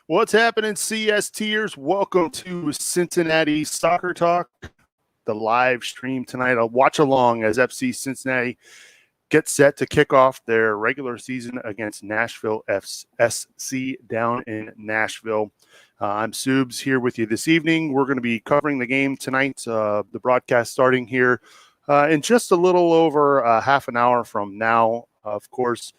What's happening, CSTers? Welcome to Cincinnati Soccer Talk, the live stream tonight. A watch along as FC Cincinnati gets set to kick off their regular season against Nashville SC down in Nashville. I'm Subes here with you this evening. We're going to be covering the game tonight, the broadcast starting here in just a little over half an hour from now. Of course,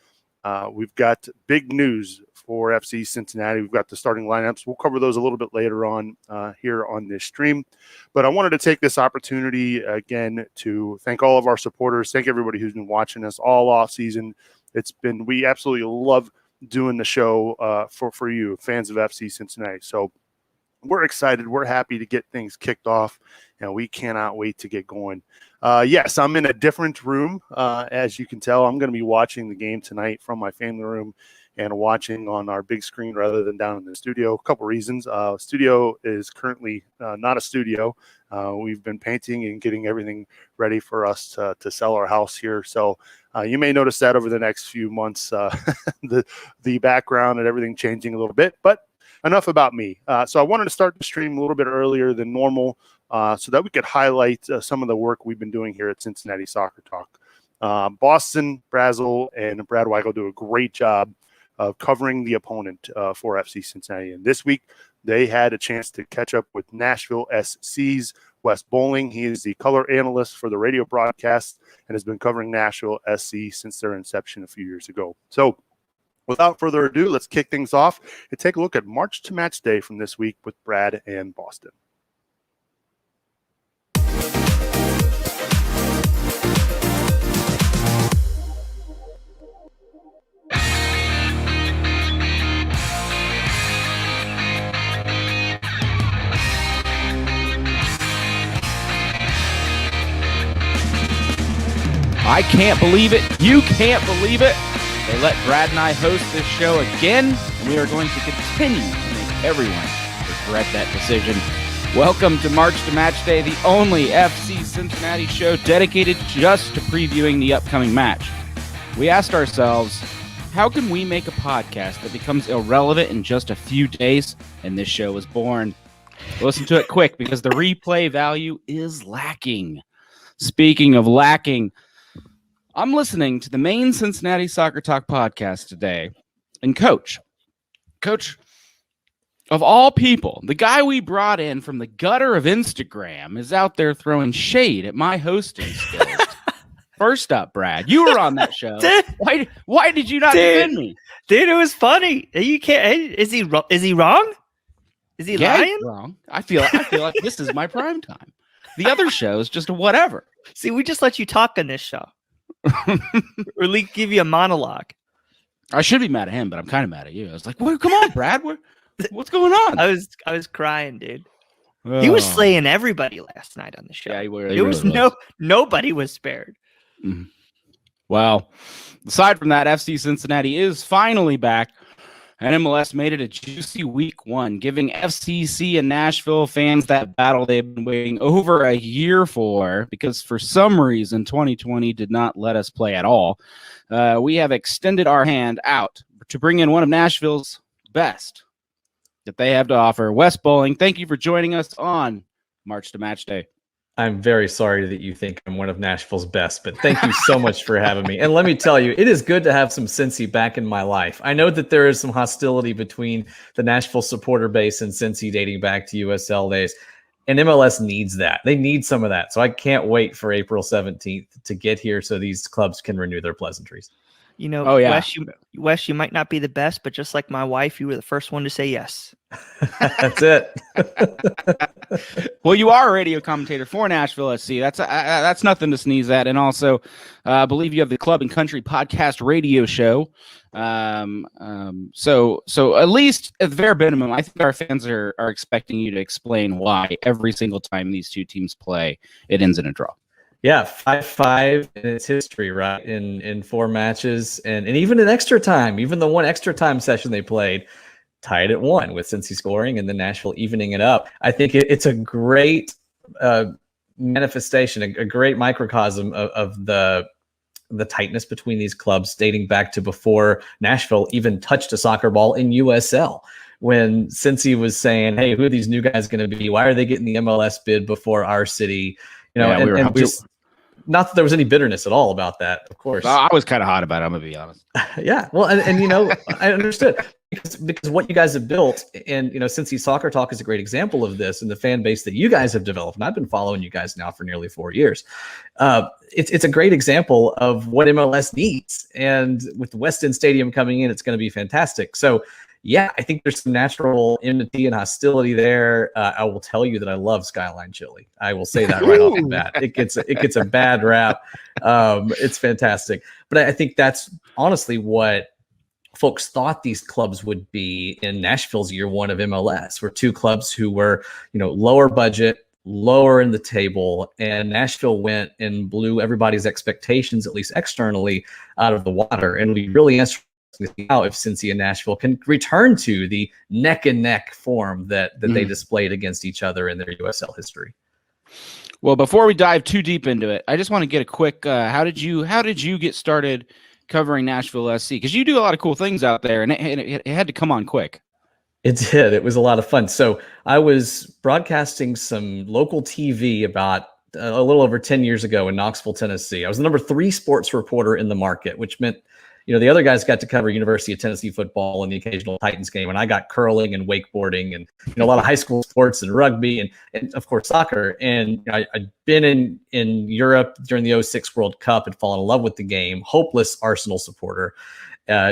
we've got big news for FC Cincinnati. We've got the starting lineups. We'll cover those a little bit later on here on this stream. But I wanted to take this opportunity again to thank all of our supporters. Thank everybody who's been watching us all off season. We absolutely love doing the show for you, fans of FC Cincinnati. So we're excited. We're happy to get things kicked off, and we cannot wait to get going. Yes, I'm in a different room. As you can tell, I'm going to be watching the game tonight from my family room and watching on our big screen rather than down in the studio. A couple reasons. Studio is currently not a studio. We've been painting and getting everything ready for us to sell our house here. So you may notice that over the next few months, the background and everything changing a little bit. But enough about me. So I wanted to start the stream a little bit earlier than normal so that we could highlight some of the work we've been doing here at Cincinnati Soccer Talk. Boston, Brazel, and Brad Weigel do a great job of covering the opponent for FC Cincinnati. And this week, they had a chance to catch up with Nashville SC's Wes Bowling. He is the color analyst for the radio broadcast and has been covering Nashville SC since their inception a few years ago. So without further ado, let's kick things off and take a look at March to Match Day from this week with Brad and Boston. I can't believe it. You can't believe it. They let Brad and I host this show again, and we are going to continue to make everyone regret that decision. Welcome to March to Match Day, the only FC Cincinnati show dedicated just to previewing the upcoming match. We asked ourselves, how can we make a podcast that becomes irrelevant in just a few days? And this show was born. Listen to it quick because the replay value is lacking. Speaking of lacking, I'm listening to the main Cincinnati Soccer Talk podcast today, and Coach, of all people, the guy we brought in from the gutter of Instagram is out there throwing shade at my hosting skills. First up, Brad, you were on that show. Why did you not defend me? Dude, it was funny. You can't. Is he wrong? Is he lying? He's wrong. I feel like this is my prime time. The other show is just a whatever. See, we just let you talk on this show. Or at least give you a monologue. I should be mad at him, but I'm kind of mad at you. I was like, "Well, come on, Brad. What's going on?" I was crying, dude. Oh. He was slaying everybody last night on the show. Yeah, nobody was spared. Mm-hmm. Well, aside from that, FC Cincinnati is finally back, and MLS made it a juicy week one, giving FCC and Nashville fans that battle they've been waiting over a year for, because for some reason 2020 did not let us play at all. We have extended our hand out to bring in one of Nashville's best that they have to offer. Wes Bowling, thank you for joining us on March to Match Day. I'm very sorry that you think I'm one of Nashville's best, but thank you so much for having me. And let me tell you, it is good to have some Cincy back in my life. I know that there is some hostility between the Nashville supporter base and Cincy dating back to USL days, and MLS needs that. They need some of that. So I can't wait for April 17th to get here so these clubs can renew their pleasantries. You know, Wes, you might not be the best, but just like my wife, you were the first one to say yes. That's it. Well, you are a radio commentator for Nashville SC. That's nothing to sneeze at. And also, I believe you have the Club and Country podcast radio show. So at least at the bare minimum, I think our fans are expecting you to explain why every single time these two teams play, it ends in a draw. Yeah, 5-5 in its history, right? In 4 matches, and even in extra time, even the one extra time session they played, tied at 1 with Cincy scoring and then Nashville evening it up. I think it's a great manifestation, a great microcosm of the tightness between these clubs dating back to before Nashville even touched a soccer ball in USL. when Cincy was saying, "Hey, who are these new guys going to be? Why are they getting the MLS bid before our city?" Not that there was any bitterness at all about that, of course. I was kind of hot about it, I'm going to be honest. Yeah. Well, and I understood because what you guys have built, and, Cincy Soccer Talk is a great example of this, and the fan base that you guys have developed. And I've been following you guys now for nearly 4 years. It's a great example of what MLS needs. And with the West End Stadium coming in, it's going to be fantastic. So, yeah, I think there's some natural enmity and hostility there. I will tell you that I love Skyline Chili. I will say that right off the bat. It gets a bad rap. It's fantastic. But I think that's honestly what folks thought these clubs would be in Nashville's year one of MLS, were two clubs who were, lower budget, lower in the table, and Nashville went and blew everybody's expectations, at least externally, out of the water. And we really answered now if Cincy and Nashville can return to the neck and neck form that they displayed against each other in their USL history. Well, before we dive too deep into it, I just want to get a quick how did you get started covering Nashville SC? Because you do a lot of cool things out there, and it had to come on quick. It did. It was a lot of fun. So I was broadcasting some local TV about a little over 10 years ago in Knoxville, Tennessee. I was the number 3 sports reporter in the market, which meant the other guys got to cover University of Tennessee football and the occasional Titans game, and I got curling and wakeboarding and a lot of high school sports and rugby and of course soccer. And I'd been in Europe during the 2006 World Cup and fallen in love with the game. Hopeless Arsenal supporter,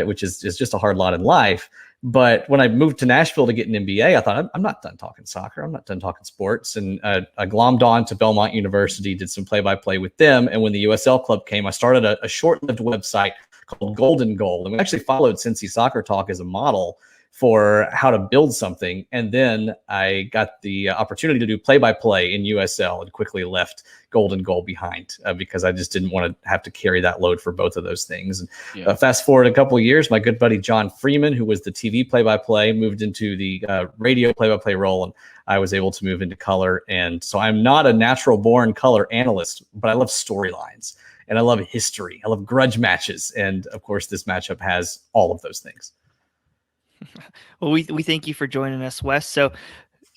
which is just a hard lot in life. But when I moved to Nashville to get an MBA, I thought, I'm not done talking soccer. I'm not done talking sports. And I glommed on to Belmont University, did some play-by-play with them. And when the USL club came, I started a short-lived website called Golden Goal. And we actually followed Cincy Soccer Talk as a model for how to build something. And then I got the opportunity to do play-by-play in USL and quickly left Golden Goal behind because I just didn't want to have to carry that load for both of those things. And fast forward a couple of years, my good buddy John Freeman, who was the TV play-by-play, moved into the radio play-by-play role, and I was able to move into color. And so I'm not a natural-born color analyst, but I love storylines, and I love history. I love grudge matches. And, of course, this matchup has all of those things. Well, we thank you for joining us, Wes. So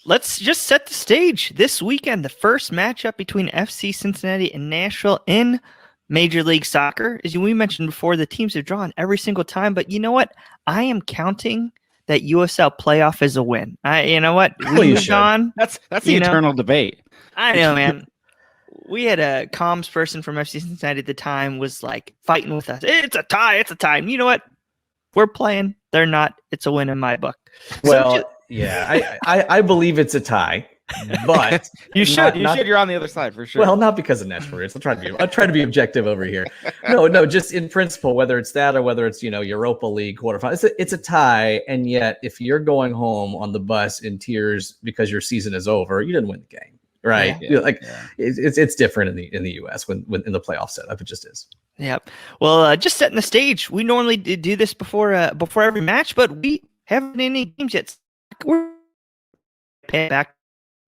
let's just set the stage. This weekend, the first matchup between FC Cincinnati and Nashville in Major League Soccer. As we mentioned before, the teams have drawn every single time. But you know what? I am counting that USL playoff as a win. You know what? We moved on. That's the eternal debate. I know, man. We had a comms person from FC Cincinnati at the time was like fighting with us. It's a tie. It's a tie. And you know what? We're playing. They're not. It's a win in my book. Well, I believe it's a tie, but you should. You're on the other side for sure. Well, not because of Nashville. I'll try to be objective over here. No, just in principle, whether it's that or whether it's Europa League quarterfinals, it's a tie. And yet, if you're going home on the bus in tears because your season is over, you didn't win the game. Right. It's different in the US when in the playoff setup. It just is. Yeah. Well, just setting the stage. We normally do this before every match, but we haven't any games yet. We're paying back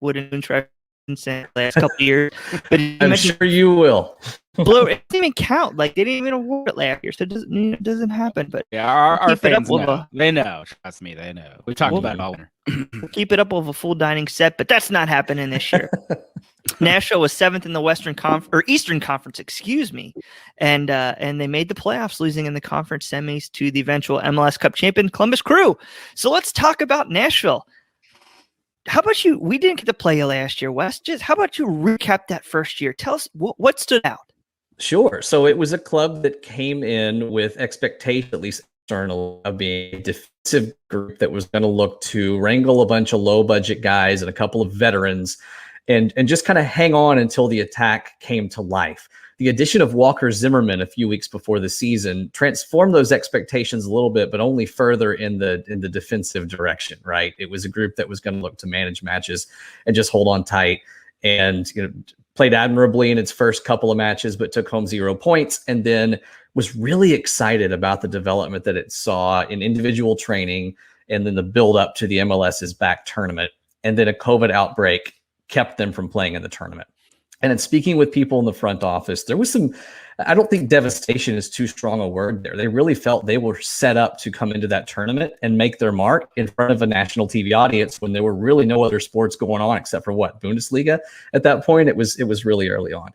Wooden the last couple of years, but I'm sure you will. Blue, it doesn't even count. Like they didn't even award it last year, so it doesn't happen. But yeah, our fans know. They know. Trust me, they know. We talked about it all winter. We'll keep it up with a full dining set, but that's not happening this year. Nashville was 7th in the Eastern Conference, excuse me, and they made the playoffs, losing in the conference semis to the eventual MLS Cup champion Columbus Crew. So let's talk about Nashville. How about you? We didn't get to play you last year, Wes. Just how about you recap that first year? Tell us what stood out. Sure. So it was a club that came in with expectation, at least external, of being a defensive group that was going to look to wrangle a bunch of low budget guys and a couple of veterans and just kind of hang on until the attack came to life. The addition of Walker Zimmerman a few weeks before the season transformed those expectations a little bit, but only further in the defensive direction, right? It was a group that was going to look to manage matches and just hold on tight, and played admirably in its first couple of matches, but took home 0 points, and then was really excited about the development that it saw in individual training and then the build up to the MLS's back tournament. And then a COVID outbreak kept them from playing in the tournament. And in speaking with people in the front office, there was some I don't think devastation is too strong a word there. They really felt they were set up to come into that tournament and make their mark in front of a national TV audience when there were really no other sports going on except for Bundesliga at that point. It was really early on.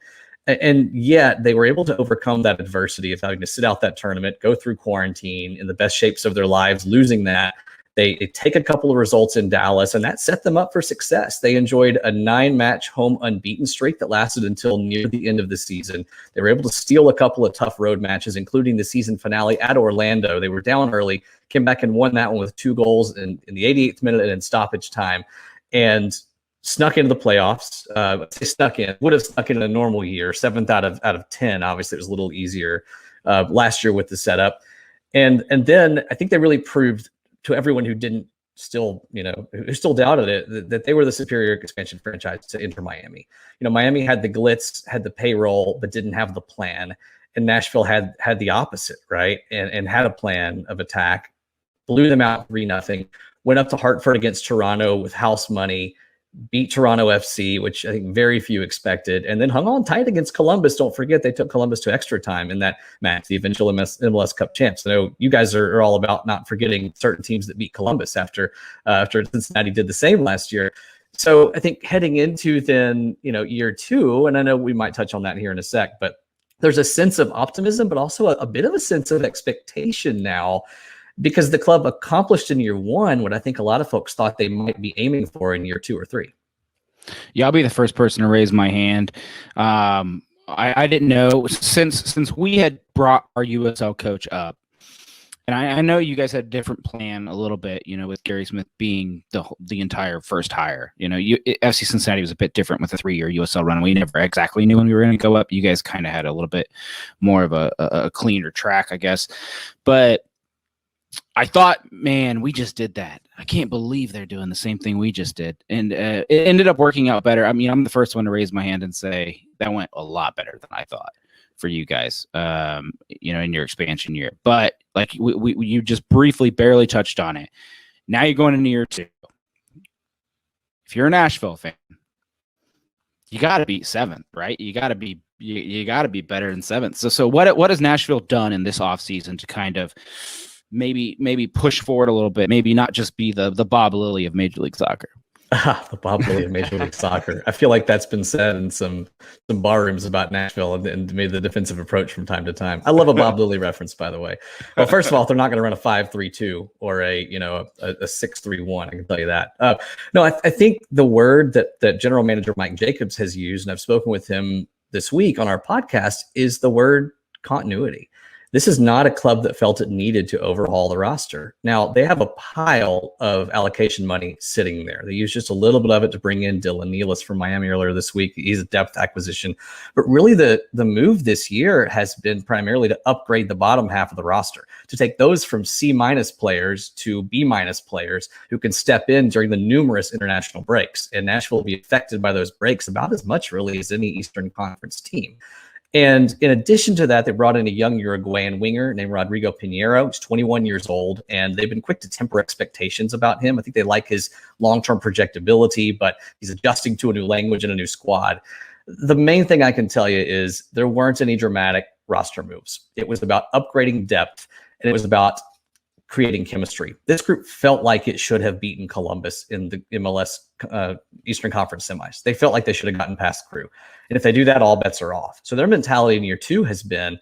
And yet they were able to overcome that adversity of having to sit out that tournament, go through quarantine in the best shapes of their lives, losing that. They take a couple of results in Dallas, and that set them up for success. They enjoyed a 9-match home unbeaten streak that lasted until near the end of the season. They were able to steal a couple of tough road matches, including the season finale at Orlando. They were down early, came back and won that one with 2 goals in the 88th minute and in stoppage time, and snuck into the playoffs. Would have snuck in a normal year, 7th out of 10. Obviously, it was a little easier last year with the setup. And then I think they really proved to everyone who still doubted it, that they were the superior expansion franchise to Inter Miami. Miami had the glitz, had the payroll, but didn't have the plan. And Nashville had the opposite, right? And had a plan of attack, blew them out 3-0, went up to Hartford against Toronto with house money, beat Toronto FC, which I think very few expected, and then hung on tight against Columbus. Don't forget, they took Columbus to extra time in that match, the eventual MLS Cup champs. I know you guys are all about not forgetting certain teams that beat Columbus after Cincinnati did the same last year. So I think heading into then, year 2, and I know we might touch on that here in a sec, but there's a sense of optimism, but also a bit of a sense of expectation now, because the club accomplished in year 1 what I think a lot of folks thought they might be aiming for in year 2 or 3. Yeah, I'll be the first person to raise my hand. I didn't know since we had brought our USL coach up, and I know you guys had a different plan a little bit, with Gary Smith being the entire first hire. FC Cincinnati was a bit different with a 3-year USL run. We never exactly knew when we were going to go up. You guys kind of had a little bit more of a cleaner track, I guess. But I thought, man, we just did that. I can't believe they're doing the same thing we just did. And it ended up working out better. I mean, I'm the first one to raise my hand and say that went a lot better than I thought for you guys, in your expansion year. But like you just briefly barely touched on it. Now you're going into year 2. If you're a Nashville fan, you got to beat 7th, right? You got to be better than 7th. So what has Nashville done in this offseason to kind of maybe push forward a little bit, maybe not just be the Bob Lilly of Major League Soccer? The Bob Lilly of Major League Soccer. I feel like that's been said in some bar rooms about Nashville and made the defensive approach from time to time. I love a Bob Lilly reference, by the way. Well, first of all, they're not going to run a 5-3-2 or a 6-3-1. I can tell you that. No, I think the word that General Manager Mike Jacobs has used, and I've spoken with him this week on our podcast, is the word continuity. This is not a club that felt it needed to overhaul the roster. Now, they have a pile of allocation money sitting there. They used just a little bit of it to bring in Dylan Nealis from Miami earlier this week. He's a depth acquisition. But really, the move this year has been primarily to upgrade the bottom half of the roster, to take those from C- players to B- players who can step in during the numerous international breaks. And Nashville will be affected by those breaks about as much, really, as any Eastern Conference team. And in addition to that, they brought in a young Uruguayan winger named Rodrigo Pinheiro. He's 21 years old, and they've been quick to temper expectations about him. I think they like his long-term projectability, but he's adjusting to a new language and a new squad. The main thing I can tell you is there weren't any dramatic roster moves. It was about upgrading depth, and it was about creating chemistry. This group felt like it should have beaten Columbus in the MLS Eastern Conference semis. They felt like they should have gotten past Crew. And if they do that, all bets are off. So their mentality in year 2 has been,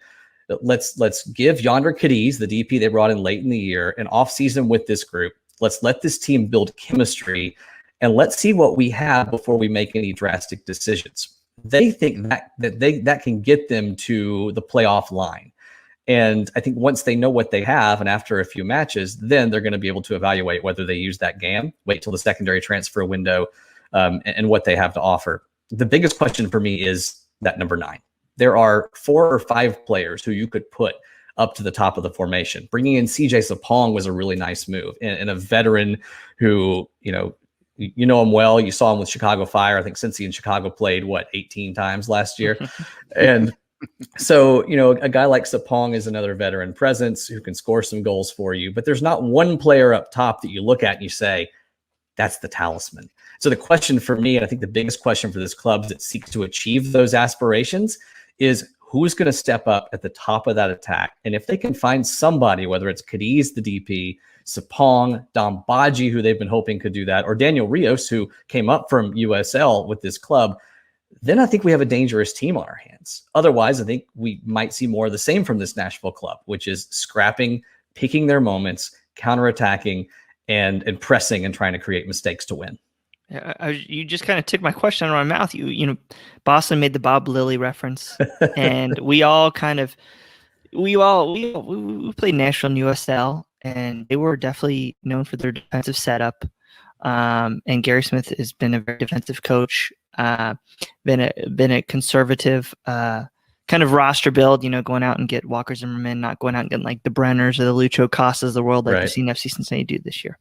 let's give Yonder Cadiz, the DP they brought in late in the year, an offseason with this group. Let's let this team build chemistry, and let's see what we have before we make any drastic decisions. They think that can get them to the playoff line. And I think once they know what they have, and after a few matches, then they're going to be able to evaluate whether they use that GAM, wait till the secondary transfer window, and what they have to offer. The biggest question for me is that number 9. There are 4 or 5 players who you could put up to the top of the formation. Bringing in CJ Sapong was a really nice move, and a veteran who, you know him well. You saw him with Chicago Fire. I think Cincy and Chicago played, 18 times last year. And so, a guy like Sapong is another veteran presence who can score some goals for you. But there's not one player up top that you look at and you say, that's the talisman. So the question for me, and I think the biggest question for this club that seeks to achieve those aspirations, is who's going to step up at the top of that attack. And if they can find somebody, whether it's Cadiz, the DP, Sapong, Dom Baji, who they've been hoping could do that, or Daniel Rios, who came up from USL with this club, then I think we have a dangerous team on our hands. Otherwise, I think we might see more of the same from this Nashville club, which is scrapping, picking their moments, counterattacking, and pressing and trying to create mistakes to win. You just kind of took my question out of my mouth. You know, Boston made the Bob Lilly reference, and we played Nashville and USL, and they were definitely known for their defensive setup. And Gary Smith has been a very defensive coach, been a conservative kind of roster build, you know, going out and get Walker Zimmerman, not going out and getting like the Brenners or the Luciano Acostas of the world like we've seen FC Cincinnati do this year.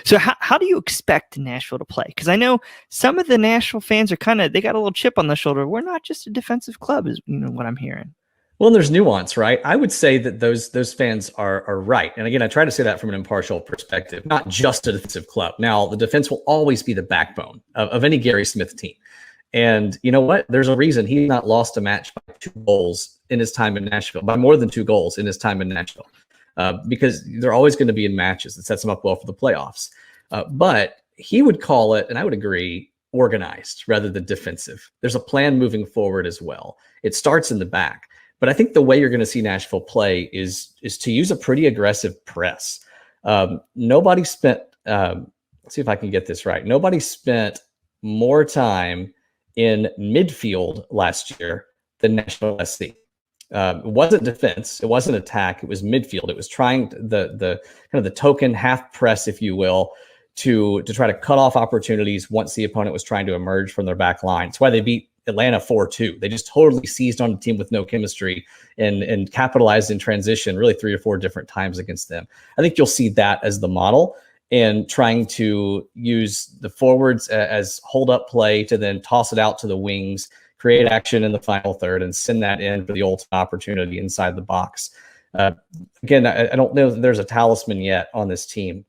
So how do you expect Nashville to play? Because I know some of the Nashville fans are they got a little chip on their shoulder. We're not just a defensive club, is what I'm hearing. Well, there's nuance, right? I would say that those fans are right. And again, I try to say that from an impartial perspective, not just a defensive club. Now, the defense will always be the backbone of any Gary Smith team. And you know what? There's a reason he's not lost a match by 2 goals in his time in Nashville, by more than 2 goals in his time in Nashville, because they're always going to be in matches that sets them up well for the playoffs. But he would call it, and I would agree, organized rather than defensive. There's a plan moving forward as well. It starts in the back. But I think the way you're going to see Nashville play is to use a pretty aggressive press. Nobody spent, let's see if I can get this right. Nobody spent more time in midfield last year than Nashville SC. It wasn't defense. It wasn't attack. It was midfield. It was trying the kind of the token half press, if you will, to try to cut off opportunities once the opponent was trying to emerge from their back line. That's why they beat Atlanta 4-2. They just totally seized on a team with no chemistry and capitalized in transition really 3 or 4 different times against them. I think you'll see that as the model, and trying to use the forwards as hold-up play to then toss it out to the wings, create action in the final third, and send that in for the ultimate opportunity inside the box. Again, I don't know that there's a talisman yet on this team,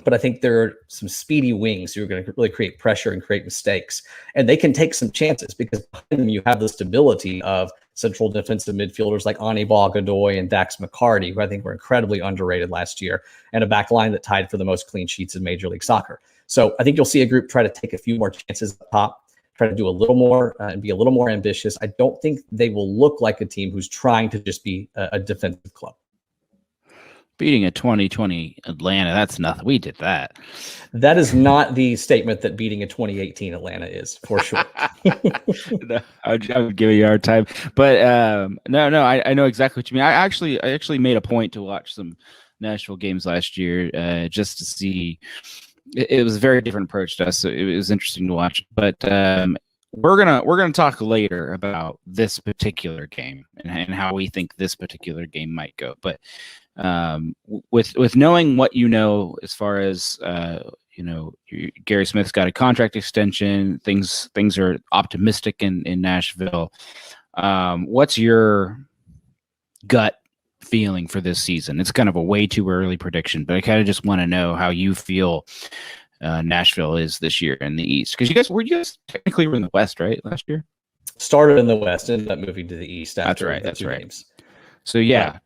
but I think there are some speedy wings who are going to really create pressure and create mistakes. And they can take some chances because behind them you have the stability of central defensive midfielders like Anibal Godoy and Dax McCarty, who I think were incredibly underrated last year, and a back line that tied for the most clean sheets in Major League Soccer. So I think you'll see a group try to take a few more chances up top, try to do a little more and be a little more ambitious. I don't think they will look like a team who's trying to just be a defensive club. Beating a 2020 Atlanta, that's nothing. We did that. That is not the statement that beating a 2018 Atlanta is, for sure. No, I would give you a hard time. But no, I know exactly what you mean. I actually made a point to watch some Nashville games last year just to see. It was a very different approach to us, so it was interesting to watch. But we're gonna talk later about this particular game and how we think this particular game might go. But with knowing what you know as far as Gary Smith's got a contract extension, things are optimistic in Nashville. What's your gut feeling for this season? It's kind of a way too early prediction, but I kind of just want to know how you feel Nashville is this year in the East, because you guys technically were in the West, right, last year? Started in the West, ended up moving to the East after that's right. games. So yeah.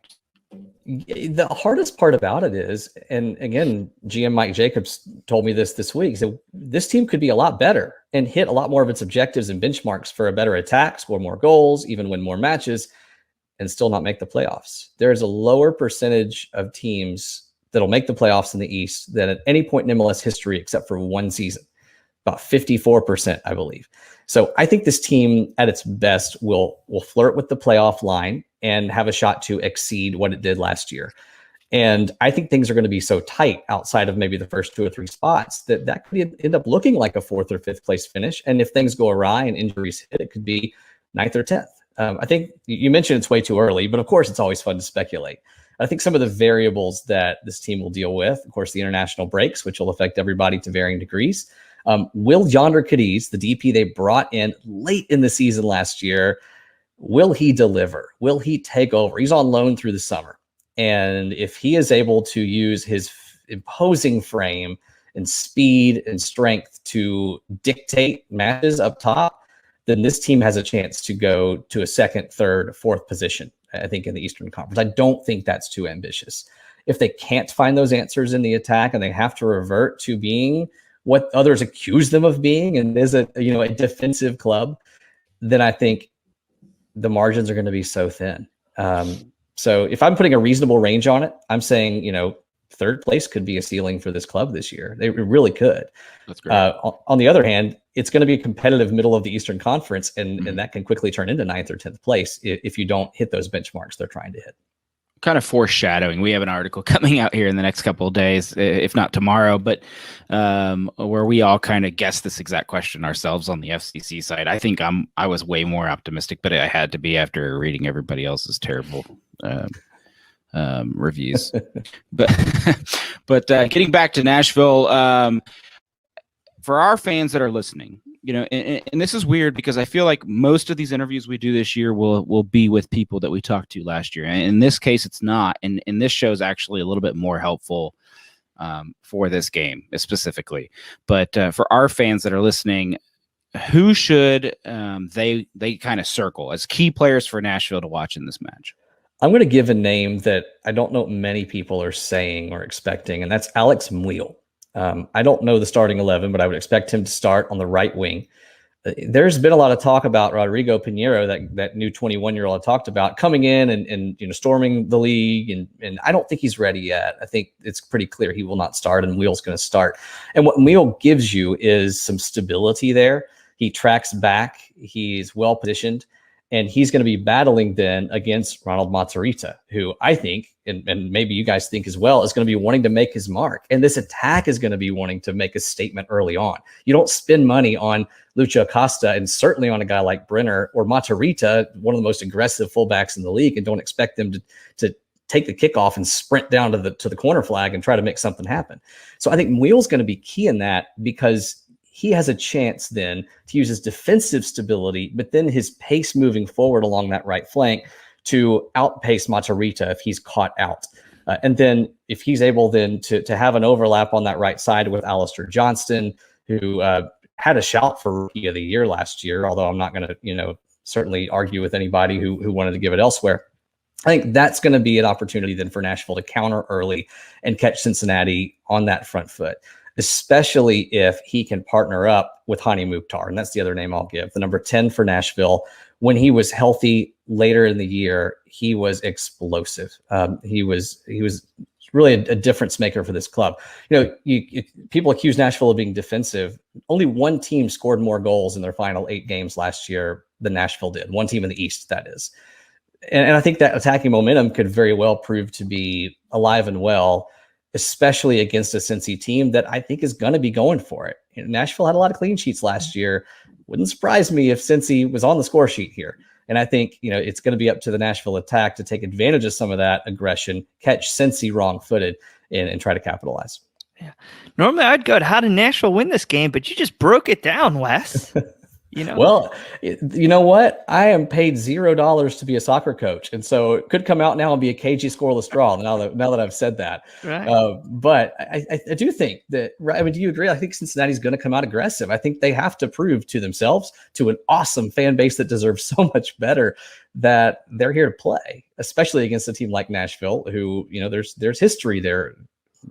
The hardest part about it is, and again, GM Mike Jacobs told me this week, so this team could be a lot better and hit a lot more of its objectives and benchmarks for a better attack, score more goals, even win more matches, and still not make the playoffs. There is a lower percentage of teams that'll make the playoffs in the East than at any point in MLS history except for one season, about 54%, I believe. So I think this team at its best will flirt with the playoff line and have a shot to exceed what it did last year. And I think things are going to be so tight outside of maybe the first 2 or 3 spots that could end up looking like a 4th or 5th place finish. And if things go awry and injuries hit, it could be 9th or 10th. I think you mentioned it's way too early, but of course it's always fun to speculate. I think some of the variables that this team will deal with, of course, the international breaks, which will affect everybody to varying degrees. Will Yonder Cadiz, the DP they brought in late in the season last year, will he deliver? Will he take over? He's on loan through the summer. And if he is able to use his imposing frame and speed and strength to dictate matches up top, then this team has a chance to go to a second, third, fourth position, I think, in the Eastern Conference. I don't think that's too ambitious. If they can't find those answers in the attack and they have to revert to being what others accuse them of being, and is a defensive club, then I think the margins are going to be so thin. So if I'm putting a reasonable range on it, I'm saying, third place could be a ceiling for this club this year. They really could. That's great. On the other hand, it's going to be a competitive middle of the Eastern Conference, and that can quickly turn into 9th or 10th place if you don't hit those benchmarks they're trying to hit. Kind of foreshadowing, we have an article coming out here in the next couple of days, if not tomorrow, but where we all kind of guess this exact question ourselves on the FCC side. I think I was way more optimistic, but I had to be after reading everybody else's terrible reviews. but getting back to Nashville, for our fans that are listening, and this is weird because I feel like most of these interviews we do this year will be with people that we talked to last year. And in this case, it's not. And this show is actually a little bit more helpful for this game specifically. But for our fans that are listening, who should they kind of circle as key players for Nashville to watch in this match? I'm going to give a name that I don't know many people are saying or expecting, and that's Alex Muyl. I don't know the starting 11, but I would expect him to start on the right wing. There's been a lot of talk about Rodrigo Pinheiro, that new 21-year-old I talked about, coming in and storming the league, and I don't think he's ready yet. I think it's pretty clear he will not start, and Muyl's going to start. And what Muyl gives you is some stability there. He tracks back. He's well positioned. And he's going to be battling then against Ronald Matarrita, who I think, and maybe you guys think as well, is going to be wanting to make his mark. And this attack is going to be wanting to make a statement early on. You don't spend money on Luciano Acosta and certainly on a guy like Brenner or Matarrita, one of the most aggressive fullbacks in the league, and don't expect them to take the kickoff and sprint down to the corner flag and try to make something happen. So I think Muyl's going to be key in that, because he has a chance then to use his defensive stability, but then his pace moving forward along that right flank to outpace Matarrita if he's caught out. And then if he's able then to have an overlap on that right side with Alistair Johnston, who had a shout for Rookie of the Year last year, although I'm not going to, certainly argue with anybody who wanted to give it elsewhere. I think that's going to be an opportunity then for Nashville to counter early and catch Cincinnati on that front foot, especially if he can partner up with Hani Mukhtar. And that's the other name I'll give. The number 10 for Nashville. When he was healthy later in the year, he was explosive. He was really a difference maker for this club. People accuse Nashville of being defensive. Only one team scored more goals in their final 8 games last year than Nashville did. One team in the East, that is. And I think that attacking momentum could very well prove to be alive and well, especially against a Cincy team that I think is going to be going for it. Nashville had a lot of clean sheets last year. Wouldn't surprise me if Cincy was on the score sheet here. And I think, it's going to be up to the Nashville attack to take advantage of some of that aggression, catch Cincy wrong-footed, and try to capitalize. Yeah. Normally I'd go to how did Nashville win this game, but you just broke it down, Wes. Well, you know what? I am paid $0 to be a soccer coach, and so it could come out now and be a cagey scoreless draw. Now that I've said that, right. But I do think that. I mean, do you agree? I think Cincinnati's going to come out aggressive. I think they have to prove to themselves, to an awesome fan base that deserves so much better, that they're here to play, especially against a team like Nashville, who there's history there,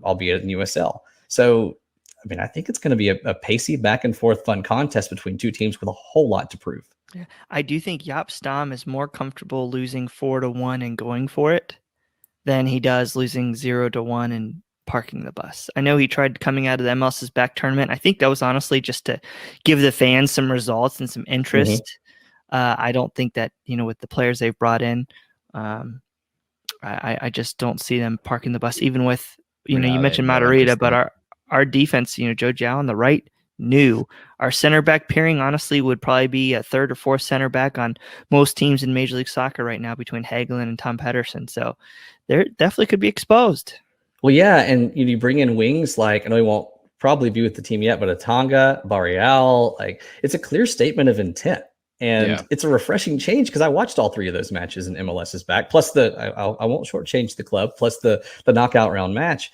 albeit in USL. So. I mean, I think it's going to be a pacey back and forth fun contest between two teams with a whole lot to prove. Yeah, I do think Jaap Stam is more comfortable losing 4-1 and going for it than he does losing 0-1 and parking the bus. I know he tried coming out of the MLS's back tournament. I think that was honestly just to give the fans some results and some interest. Mm-hmm. I don't think that, with the players they've brought in, I just don't see them parking the bus, even with, you mentioned Matarrita, but our defense, Joe Zhao on the right, new. Our center back pairing, honestly, would probably be a third or fourth center back on most teams in Major League Soccer right now between Hagelin and Tom Pedersen. So they definitely could be exposed. Well, yeah, and you bring in wings like, I know he won't probably be with the team yet, but Atanga, Barreal, it's a clear statement of intent. And It's a refreshing change because I watched all 3 of those matches in MLS's back, plus I won't shortchange the club, plus the knockout round match.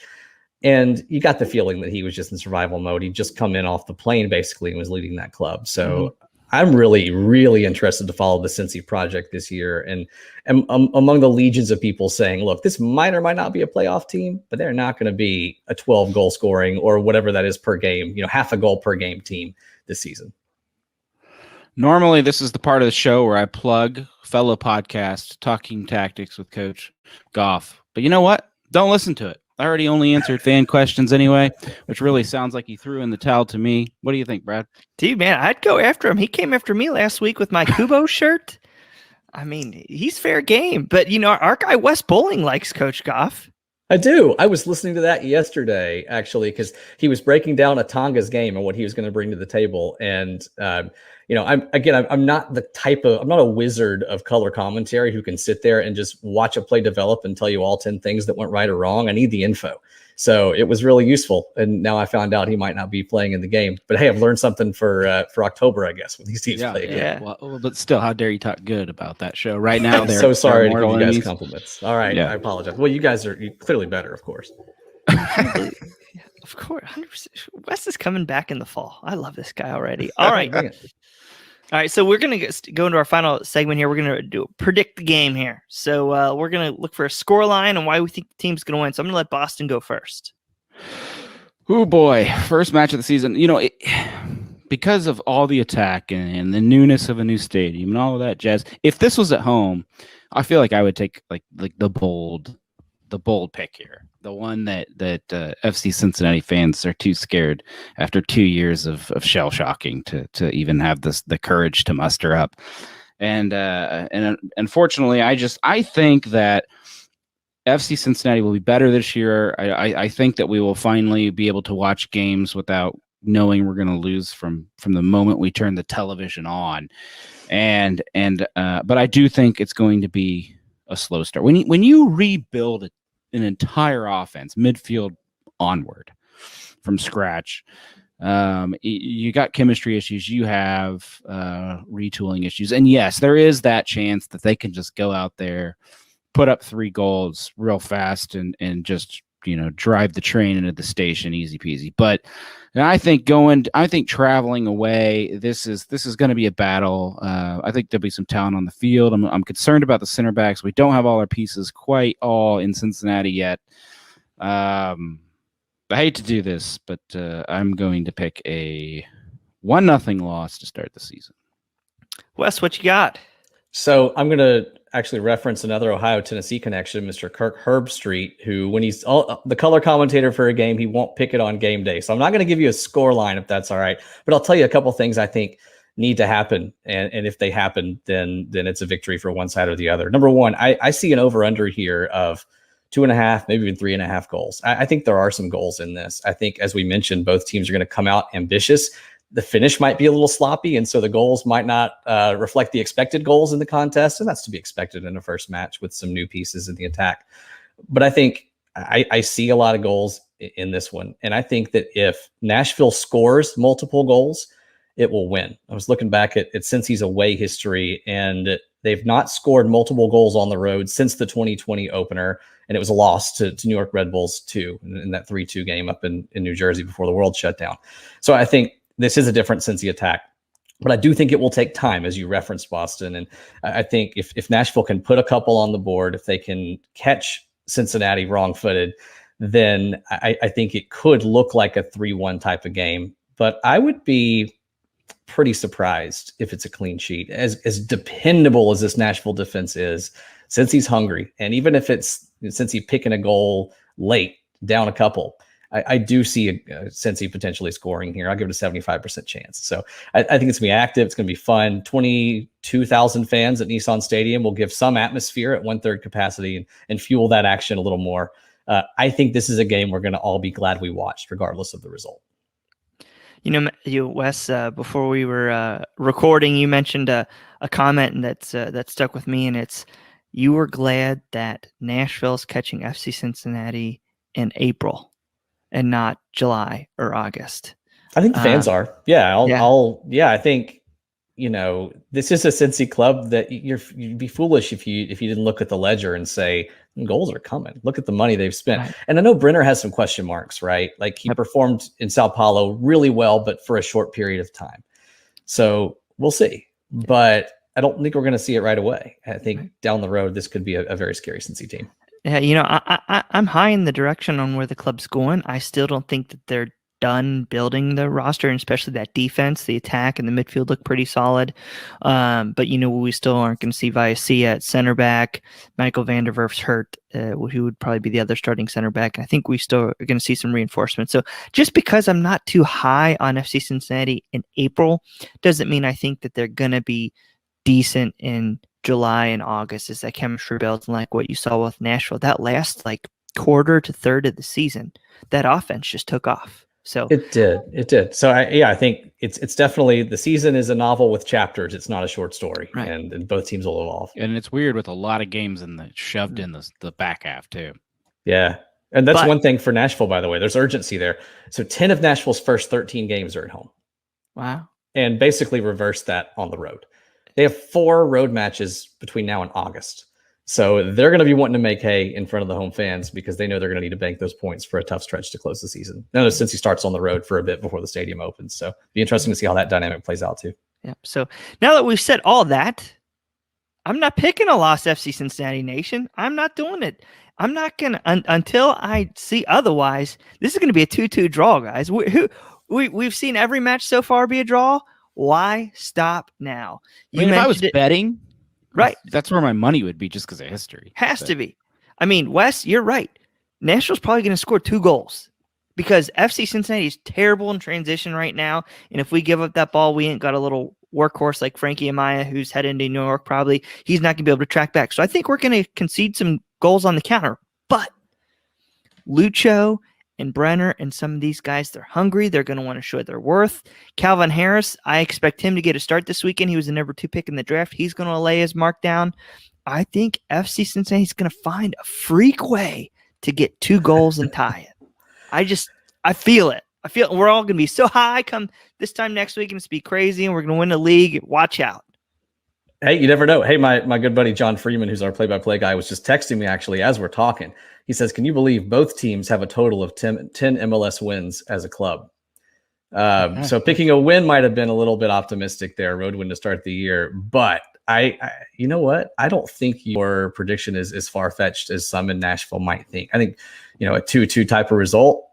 And you got the feeling that he was just in survival mode. He'd just come in off the plane basically and was leading that club. So I'm really, really interested to follow the Cincy project this year. And among the legions of people saying, look, this might or might not be a playoff team, but they're not going to be a 12 goal scoring or whatever that is per game, half a goal per game team this season. Normally, this is the part of the show where I plug fellow podcast Talking Tactics with Coach Goff. But you know what? Don't listen to it. I already only answered fan questions anyway, which really sounds like he threw in the towel to me. What do you think, Brad? Dude, man, I'd go after him. He came after me last week with my Kubo shirt. I mean, he's fair game. But, our guy Wes Bowling likes Coach Goff. I do. I was listening to that yesterday, actually, because he was breaking down Atanga's game and what he was going to bring to the table. And, I'm not I'm not a wizard of color commentary who can sit there and just watch a play develop and tell you all 10 things that went right or wrong. I need the info. So it was really useful. And now I found out he might not be playing in the game. But hey, I've learned something for October, I guess, when these teams play again. Yeah. Well, but still, how dare you talk good about that show right now? I'm so sorry to give you guys compliments. All right. Yeah. I apologize. Well, you guys are clearly better, of course. Of course, 100%. Wes is coming back in the fall. I love this guy already. All right. All right, so we're going to go into our final segment here. We're going to predict the game here. So we're going to look for a score line and why we think the team's going to win. So I'm going to let Boston go first. Oh, boy. First match of the season. Because of all the attack and the newness of a new stadium and all of that jazz, if this was at home, I feel like I would take like the bold pick here. The one that FC Cincinnati fans are too scared after 2 years of shell shocking to even have the courage to muster up. And unfortunately, I think that FC Cincinnati will be better this year. I think that we will finally be able to watch games without knowing we're going to lose from the moment we turn the television on. But I do think it's going to be a slow start. When you rebuild an entire offense, midfield onward from scratch, you got chemistry issues, you have retooling issues. And yes, there is that chance that they can just go out there, put up 3 goals real fast and just, drive the train into the station, easy peasy. But I think traveling away, this is going to be a battle. I think there'll be some talent on the field. I'm concerned about the center backs. We don't have all our pieces quite all in Cincinnati yet. I hate to do this, but I'm going to pick a 1-0 loss to start the season. Wes, what you got? So I'm going to actually reference another Ohio-Tennessee connection, Mr. Kirk Herbstreit, who, when he's the color commentator for a game, he won't pick it on game day. So I'm not going to give you a score line if that's all right, but I'll tell you a couple things I think need to happen. And if they happen, then it's a victory for one side or the other. Number one, I see an over-under here of 2.5, maybe even 3.5 goals. I think there are some goals in this. I think, as we mentioned, both teams are going to come out ambitious. The finish might be a little sloppy, and so the goals might not reflect the expected goals in the contest, and that's to be expected in a first match with some new pieces in the attack. But I think I see a lot of goals in this one, and I think that if Nashville scores multiple goals, it will win. I was looking back at Cincy's away history, and they've not scored multiple goals on the road since the 2020 opener, and it was a loss to New York Red Bulls 2 in that 3-2 game up in New Jersey before the world shut down. So I think this is a different Cincy attack, but I do think it will take time, as you referenced, Boston. And I think if Nashville can put a couple on the board, if they can catch Cincinnati wrong-footed, then I think it could look like a 3-1 type of game. But I would be pretty surprised if it's a clean sheet. As dependable as this Nashville defense is, Cincy's hungry. And even if it's Cincy picking a goal late, down a couple, I do see Cincy potentially scoring here. I'll give it a 75% chance. So I think it's going to be active. It's going to be fun. 22,000 fans at Nissan Stadium will give some atmosphere at 1/3 capacity and fuel that action a little more. I think this is a game we're going to all be glad we watched, regardless of the result. Wes, before we were recording, you mentioned a comment that stuck with me, and it's you were glad that Nashville's catching FC Cincinnati in April and not July or August. I think the fans are. Yeah, I think, this is a Cincy club that you'd be foolish if you didn't look at the ledger and say goals are coming. Look at the money they've spent. Right. And I know Brenner has some question marks, right? Like he performed in Sao Paulo really well, but for a short period of time. So we'll see. But I don't think we're going to see it right away. I think down the road, this could be a very scary Cincy team. Yeah, I'm high in the direction on where the club's going. I still don't think that they're done building the roster, and especially that defense. The attack and the midfield look pretty solid. But, we still aren't going to see Viacia at center back. Michael van der Werf's hurt, who would probably be the other starting center back. And I think we still are going to see some reinforcement. So just because I'm not too high on FC Cincinnati in April doesn't mean I think that they're going to be decent in July and August as that chemistry builds, and like what you saw with Nashville, that last quarter to third of the season, that offense just took off. So it did. So I think it's definitely, the season is a novel with chapters. It's not a short story, right. and both teams will evolve. And it's weird with a lot of games shoved in the back half too. Yeah. And that's one thing for Nashville, by the way. There's urgency there. So 10 of Nashville's first 13 games are at home. Wow. And basically reverse that on the road. They have 4 road matches between now and August. So they're going to be wanting to make hay in front of the home fans because they know they're going to need to bank those points for a tough stretch to close the season. Now, since he starts on the road for a bit before the stadium opens. So it'll be interesting to see how that dynamic plays out too. Yeah. So now that we've said all that, I'm not picking a loss, FC Cincinnati Nation. I'm not doing it. I'm not going to, until I see otherwise. This is going to be a 2-2 draw, guys. We've seen every match so far be a draw. Why stop now? If I was betting, right, that's where my money would be just because of history. Has to be. I mean, Wes, you're right. Nashville's probably going to score 2 goals because FC Cincinnati is terrible in transition right now. And if we give up that ball, we ain't got a little workhorse like Frankie Amaya, who's heading to New York. Probably he's not going to be able to track back. So I think we're going to concede some goals on the counter. But Lucho and Brenner and some of these guys, they're hungry. They're going to want to show their worth. Calvin Harris, I expect him to get a start this weekend. He was the number 2 pick in the draft. He's going to lay his mark down. I think FC Cincinnati is going to find a freak way to get 2 goals and tie it. I feel it. I feel we're all going to be so high come this time next week, and it's be crazy, and we're going to win the league. Watch out. Hey, you never know. Hey, my good buddy John Freeman, who's our play-by-play guy, was just texting me actually as we're talking. He says, can you believe both teams have a total of 10 MLS wins as a club? So picking a win might have been a little bit optimistic there, road win to start the year. But I you know what? I don't think your prediction is as far-fetched as some in Nashville might think. I think, a 2-2 type of result,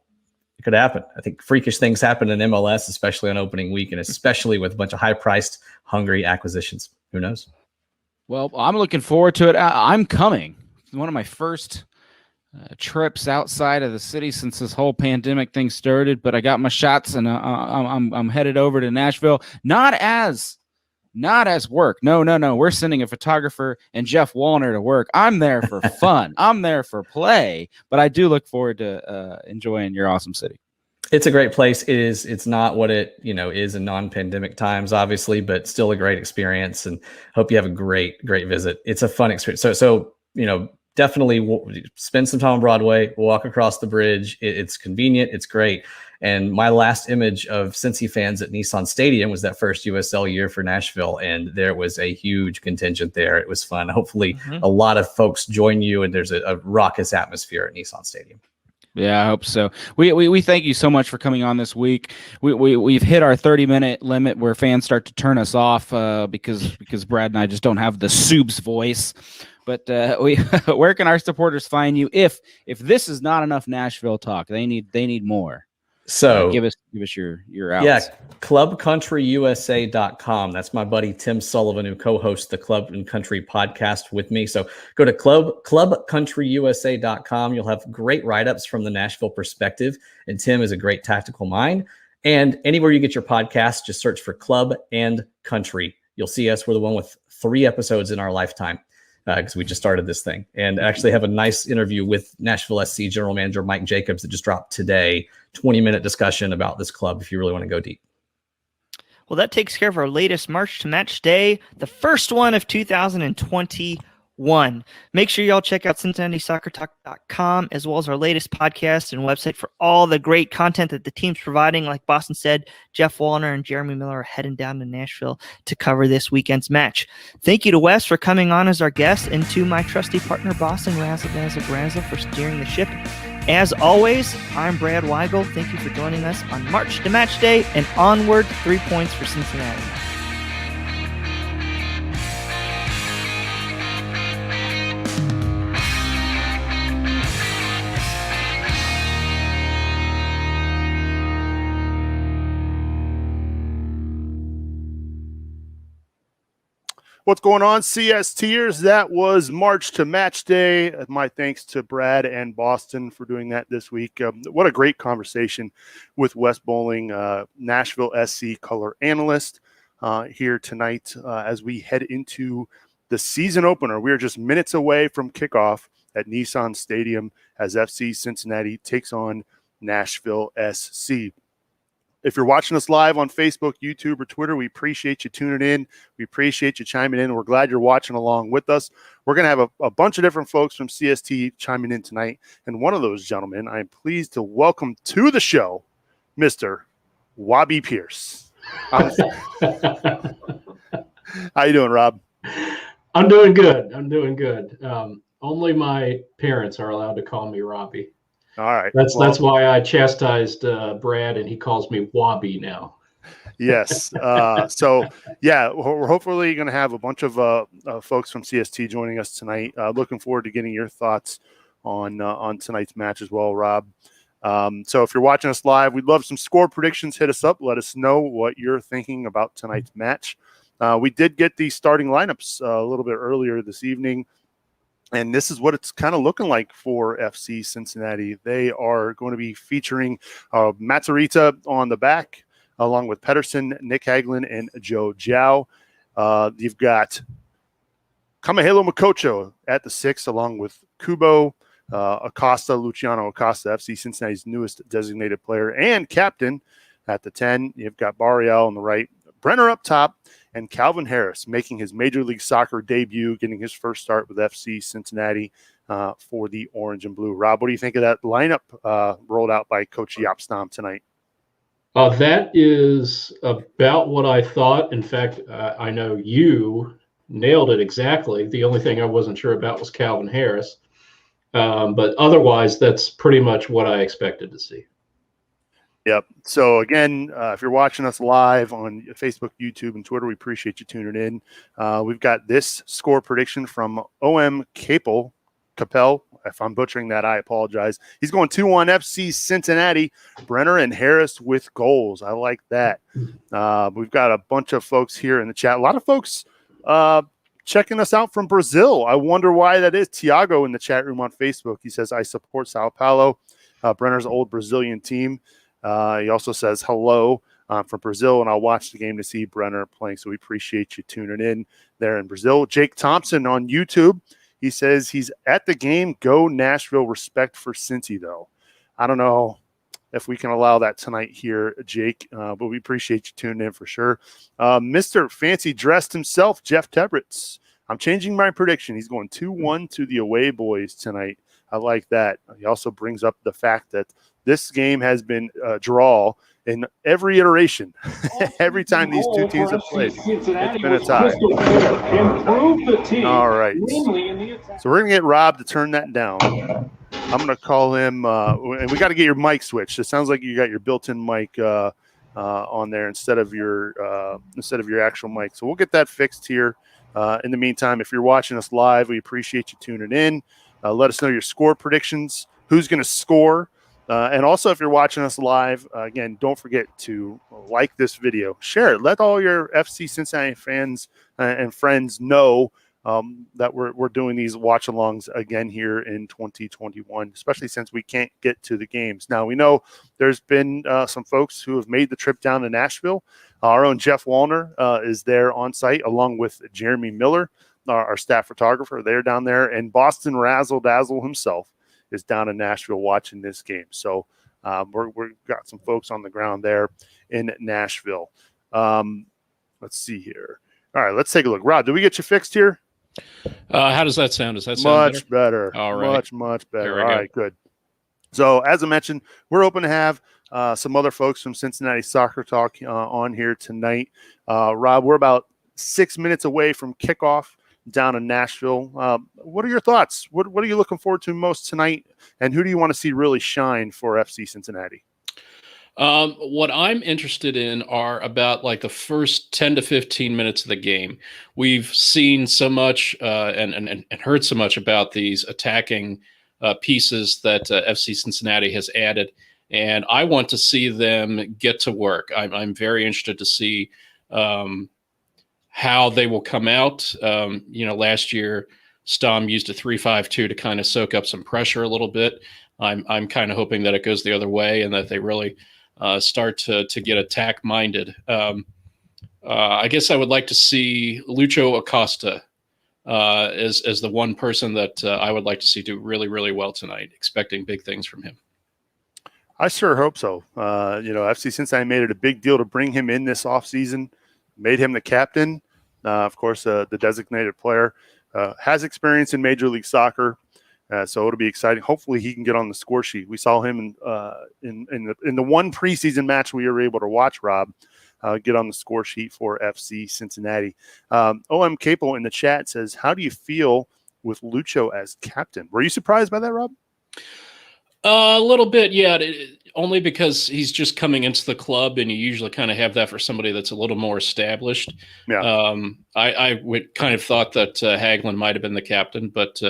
it could happen. I think freakish things happen in MLS, especially on opening week, and especially with a bunch of high-priced, hungry acquisitions. Who knows? Well, I'm looking forward to it. I'm coming. It's one of my first trips outside of the city since this whole pandemic thing started, but I got my shots, and I'm headed over to Nashville. Not as work. No. We're sending a photographer and Jeff Wallner to work. I'm there for fun. I'm there for play, but I do look forward to enjoying your awesome city. It's a great place. It's not what it, is in non-pandemic times, obviously, but still a great experience, and hope you have a great visit. It's a fun experience. So, definitely spend some time on Broadway, walk across the bridge. It's convenient. It's great. And my last image of Cincy fans at Nissan Stadium was that first USL year for Nashville, and there was a huge contingent there. It was fun. Hopefully a lot of folks join you, and there's a raucous atmosphere at Nissan Stadium. Yeah, I hope so. We thank you so much for coming on this week. We've hit our 30-minute limit where fans start to turn us off because Brad and I just don't have the Subs voice. But where can our supporters find you if this is not enough Nashville talk? They need more. So give us your outs. Yeah, clubcountryusa.com. That's my buddy Tim Sullivan, who co-hosts the Club and Country podcast with me. So go to clubcountryusa.com. You'll have great write-ups from the Nashville perspective, and Tim is a great tactical mind. And anywhere you get your podcast, just search for Club and Country. You'll see us. We're the one with 3 episodes in our lifetime, because we just started this thing, and actually have a nice interview with Nashville SC general manager Mike Jacobs that just dropped today. 20-minute discussion about this club if you really want to go deep. Well, that takes care of our latest March to Match Day, the first one of 2021. Make sure y'all check out CincinnatiSoccerTalk.com, as well as our latest podcast and website for all the great content that the team's providing. Like Boston said, Jeff Wallner and Jeremy Miller are heading down to Nashville to cover this weekend's match. Thank you to Wes for coming on as our guest, and to my trusty partner, Boston Razzle for steering the ship. As always, I'm Brad Weigel. Thank you for joining us on March to Match Day, and onward, 3 points for Cincinnati. What's going on, CSTers? That was March to Match Day. My thanks to Brad and Boston for doing that this week. What a great conversation with Wes Bowling, Nashville SC color analyst, here tonight as we head into the season opener. We are just minutes away from kickoff at Nissan Stadium as FC Cincinnati takes on Nashville SC. If you're watching us live on Facebook, YouTube, or Twitter, we appreciate you tuning in. We appreciate you chiming in. We're glad you're watching along with us. We're going to have a bunch of different folks from CST chiming in tonight. And one of those gentlemen, I am pleased to welcome to the show, Mr. Wabi Pierce. How you doing, Rob? I'm doing good. Only my parents are allowed to call me Robbie. All right. That's why I chastised Brad, and he calls me Wabi now. Yes. So, yeah, we're hopefully going to have a bunch of folks from CST joining us tonight. Looking forward to getting your thoughts on tonight's match as well, Rob. So if you're watching us live, we'd love some score predictions. Hit us up. Let us know what you're thinking about tonight's match. We did get the starting lineups a little bit earlier this evening. And this is what it's kind of looking like for FC Cincinnati. They are going to be featuring Matsarita on the back, along with Pedersen, Nick Hagelin, and Joe Zhao. You've got Kamahelo Makocho at the 6, along with Kubo, Acosta, Luciano Acosta, FC Cincinnati's newest designated player, and captain at the 10. You've got Barrial on the right, Brenner up top, and Calvin Harris making his Major League Soccer debut, getting his first start with FC Cincinnati for the Orange and Blue. Rob, what do you think of that lineup rolled out by Coach Yapstam tonight? That is about what I thought. In fact, I know you nailed it exactly. The only thing I wasn't sure about was Calvin Harris. But otherwise, that's pretty much what I expected to see. Yep. So, again, if you're watching us live on Facebook, YouTube, and Twitter, we appreciate you tuning in. We've got this score prediction from O.M. Capel. If I'm butchering that, I apologize. He's going 2-1 FC Cincinnati. Brenner and Harris with goals. I like that. We've got a bunch of folks here in the chat. A lot of folks checking us out from Brazil. I wonder why that is. Tiago in the chat room on Facebook. He says, I support Sao Paulo, Brenner's old Brazilian team. He also says hello from Brazil, and I'll watch the game to see Brenner playing. So we appreciate you tuning in there in Brazil. Jake Thompson on YouTube. He says he's at the game. Go Nashville. Respect for Cincy, though. I don't know if we can allow that tonight here, Jake, but we appreciate you tuning in for sure. Mr. Fancy Dressed himself, Jeff Tebritz. I'm changing my prediction. He's going 2-1 to the away boys tonight. I like that. He also brings up the fact that this game has been a draw in every iteration. Every time these two teams have played, it's been a tie. All right. So we're going to get Rob to turn that down. I'm going to call him, and we got to get your mic switched. It sounds like you got your built-in mic on there instead of your actual mic. So we'll get that fixed here. In the meantime, if you're watching us live, we appreciate you tuning in. Let us know your score predictions, who's going to score. And also, if you're watching us live, again, don't forget to like this video, share it. Let all your FC Cincinnati fans and friends know that we're doing these watch-alongs again here in 2021, especially since we can't get to the games. Now, we know there's been some folks who have made the trip down to Nashville. Our own Jeff Wallner is there on site, along with Jeremy Miller, our staff photographer. They're down there, and Boston Razzle Dazzle himself is down in Nashville watching this game. So we've got some folks on the ground there in Nashville. Let's see here. All right, let's take a look. Rob, did we get you fixed here? How does that sound? Does that sound much better? All right. Much better. All right, good. So as I mentioned, we're hoping to have some other folks from Cincinnati Soccer Talk on here tonight. Rob, we're about 6 minutes away from kickoff down in Nashville. What are your thoughts? What are you looking forward to most tonight? And who do you want to see really shine for FC Cincinnati? What I'm interested in are about like the first 10 to 15 minutes of the game. We've seen so much and heard so much about these attacking pieces that FC Cincinnati has added. And I want to see them get to work. I'm very interested to see how they will come out. Last year, Stom used a 3-5-2 to kind of soak up some pressure a little bit. I'm kind of hoping that it goes the other way and that they really start to get attack minded. I guess I would like to see Luciano Acosta as the one person that I would like to see do really, really well tonight, expecting big things from him. I sure hope so. FC Cincinnati made it a big deal to bring him in this offseason, made him the captain. Of course, the designated player has experience in Major League Soccer, so it'll be exciting. Hopefully, he can get on the score sheet. We saw him in the one preseason match we were able to watch, Rob, get on the score sheet for FC Cincinnati. OM Capo in the chat says, how do you feel with Lucho as captain? Were you surprised by that, Rob? A little bit, yeah. Only because he's just coming into the club, and you usually kind of have that for somebody that's a little more established. Yeah. I would kind of thought that Hagelin might have been the captain, but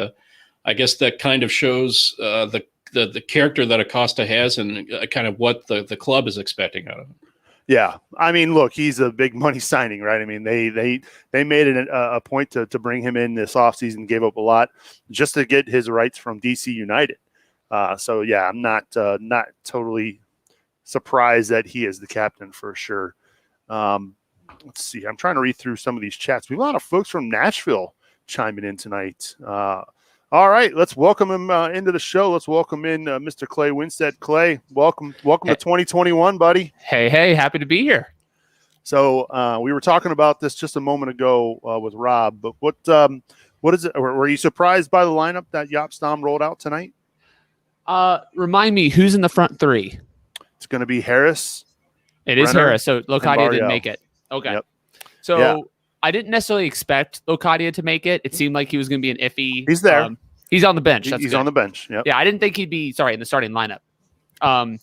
I guess that kind of shows the character that Acosta has and kind of what the club is expecting out of him. Yeah, I mean, look, he's a big money signing, right? I mean, they made it a point to bring him in this offseason, gave up a lot just to get his rights from DC United. So yeah, I'm not totally surprised that he is the captain for sure. Let's see, I'm trying to read through some of these chats. We have a lot of folks from Nashville chiming in tonight. All right, let's welcome him into the show. Let's welcome in Mr. Clay Winstead. Clay, welcome to 2021, buddy. Hey, happy to be here. So we were talking about this just a moment ago with Rob, but what is it? Were you surprised by the lineup that Jaap Stam rolled out tonight? Remind me, who's in the front three? It's going to be Harris. It is Brenner, Harris. So Locadia didn't make it. Okay. Yep. So yeah. I didn't necessarily expect Locadia to make it. It seemed like he was going to be an iffy. He's there. He's on the bench. He's on the bench. Yep. Yeah, I didn't think he'd be in the starting lineup. And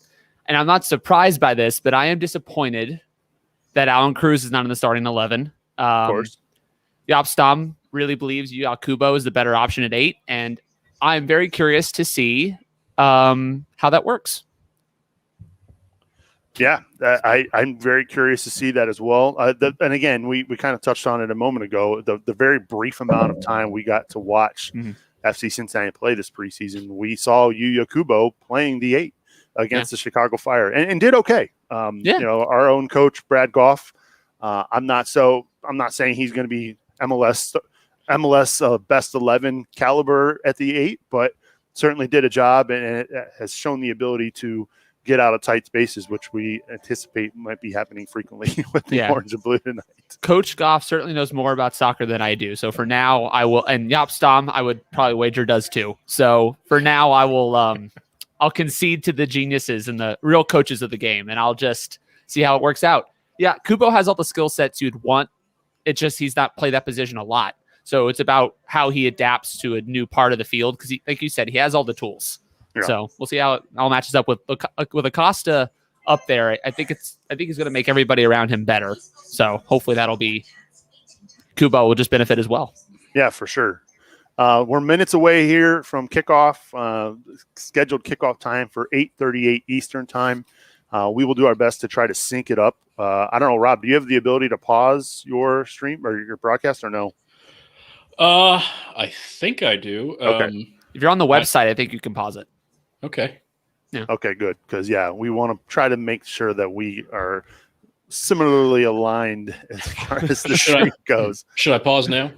I'm not surprised by this, but I am disappointed that Alan Cruz is not in the starting 11. Of course. Jaap Stam really believes Kubo is the better option at 8, and I'm very curious to see how that works. Yeah, I'm very curious to see that as well. And again, we kind of touched on it a moment ago. The very brief amount of time we got to watch FC Cincinnati play this preseason, we saw Yuya Kubo playing the 8 against the Chicago Fire and did okay. Our own coach Brad Goff. I'm not saying he's going to be MLS best 11 caliber at the 8, but certainly did a job and it has shown the ability to get out of tight spaces, which we anticipate might be happening frequently with the Orange and Blue tonight. Coach Goff certainly knows more about soccer than I do. So for now, I will, and Jaap Stam, I would probably wager does too. So for now, I will, I'll concede to the geniuses and the real coaches of the game, and I'll just see how it works out. Yeah, Kubo has all the skill sets you'd want. It's just he's not played that position a lot. So it's about how he adapts to a new part of the field because, like you said, he has all the tools. Yeah. So we'll see how it all matches up with Acosta up there. I think he's going to make everybody around him better. So hopefully that'll be Kubo will just benefit as well. Yeah, for sure. We're minutes away here from kickoff, scheduled kickoff time for 8:38 Eastern time. We will do our best to try to sync it up. I don't know, Rob, do you have the ability to pause your stream or your broadcast or no? I think I do. Okay. If you're on the website, I think you can pause it. Okay. Yeah. Okay, good. Because, we want to try to make sure that we are similarly aligned as far as the stream goes. Should I pause now?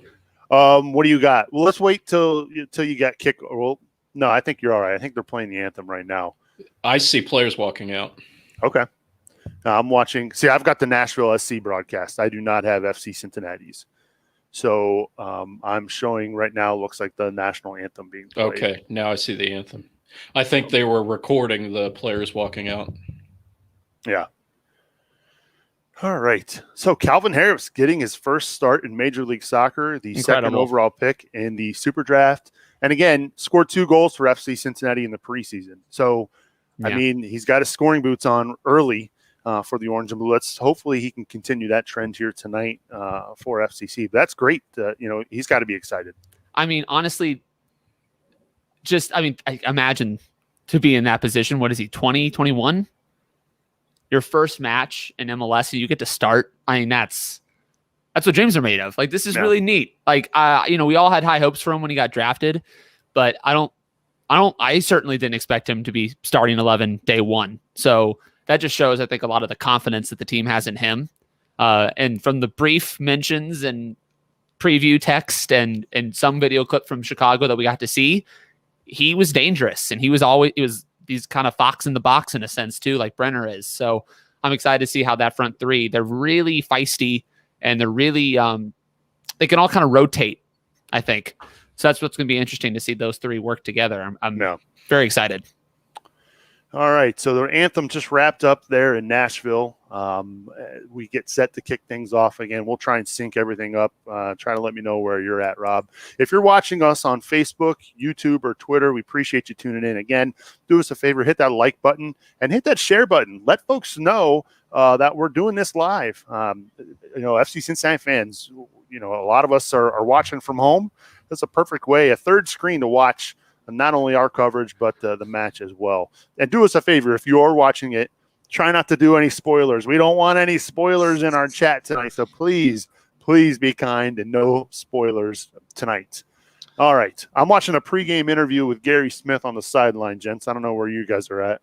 What do you got? Well, let's wait till you got kick. Well, no, I think you're all right. I think they're playing the anthem right now. I see players walking out. Okay. I'm watching. See, I've got the Nashville SC broadcast. I do not have FC Cincinnati's. So I'm showing right now, looks like the national anthem being played. Okay, now I see the anthem. I think they were recording the players walking out. Yeah. All right. So Calvin Harris getting his first start in Major League Soccer, the second overall pick in the Super Draft. And again, scored 2 goals for FC Cincinnati in the preseason. So, I mean, he's got his scoring boots on early for the Orange and Blue. Hopefully he can continue that trend here tonight for FCC. But that's great. He's got to be excited. I mean, honestly, I imagine to be in that position. What is he, 20, 21? Your first match in MLS, and you get to start. I mean, that's That's what dreams are made of. Like, this is really neat. Like, we all had high hopes for him when he got drafted, but I certainly didn't expect him to be starting 11 day one. So that just shows, I think, a lot of the confidence that the team has in him. And from the brief mentions and preview text and some video clip from Chicago that we got to see, he was dangerous, and he's kind of fox in the box in a sense too, like Brenner is. So I'm excited to see how that front three, they're really feisty, and they're really they can all kind of rotate, I think. So that's what's going to be interesting to see those three work together. I'm very excited. All right, so the anthem just wrapped up there in Nashville. We get set to kick things off again. We'll try and sync everything up. Try to let me know where you're at, Rob. If you're watching us on Facebook, YouTube, or Twitter, we appreciate you tuning in. Again, do us a favor, hit that like button and hit that share button. Let folks know that we're doing this live. FC Cincinnati fans, a lot of us are watching from home. That's a perfect way, a third screen to watch not only our coverage, but the match as well. And do us a favor, if you are watching it, try not to do any spoilers. We don't want any spoilers in our chat tonight, so please be kind and no spoilers tonight. All right. I'm watching a pregame interview with Gary Smith on the sideline, gents. I don't know where you guys are at.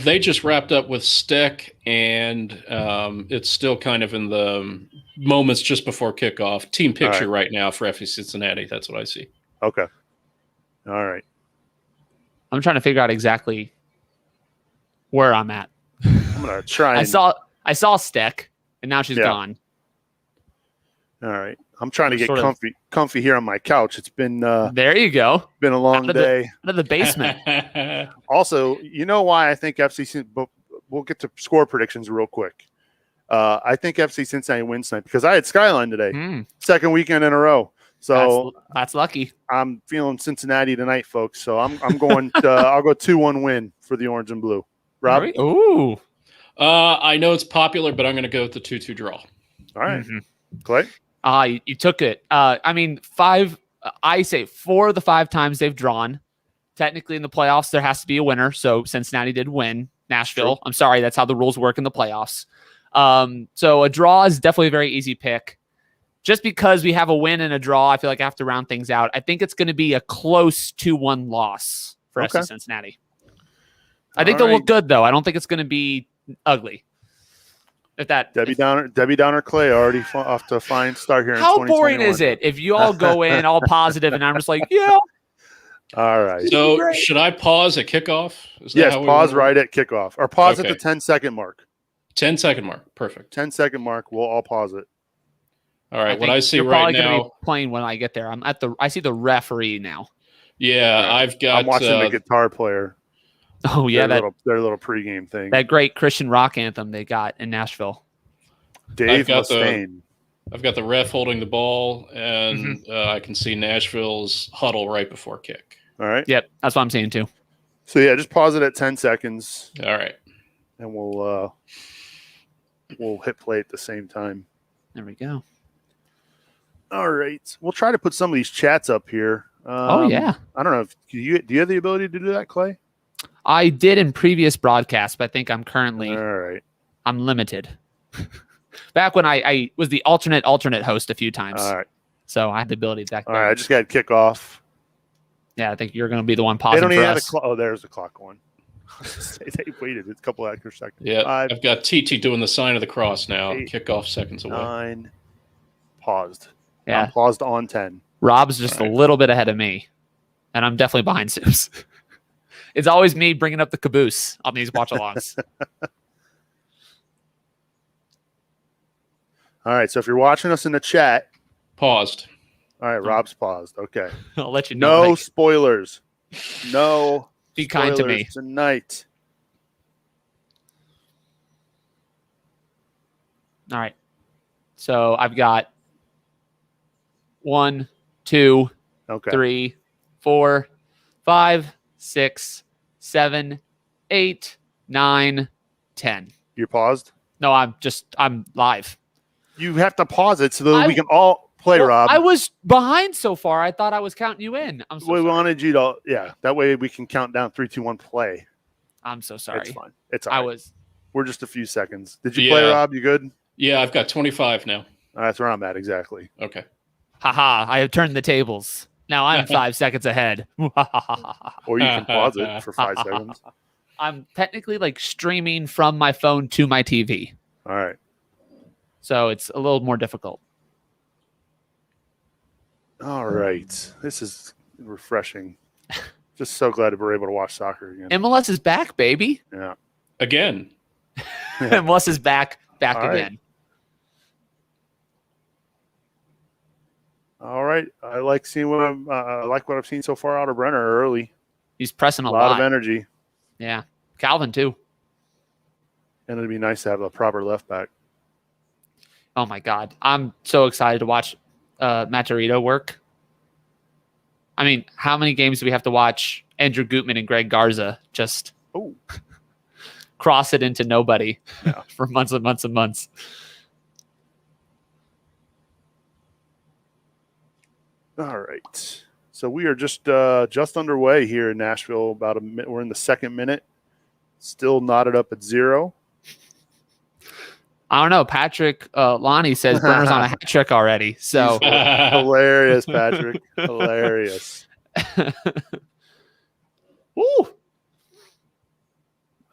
They just wrapped up with Steck, and it's still kind of in the moments just before kickoff. Team picture right now for FC Cincinnati. That's what I see. Okay. All right. I'm trying to figure out exactly where I'm at. I'm going to try. I saw Steck, and now she's gone. All right. I'm trying to get comfy here on my couch. It's been there you go. Been a long day. Out of the basement. Also, you know why I think FC, but we'll get to score predictions real quick. I think FC Cincinnati wins tonight because I had Skyline today. Second weekend in a row. So that's lucky. I'm feeling Cincinnati tonight, folks. So I'm going to I'll go 2-1 win for the orange and blue. Rob? Ooh. I know it's popular, but I'm going to go with the 2-2 draw. All right. Clay? You took it. I say 4 of the 5 times they've drawn. Technically in the playoffs, there has to be a winner. So Cincinnati did win. Nashville. True. I'm sorry. That's how the rules work in the playoffs. So a draw is definitely a very easy pick. Just because we have a win and a draw, I feel like I have to round things out. I think it's going to be a close 2-1 loss for FC Cincinnati. I think they'll look good, though. I don't think it's going to be ugly. Debbie Downer Clay already off to a fine start here. How boring is it if you all go in all positive and I'm just like, yeah. All right. So should I pause at kickoff? Yes, pause right at kickoff. Or pause at the 10-second mark. 10-second mark. Perfect. 10-second mark. We'll all pause it. All right. What I see right now. Be playing when I get there. I see the referee now. Yeah, I'm watching the guitar player. Oh yeah, their little pregame thing. That great Christian rock anthem they got in Nashville. Dave Mustaine. I've got the ref holding the ball, and I can see Nashville's huddle right before kick. All right. Yep, that's what I'm seeing too. So yeah, just pause it at 10 seconds. All right. And we'll hit play at the same time. There we go. All right. We'll try to put some of these chats up here. I don't know. Do you have the ability to do that, Clay? I did in previous broadcasts, but I think I'm currently I'm limited. Back when I was the alternate host a few times. All right. So I had the ability back then. All right, I just got to kick off. Yeah, I think you're going to be the one pausing for us. There's the clock going. They waited a couple extra seconds. Yeah, I've got TT doing the sign of the cross now. 8, Kickoff seconds away. 9, paused. Yeah. I'm paused on 10. Rob's just a little bit ahead of me, and I'm definitely behind Sims. It's always me bringing up the caboose on these watch-alongs. All right, so if you're watching us in the chat. Paused. All right, Rob's paused. Okay. I'll let you know. No spoilers. No Be kind to me. Tonight. All right. So I've got 1, 2, 3, 4, 5, 6, 7, 8, 9, 10. You're paused? No, I'm live. You have to pause it so that we can all play, Rob. I was behind so far. I thought I was counting you in. I'm so sorry. We wanted you to, that way we can count down 3, 2, 1, play. I'm so sorry. It's fine. It's all right. We're just a few seconds. Did you play, Rob? You good? Yeah, I've got 25 now. That's where I'm at exactly. Okay. Haha, I have turned the tables. Now I'm 5 seconds ahead. Or you can pause it for 5 seconds. I'm technically like streaming from my phone to my TV. All right. So it's a little more difficult. All right. This is refreshing. Just so glad that we're able to watch soccer again. MLS is back, baby. Yeah. Again. MLS is back All right. again. All right. I like seeing what I like what I've seen so far out of Brenner early. He's pressing A a lot lot. of energy. Yeah. Calvin too. And it'd be nice to have a proper left back. Oh my God. I'm so excited to watch Matarrito work. I mean, how many games do we have to watch Andrew Gutman and Greg Garza just cross it into nobody for months and months and months? All right. So we are just underway here in Nashville. About a minute. We're in the second minute. Still knotted up at 0. I don't know. Patrick Lonnie says Brenner's on a hat trick already. So Hilarious, Patrick. Hilarious. Woo!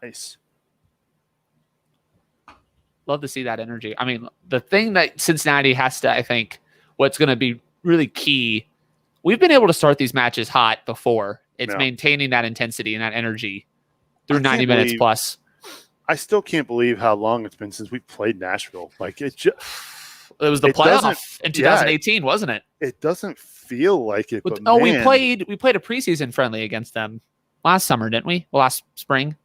Nice. Love to see that energy. I mean, the thing that Cincinnati has to, I think, what's going to be really key, we've been able to start these matches hot before. It's maintaining that intensity and that energy through 90 minutes plus. I still can't believe how long it's been since we played Nashville. Like it was the playoff in 2018, wasn't it? It doesn't feel like it. But we played a preseason friendly against them last summer, didn't we? Well, last spring,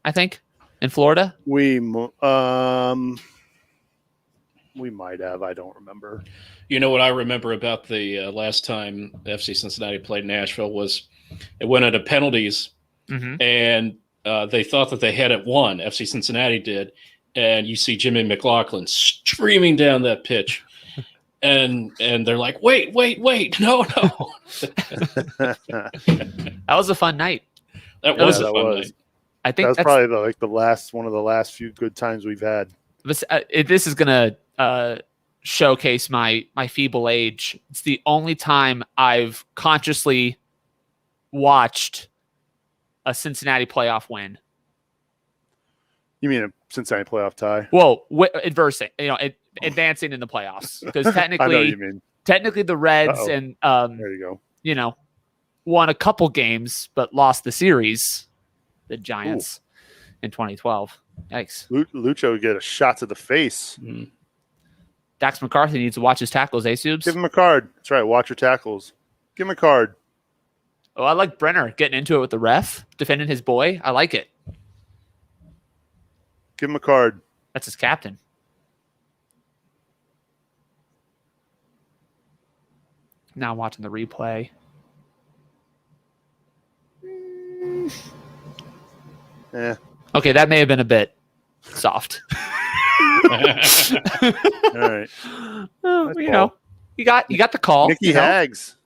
I think, in Florida. We might have. I don't remember. You know what I remember about the last time FC Cincinnati played Nashville was it went into penalties, and they thought that they had it won. FC Cincinnati did, and you see Jimmy McLaughlin streaming down that pitch, and they're like, "Wait, no!" That was a fun night. That was a fun night. I think that's probably one of the last few good times we've had. This is gonna showcase my feeble age. It's the only time I've consciously watched a Cincinnati playoff win. You mean a Cincinnati playoff tie? Well, advancing in the playoffs, because technically, I know what you mean. Technically the Reds and there you go. Won a couple games but lost the series. The Giants in 2012. Yikes! Lucho would get a shot to the face. Dax McCarthy needs to watch his tackles. Subes? Give him a card. That's right. Watch your tackles. Give him a card. Oh, I like Brenner getting into it with the ref, defending his boy. I like it. Give him a card. That's his captain. Now I'm watching the replay. Okay, that may have been a bit soft. All right. You got the call. Nicky Hags.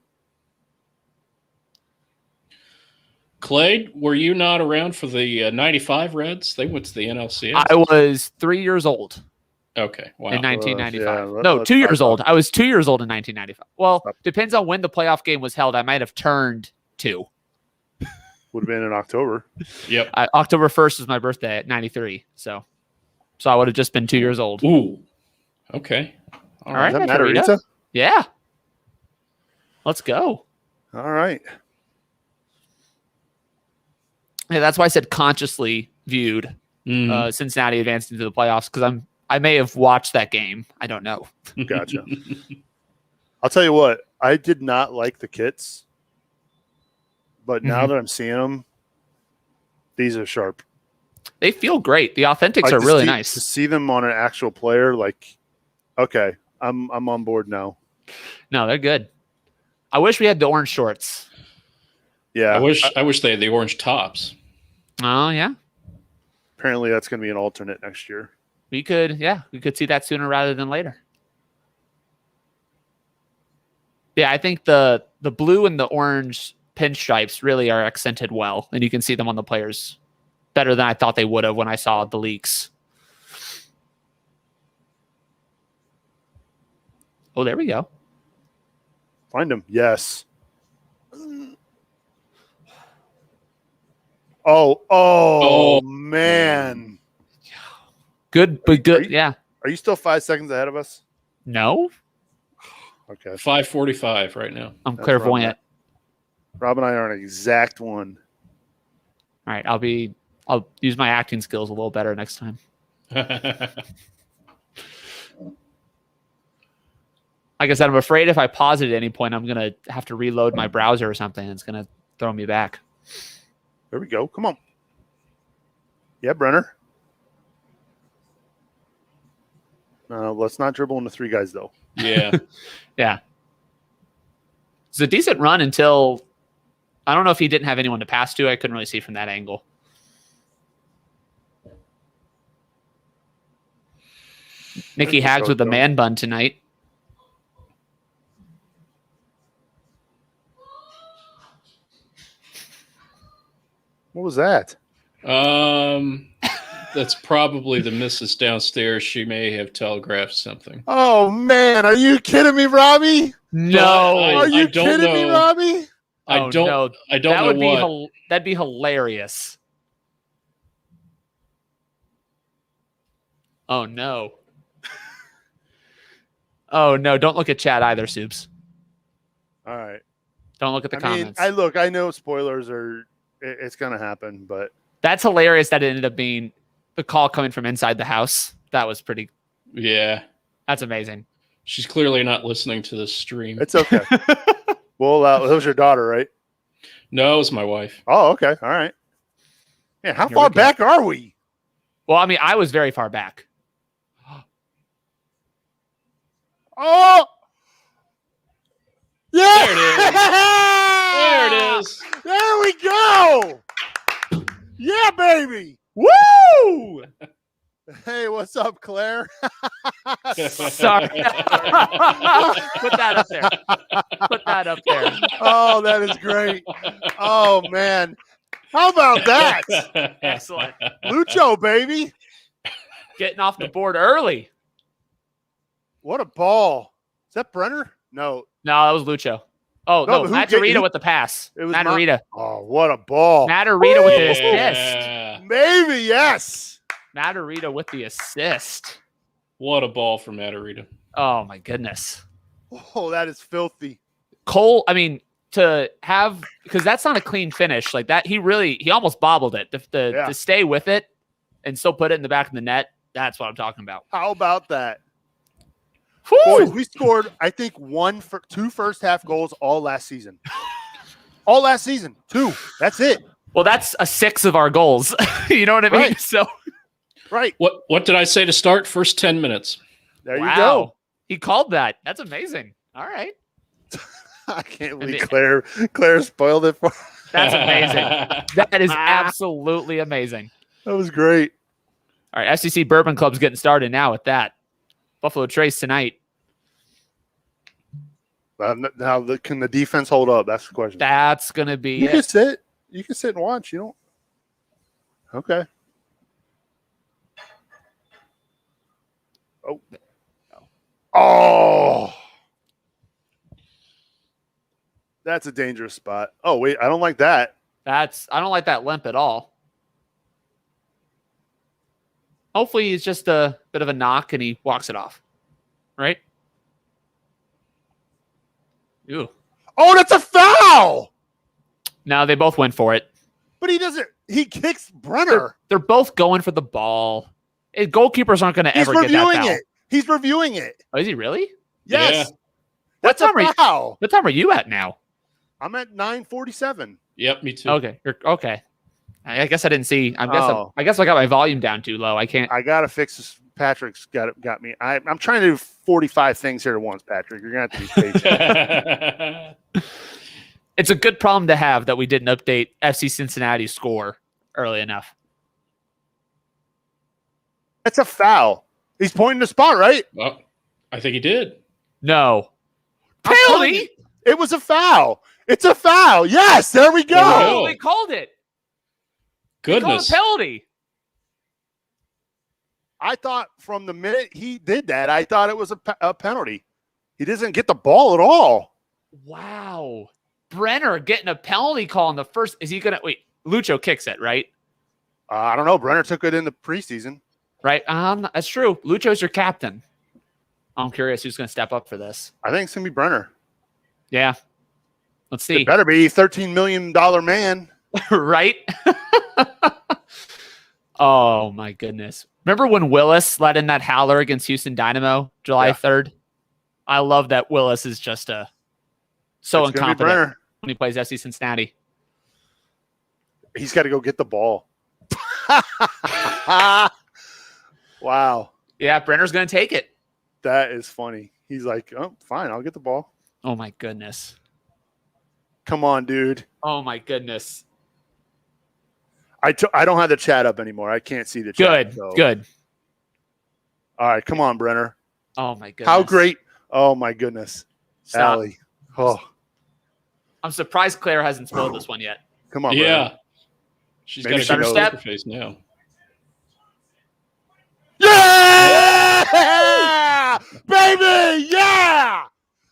Clay, were you not around for the 95 Reds? They went to the NLCS. I was 3 years old. Okay. Wow. In 1995. 2 years old. I was 2 years old in 1995. Well, depends on when the playoff game was held. I might have turned 2. Would have been in October. Yep. October 1st was my birthday at 93. So I would have just been 2 years old. Ooh. Okay. All right. Is that Matarrita? Yeah. Let's go. All right. Yeah, that's why I said consciously viewed Cincinnati advanced into the playoffs, because I may have watched that game. I don't know. Gotcha. I'll tell you what. I did not like the kits, but now that I'm seeing them, these are sharp. They feel great. The authentics are really nice. To see them on an actual player, like, okay, I'm on board now. No, they're good. I wish we had the orange shorts. Yeah, I wish they had the orange tops. Oh yeah. Apparently, that's going to be an alternate next year. We could see that sooner rather than later. Yeah, I think the blue and the orange pinstripes really are accented well, and you can see them on the players better than I thought they would have when I saw the leaks. Oh, there we go. Find him. Yes. Oh, man. Good, but good. Yeah. Are you still 5 seconds ahead of us? No, Okay. 5:45 right now. I'm That's clairvoyant. Rob and I are an exact one. All right, I'll use my acting skills a little better next time. Like I said, I'm afraid if I pause it at any point, I'm gonna have to reload my browser or something. It's gonna throw me back. There we go. Come on. Yeah, Brenner. Let's not dribble into 3 guys, though. Yeah. Yeah. It's a decent run until I don't know if he didn't have anyone to pass to. I couldn't really see from that angle. Nicky Hags with the man bun tonight. What was that? That's probably the missus downstairs. She may have telegraphed something. Oh, man. Are you kidding me, Robbie? No. Are you don't kidding me, know. Robbie? I Oh, don't no. know That would what. that'd be hilarious. Oh no. Oh no, don't look at chat either, Soups. All right. Don't look at the comments. I know spoilers are it's going to happen, but That's hilarious that it ended up being the call coming from inside the house. That was pretty Yeah. That's amazing. She's clearly not listening to this stream. it's okay. Well, that was your daughter, right? No, it was my wife. Oh, okay. All right. Yeah, how Here far we go. back are we? Well, I mean, I was very far back. Oh! Yeah! There it is. There we go! Yeah, baby! Woo! Hey, what's up, Claire? Sorry. Put that up there. Put that up there. Oh, that is great. Oh, man. How about that? Excellent. Lucho, baby. Getting off the board early. What a ball. Is that Brenner? No. No, that was Lucho. Oh, No, no, but Matarrita with the pass. It was Matarrita. Oh, what a ball. Matarrita with the assist. Yeah. Maybe, yes. Matarrita with the assist. What a ball from Matarrita. Oh, my goodness. Oh, that is filthy. Cole, I mean, to have, because that's not a clean finish. Like that, he almost bobbled it. To stay with it and still put it in the back of the net, that's what I'm talking about. How about that? Whew. Boys, we scored, I think, 2 first-half goals all last season. All last season. 2. That's it. Well, that's a 6 of our goals. You know what I mean? Right. So, Right. What did I say to start? First 10 minutes. There you wow. go. He called that. That's amazing. All right. I can't believe Claire spoiled it for That's amazing. That is absolutely amazing. That was great. All right. FCC Bourbon Club's getting started now with that. Buffalo Trace tonight. Now, can the defense hold up? That's the question. That's going to be You it. can sit. You can sit and watch. You don't. Okay. Oh. Oh. That's a dangerous spot. Oh, wait. I don't like that. I don't like that limp at all. Hopefully he's just a bit of a knock and he walks it off. Right? Ooh. Oh, that's a foul. No, they both went for it. But he doesn't. He kicks Brenner. They're both going for the ball. Goalkeepers aren't going to He's ever get that reviewing foul. it. He's reviewing it. Oh, is he really? Yes. Yeah. That's What time a foul. What time are you at now? I'm at 9:47. Yep, me too. Okay. Okay. I guess I didn't see. I Oh. guess I got my volume down too low. I can't. I gotta fix this. Patrick's got me. I'm trying to do 45 things here at once, Patrick. You're gonna have to be patient. It's a good problem to have that we didn't update FC Cincinnati's score early enough. That's a foul. He's pointing the spot, right? Well, I think he did. No. I'm telling Penalty? you, it was a foul. It's a foul. Yes, there we go. There we Oh, go. they called it. They called Goodness. a penalty. I thought from the minute he did that, I thought it was a penalty. He doesn't get the ball at all. Wow. Brenner getting a penalty call in the first. Is he going to – wait, Lucho kicks it, right? I don't know. Brenner took it in the preseason. Right? That's true. Lucho's your captain. I'm curious who's going to step up for this. I think it's going to be Brenner. Yeah. Let's see. It better be $13 million man. Right? Oh, my goodness. Remember when Willis let in that howler against Houston Dynamo July 3rd? I love that Willis is just so incompetent when he plays FC Cincinnati. He's got to go get the ball. Wow. Yeah, Brenner's going to take it. That is funny. He's like, oh, fine, I'll get the ball. Oh, my goodness. Come on, dude. Oh, my goodness. I don't have the chat up anymore. I can't see the chat. Good. All right, come on, Brenner. Oh, my goodness. How great. Oh, my goodness. Stop. Allie. Oh. I'm surprised Claire hasn't spoiled this one yet. Come on, Yeah. Brenner. She's Maybe got she a knows. poker face now. Yeah! Baby! Yeah!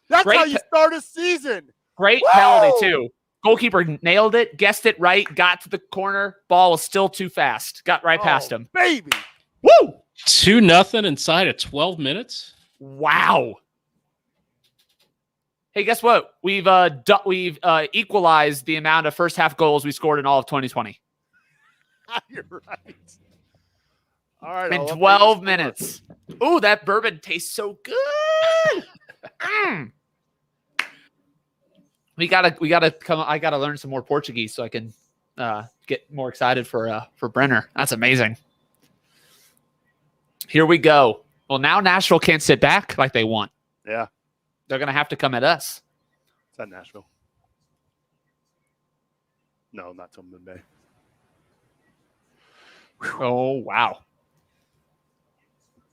That's Great how you start a season. Great Woo! penalty, too. Goalkeeper nailed it, guessed it right, got to the corner. Ball was still too fast. Got right past him. Baby. Woo! 2-0 inside of 12 minutes. Wow. Hey, guess what? We've equalized the amount of first half goals we scored in all of 2020. You're right. All right. In 12 minutes. Ooh, that bourbon tastes so good. We gotta come. I gotta learn some more Portuguese so I can get more excited for Brenner. That's amazing. Here we go. Well, now Nashville can't sit back like they want. Yeah. They're gonna have to come at us. Is that Nashville? No, not till midday. Oh wow.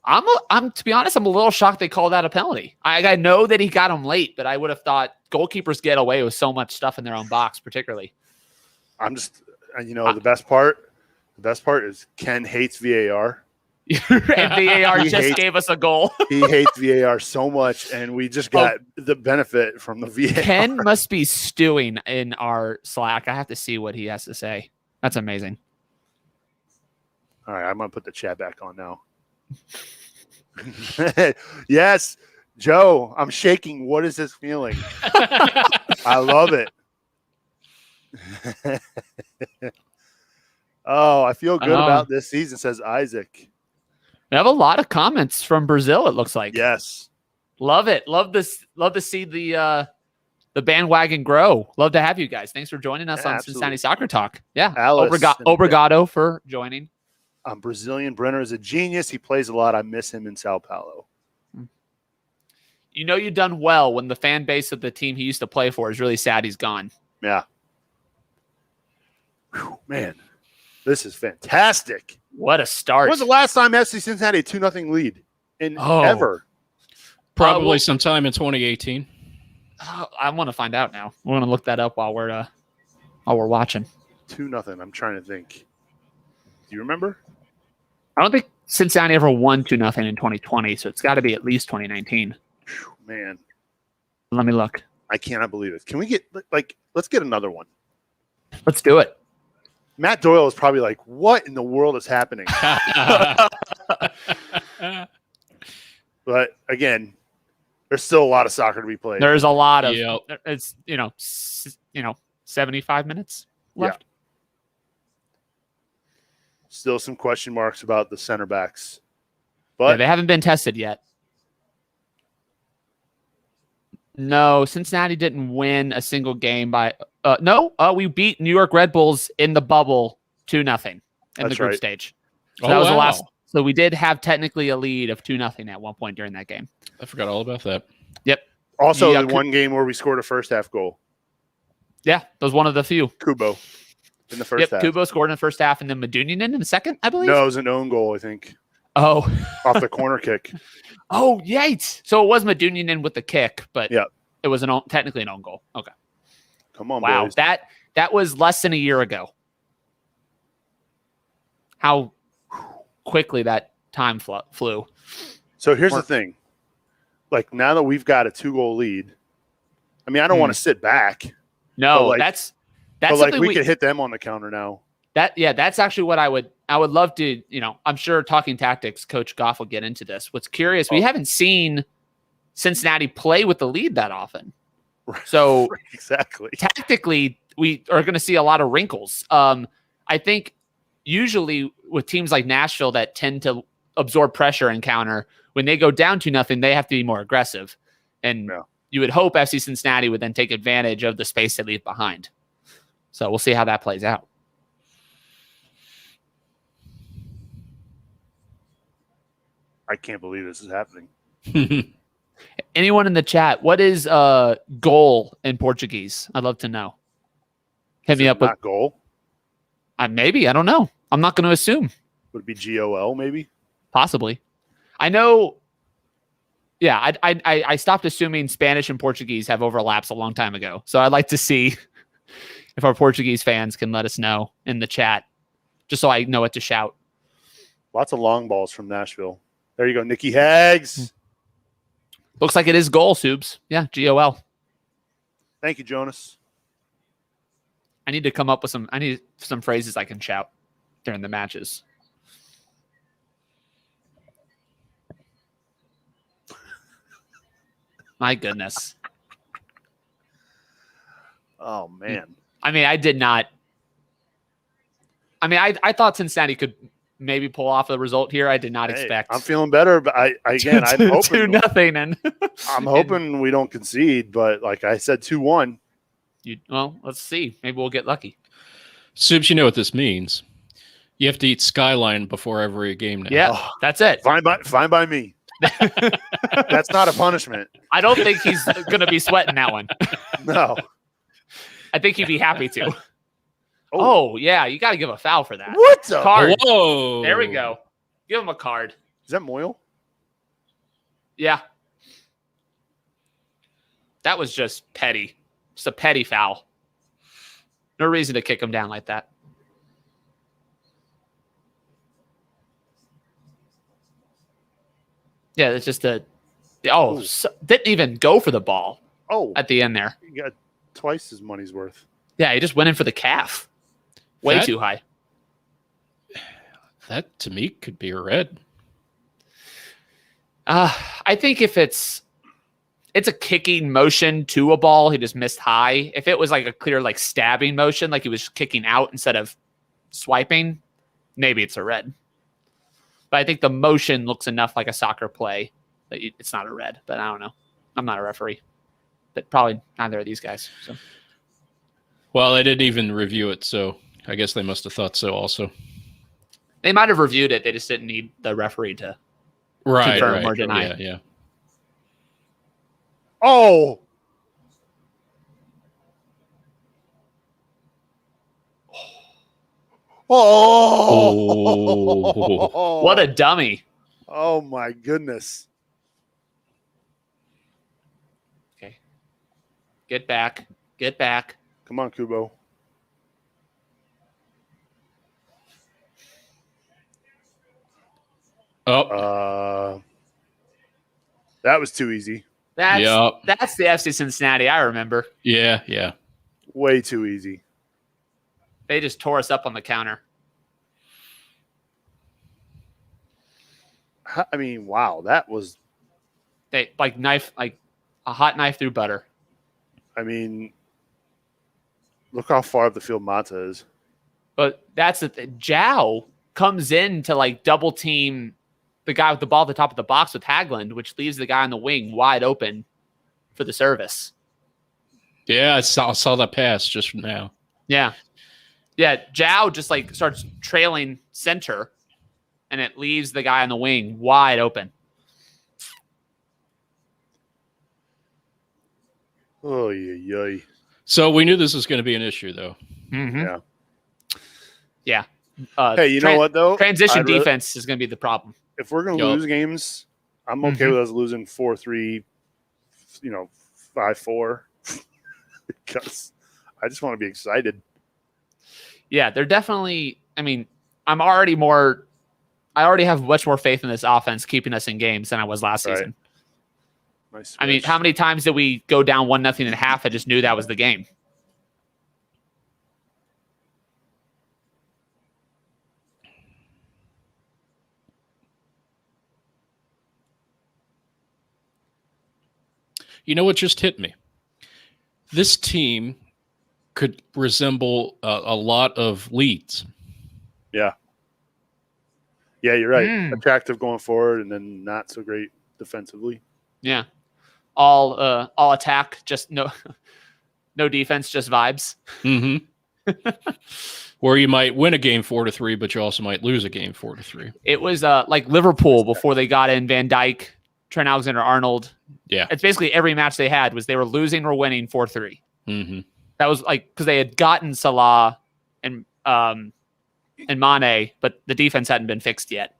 I'm to be honest, I'm a little shocked they called that a penalty. I know that he got him late, but I would have thought goalkeepers get away with so much stuff in their own box, particularly. I'm just, the best part is Ken hates VAR. And VAR just gave us a goal. He hates VAR so much, and we just got the benefit from the VAR. Ken must be stewing in our Slack. I have to see what he has to say. That's amazing. All right, I'm going to put the chat back on now. Yes, Joe, I'm shaking. What is this feeling? I love it. Oh, I feel good about this season, says Isaac. We have a lot of comments from Brazil, it looks like. Yes. Love it. Love this. Love to see the bandwagon grow. Love to have you guys. Thanks for joining us on Cincinnati Soccer Talk. Yeah. Alice Obrigado for joining. Brazilian Brenner is a genius. He plays a lot. I miss him in Sao Paulo. You know you've done well when the fan base of the team he used to play for is really sad he's gone. Yeah. Whew, man, this is fantastic. What a start. When was the last time FC Cincinnati had 2-0 lead in ever? Probably sometime in 2018. I want to find out now. We're going to look that up while we're watching. 2-0. I'm trying to think. Do you remember? I don't think Cincinnati ever won 2-0 in 2020, so it's got to be at least 2019. Whew, man. Let me look. I cannot believe it. Can we get, let's get another one. Let's do it. Matt Doyle is probably like, what in the world is happening? But again, there's still a lot of soccer to be played. There's a lot of it's 75 minutes left. Yeah. Still some question marks about the center backs. But they haven't been tested yet. No, Cincinnati didn't win a single game by we beat New York Red Bulls in the bubble 2-0 in the group stage. So that was the last. So we did have technically a lead of 2-0 at one point during that game. I forgot all about that. Yep. Also, the one game where we scored a first half goal. Yeah, that was one of the few. Kubo in the first half. Kubo scored in the first half, and then Medunian in the second, I believe. No, it was an own goal, I think. Oh. Off the corner kick. Oh, yikes. So it was Medunian in with the kick, but it was technically an own goal. Okay. Come on, wow, boys. That was less than a year ago. How quickly that time flew. So here's the thing. like now that we've got a 2-goal lead, I mean, I don't want to sit back. No, like, that's but like something we could hit them on the counter now. That's actually what I would love to, I'm sure talking tactics, Coach Goff will get into this. What's curious, we haven't seen Cincinnati play with the lead that often. So exactly. Tactically, we are going to see a lot of wrinkles. I think usually with teams like Nashville that tend to absorb pressure and counter, when they go down 2-0, they have to be more aggressive. And you would hope FC Cincinnati would then take advantage of the space they leave behind. So we'll see how that plays out. I can't believe this is happening. Anyone in the chat, what is goal in Portuguese? I'd love to know. Hit me up with goal. Maybe, I don't know. I'm not going to assume. Would it be GOL maybe? Possibly. I know. Yeah, I stopped assuming Spanish and Portuguese have overlaps a long time ago. So I'd like to see if our Portuguese fans can let us know in the chat, just so I know what to shout. Lots of long balls from Nashville. There you go, Nikki Hags. Looks like it is goal, Subs. Yeah, GOL. Thank you, Jonas. I need to come up with some phrases I can shout during the matches. My goodness. Oh, man. I mean, I did not. I mean, I thought Cincinnati could maybe pull off the result here. I did not expect. I'm feeling better, but I'm hoping 2-0, and I'm hoping we don't concede. But like I said, 2-1. Well, let's see. Maybe we'll get lucky. Subs, you know what this means. You have to eat Skyline before every game now. Yeah, that's it. Fine by me. That's not a punishment. I don't think he's going to be sweating that one. No. I think he'd be happy to. Oh yeah, you got to give a foul for that. What the? Card. Whoa. There we go. Give him a card. Is that Moyle? Yeah. That was just petty. Just a petty foul. No reason to kick him down like that. Yeah, it's just didn't even go for the ball. At the end there. You got twice his money's worth. Yeah, he just went in for the calf. Way too high. That to me could be a red. I think if it's a kicking motion to a ball, he just missed high. If it was like a clear like stabbing motion, like he was kicking out instead of swiping, maybe it's a red. But I think the motion looks enough like a soccer play that it's not a red. But I don't know. I'm not a referee. But probably neither of these guys. So. Well, they didn't even review it, so I guess they must have thought so also. They might have reviewed it. They just didn't need the referee to confirm or deny. Yeah. Oh. Oh. What a dummy. Oh, my goodness. Okay. Get back. Get back. Come on, Kubo. Oh. That was too easy. That's the FC Cincinnati I remember. Yeah. Way too easy. They just tore us up on the counter. I mean, wow, that was They like a hot knife through butter. I mean, look how far up the field Mata is. But that's the thing. Zhao comes in to like double team the guy with the ball at the top of the box with Hagland, which leaves the guy on the wing wide open for the service. Yeah, I saw that pass just now. Yeah. Zhao just like starts trailing center, and it leaves the guy on the wing wide open. Oh, yeah. So we knew this was going to be an issue, though. Mm-hmm. Yeah. Hey, you know what, though? Transition defense is going to be the problem. If we're going to lose games, I'm okay with us losing 4-3, 5-4, because I just want to be excited. Yeah, they're definitely – I mean, I already have much more faith in this offense keeping us in games than I was last season. Nice I mean, switch. how many times did we go down 1-0 at half? I just knew that was the game. You know what just hit me? This team could resemble a lot of Leeds. Yeah, you're right. Mm. Attractive going forward, and then not so great defensively. Yeah. All attack, just no defense, just vibes. Mm-hmm. Where you might win a game 4-3, but you also might lose a game 4-3. It was like Liverpool before they got in Van Dijk, Trent Alexander-Arnold. Yeah. It's basically every match they had was they were losing or winning 4-3. Mm-hmm. That was like because they had gotten Salah and Mane, but the defense hadn't been fixed yet.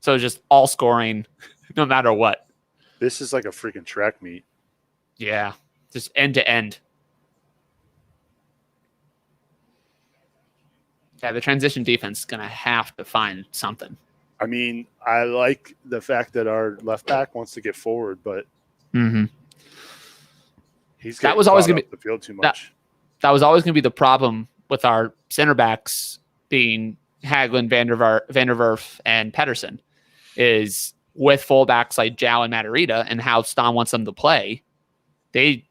So it was just all scoring, no matter what. This is like a freaking track meet. Yeah, just end to end. Yeah, the transition defense is gonna have to find something. I mean, I like the fact that our left back wants to get forward, but he's That was always gonna be the field too much. That was always gonna be the problem with our center backs being Hagelin, Van der Werf, and Pedersen, is with fullbacks like João and Matarrita and how Stan wants them to play. They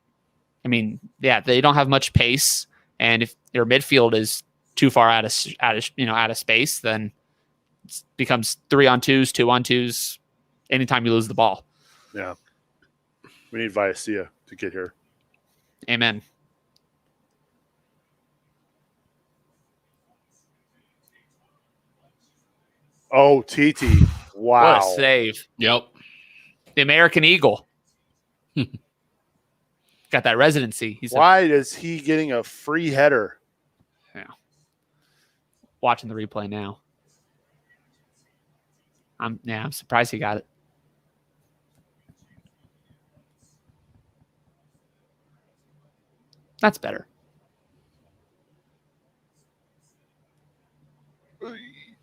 don't have much pace, and if their midfield is too far out of space, then it becomes 3-on-2s, 2-on-2s. Anytime you lose the ball. Yeah, we need Viacia to get here. Amen. Oh, TT! Wow, What a save! Yep. The American Eagle got that residency. Why is he getting a free header? Watching the replay now. I'm surprised he got it. That's better.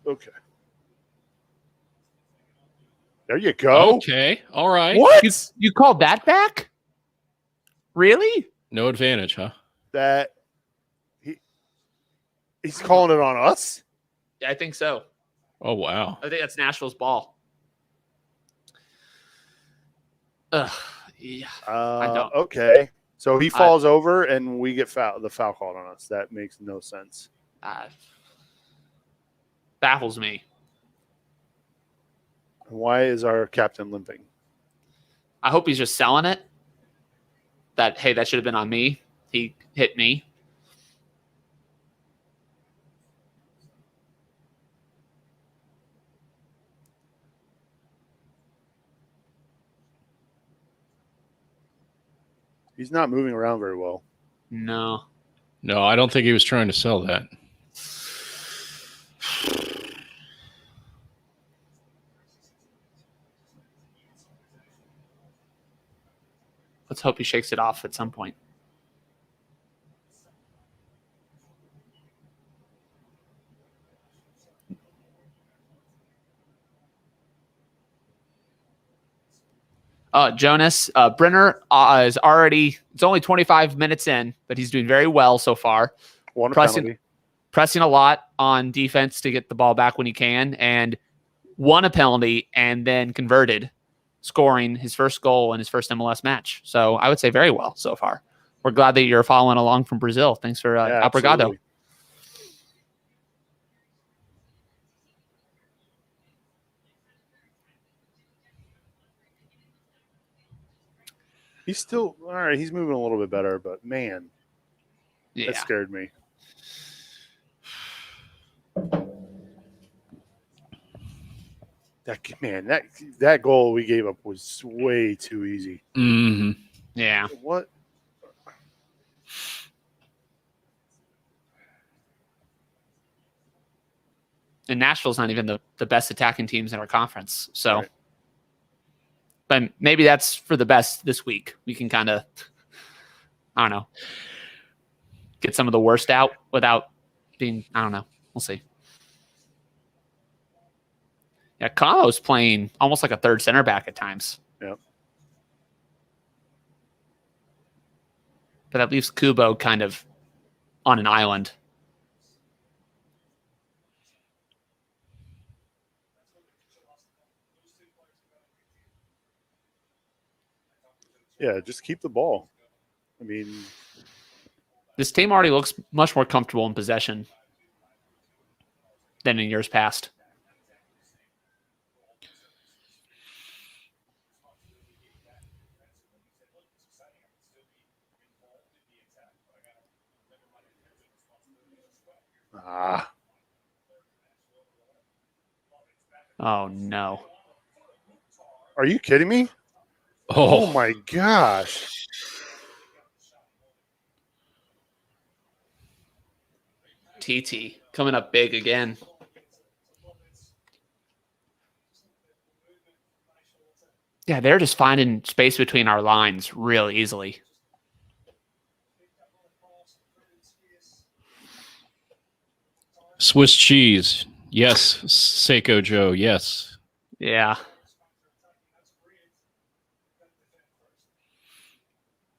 Okay. There you go. Okay. All right. What? You called that back? Really? No advantage, huh? That he's calling it on us? Yeah, I think so. Oh, wow. I think that's Nashville's ball. Ugh. Yeah. I don't. Okay. So he falls over and we get the foul called on us. That makes no sense. Baffles me. Why is our captain limping? I hope he's just selling it. That should have been on me. He hit me. He's not moving around very well. No. No, I don't think he was trying to sell that. Let's hope he shakes it off at some point. Jonas Brenner is already. It's only 25 minutes in, but he's doing very well so far. Pressing a lot on defense to get the ball back when he can, and won a penalty and then converted, scoring his first goal in his first MLS match. So I would say very well so far. We're glad that you're following along from Brazil. Thanks for obrigado. Absolutely. He's still all right. He's moving a little bit better, but man, that scared me. That goal we gave up was way too easy. Mm-hmm. Yeah. What? And Nashville's not even the best attacking teams in our conference. So, right. But maybe that's for the best this week. We can kind of, I don't know, get some of the worst out without being, I don't know. We'll see. Yeah, Kano's playing almost like a third center back at times. Yep. but that leaves Kubo kind of on an island. Yeah, just keep the ball. I mean, This team already looks much more comfortable in possession than in years past. Oh, no. Are you kidding me? Oh my gosh. TT coming up big again. Yeah, they're just finding space between our lines real easily. Swiss cheese. Yes. Seiko Joe. Yes. Yeah.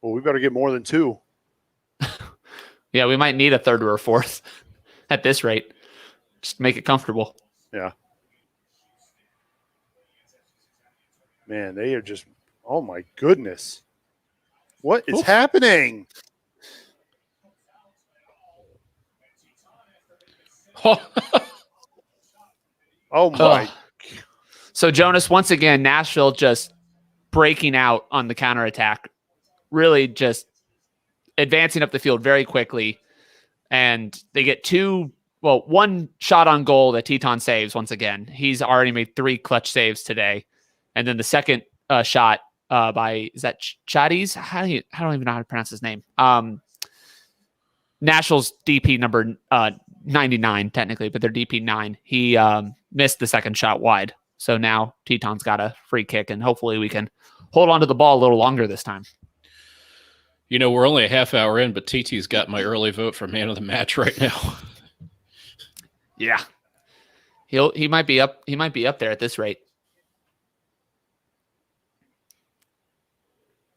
Well, we better get more than 2. Yeah, we might need a third or a fourth at this rate. Just make it comfortable. Yeah. Man, they are just, oh my goodness. What is happening? Oh my. So, Jonas, once again, Nashville just breaking out on the counterattack, really just advancing up the field very quickly. And they get one shot on goal that Teton saves once again. He's already made 3 clutch saves today. And then the second shot by, is that Chadi's? I don't even know how to pronounce his name. Nashville's DP number 99, technically, but they're DP 9. He missed the second shot wide. So now Teton's got a free kick, and hopefully we can hold on to the ball a little longer this time. You know, we're only a half hour in, but TT's got my early vote for man of the match right now. Yeah. He might be up there at this rate.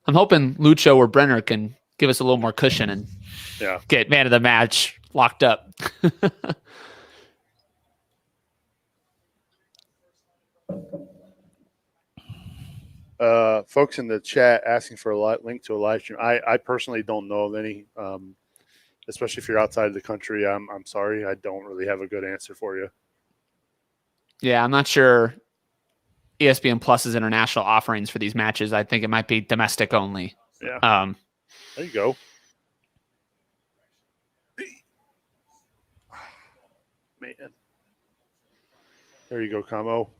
I'm hoping Lucho or Brenner can give us a little more cushion and get man of the match locked up. Folks in the chat asking for a link to a live stream. I personally don't know of any, especially if you're outside of the country. I'm sorry. I don't really have a good answer for you. Yeah, I'm not sure ESPN Plus's international offerings for these matches. I think it might be domestic only. Yeah. There you go. Man. There you go, Camo.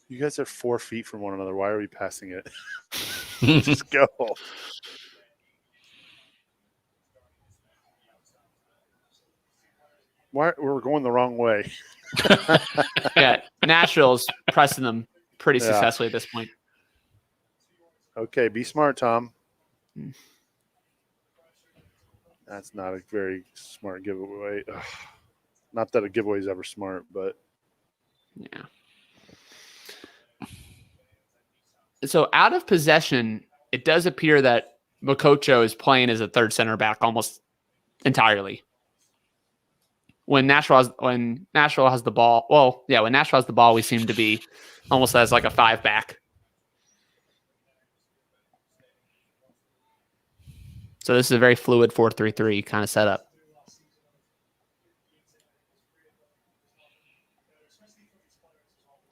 You guys are 4 feet from one another. Why are we passing it? Just go. Why we're going the wrong way? Yeah, Nashville's pressing them pretty successfully at this point. Okay, be smart, Tom. That's not a very smart giveaway. Ugh. Not that a giveaway is ever smart, but yeah. So out of possession, it does appear that Mokocho is playing as a third center back almost entirely. When Nashville has the ball, when Nashville has the ball, we seem to be almost as like a 5-back. So this is a very fluid 4-3-3 kind of setup.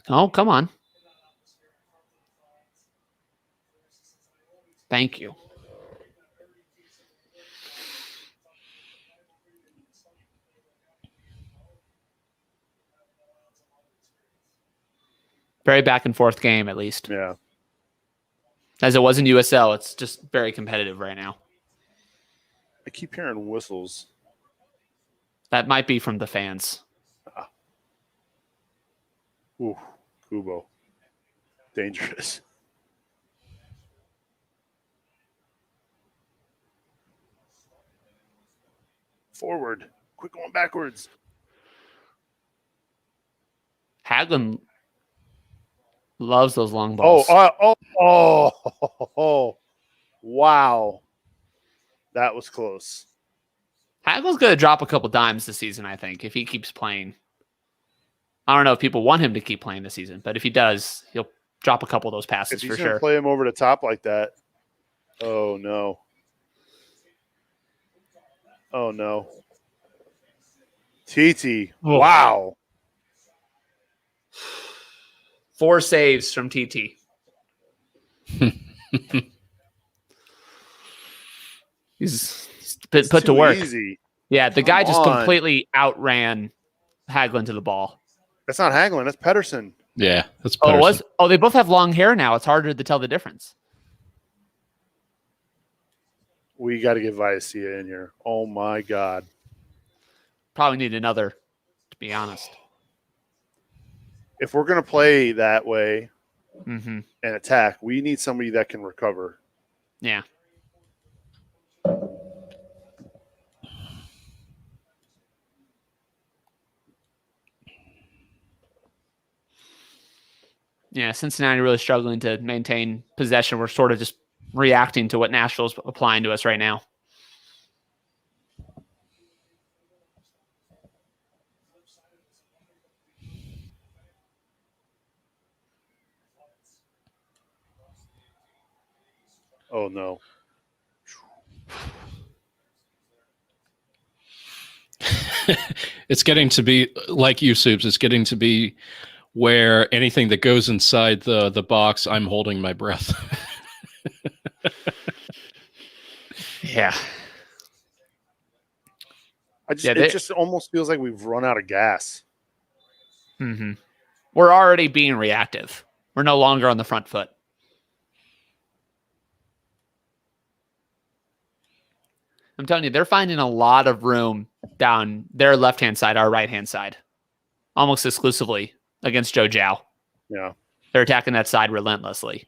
Oh, come on. Thank you. Very back and forth game, at least. yeah. As it was in USL, it's just very competitive right now. I keep hearing whistles. That might be from the fans. Ooh, Kubo. Dangerous. Forward. Quit going backwards. Loves those long balls. Wow. That was close. Hagel's going to drop a couple dimes this season, I think, if he keeps playing. I don't know if people want him to keep playing this season, but if he does, he'll drop a couple of those passes If he's for going to sure. play him over the top like that, oh, no. Oh, no. TT. Oh. Wow. 4 saves from TT. He's been put to work. Easy. Yeah, the guy just on. completely outran Hagelin to the ball. That's not Hagelin. That's Pedersen. Yeah, that's Oh, it Pedersen. was? Oh, they both have long hair now. It's harder to tell the difference. We got to get Viacia in here. Oh, my God. Probably need another, to be honest. If we're going to play that way Mm-hmm. and attack, we need somebody that can recover. Yeah. Yeah, Cincinnati really struggling to maintain possession. We're sort of just reacting to what Nashville's applying to us right now. Oh, no. It's getting to be like you, Soups. It's getting to be where anything that goes inside the box, I'm holding my breath. Yeah. It just almost feels like we've run out of gas. Mm-hmm. We're already being reactive. We're no longer on the front foot. I'm telling you, they're finding a lot of room down their left-hand side, our right-hand side, almost exclusively against Joe Zhao. Yeah. They're attacking that side relentlessly.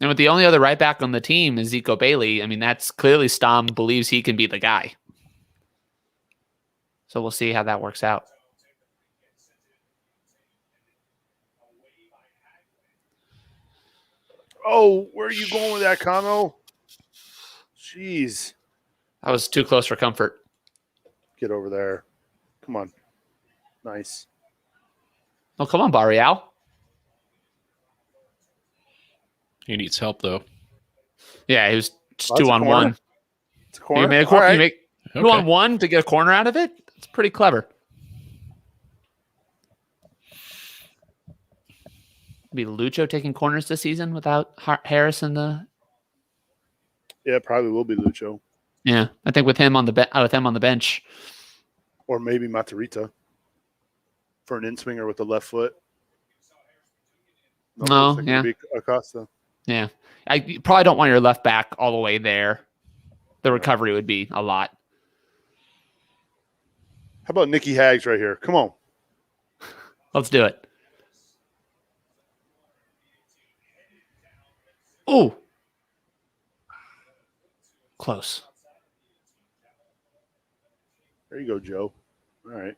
And with the only other right back on the team is Zico Bailey, I mean, that's clearly Stom believes he can be the guy. So we'll see how that works out. Oh, where are you going with that, Kano? Jeez. That was too close for comfort. Get over there. Come on. Nice. Oh, come on, Barrial. He needs help, though. Yeah, he was just That's a 2-on-1. corner. It's a corner. You made a All right. you make 2-on-1 to get a corner out of it? It's pretty clever. Be Lucho taking corners this season without Harris in the. Yeah, it probably will be Lucho. Yeah, I think with him on the bench. Or maybe Matarrita for an in-swinger with the left foot. No, it yeah. could be Acosta. Yeah. You probably don't want your left back all the way there. The recovery would be a lot. How about Nicky Hags right here? Come on. Let's do it. Oh. Close. There you go, Joe. All right.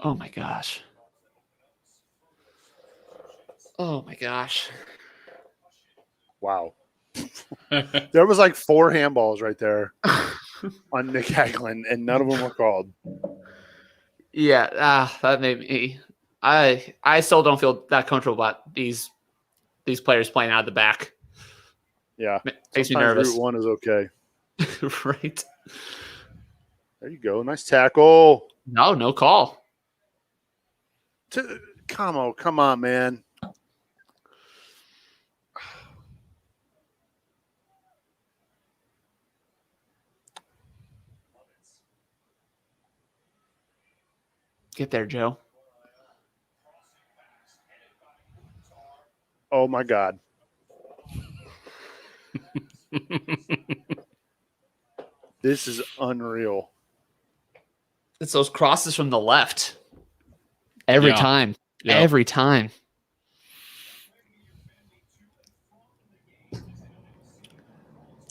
Oh my gosh. Oh my gosh. Wow. There was like 4 handballs right there on Nick Hagelin, and none of them were called. Yeah, that made me. I still don't feel that comfortable about these players playing out of the back. Yeah, Makes me sometimes nervous. Route 1 is okay. Right. There you go. Nice tackle. No call. Come on, man. Get there, Joe. Oh, my God. This is unreal. It's those crosses from the left. Every Yeah. time. Yeah. Every time.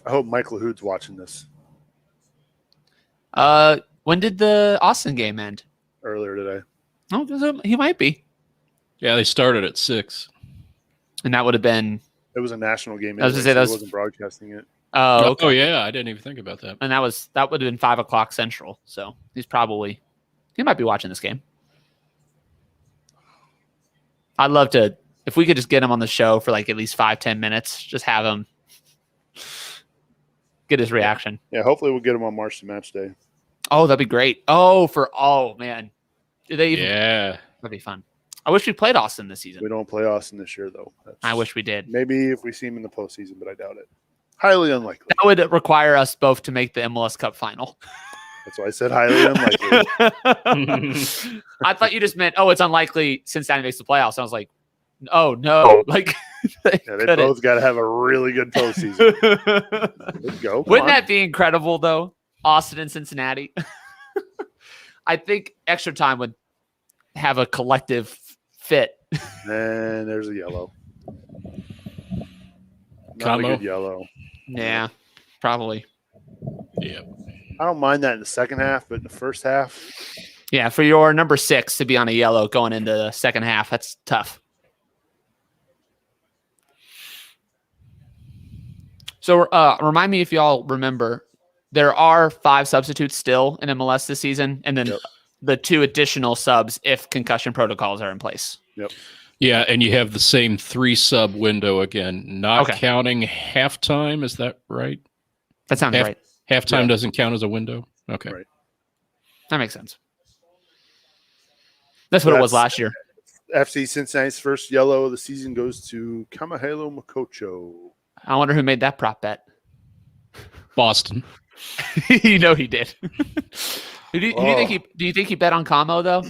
I hope Michael Hood's watching this When did the Austin game end? earlier today. Oh, he might be. Yeah, they started at 6. And that would have been. It was a national game. I was gonna say so that he was- wasn't broadcasting it. Oh, okay. Oh, yeah. I didn't even think about that. And that would have been 5:00 Central. So he might be watching this game. I'd love to, if we could just get him on the show for like at least 5-10 minutes, just have him get his reaction. Yeah, hopefully we'll get him on March to Match Day. Oh, that'd be great. Oh man. Did they even? Yeah. That'd be fun. I wish we played Austin this season. We don't play Austin this year, though. I wish we did. Maybe if we see him in the postseason, but I doubt it. Highly unlikely. That would require us both to make the MLS Cup final. That's why I said highly unlikely. I thought you just meant, it's unlikely Cincinnati makes the playoffs. I was like, oh no, like Yeah, they both got to have a really good postseason. Let's go. Come Wouldn't on. that be incredible though? Austin and Cincinnati. I think extra time would have a collective fit. And there's a yellow. Not a Combo? good yellow. Yeah, probably. Yeah. I don't mind that in the second half, but in the first half, Yeah, for your number 6 to be on a yellow going into the second half, that's tough. So remind me if y'all remember, there are 5 substitutes still in MLS this season, and then the 2 additional subs if concussion protocols are in place. Yep. Yeah, and you have the same 3 sub window again, not Okay. counting halftime. Is that right? That sounds right. Halftime doesn't count as a window. Okay. Right. That makes sense. That's what it was last year. FC Cincinnati's first yellow of the season goes to Kamahelo Makocho. I wonder who made that prop bet. Boston. You know he did. Do you think he bet on Camo though?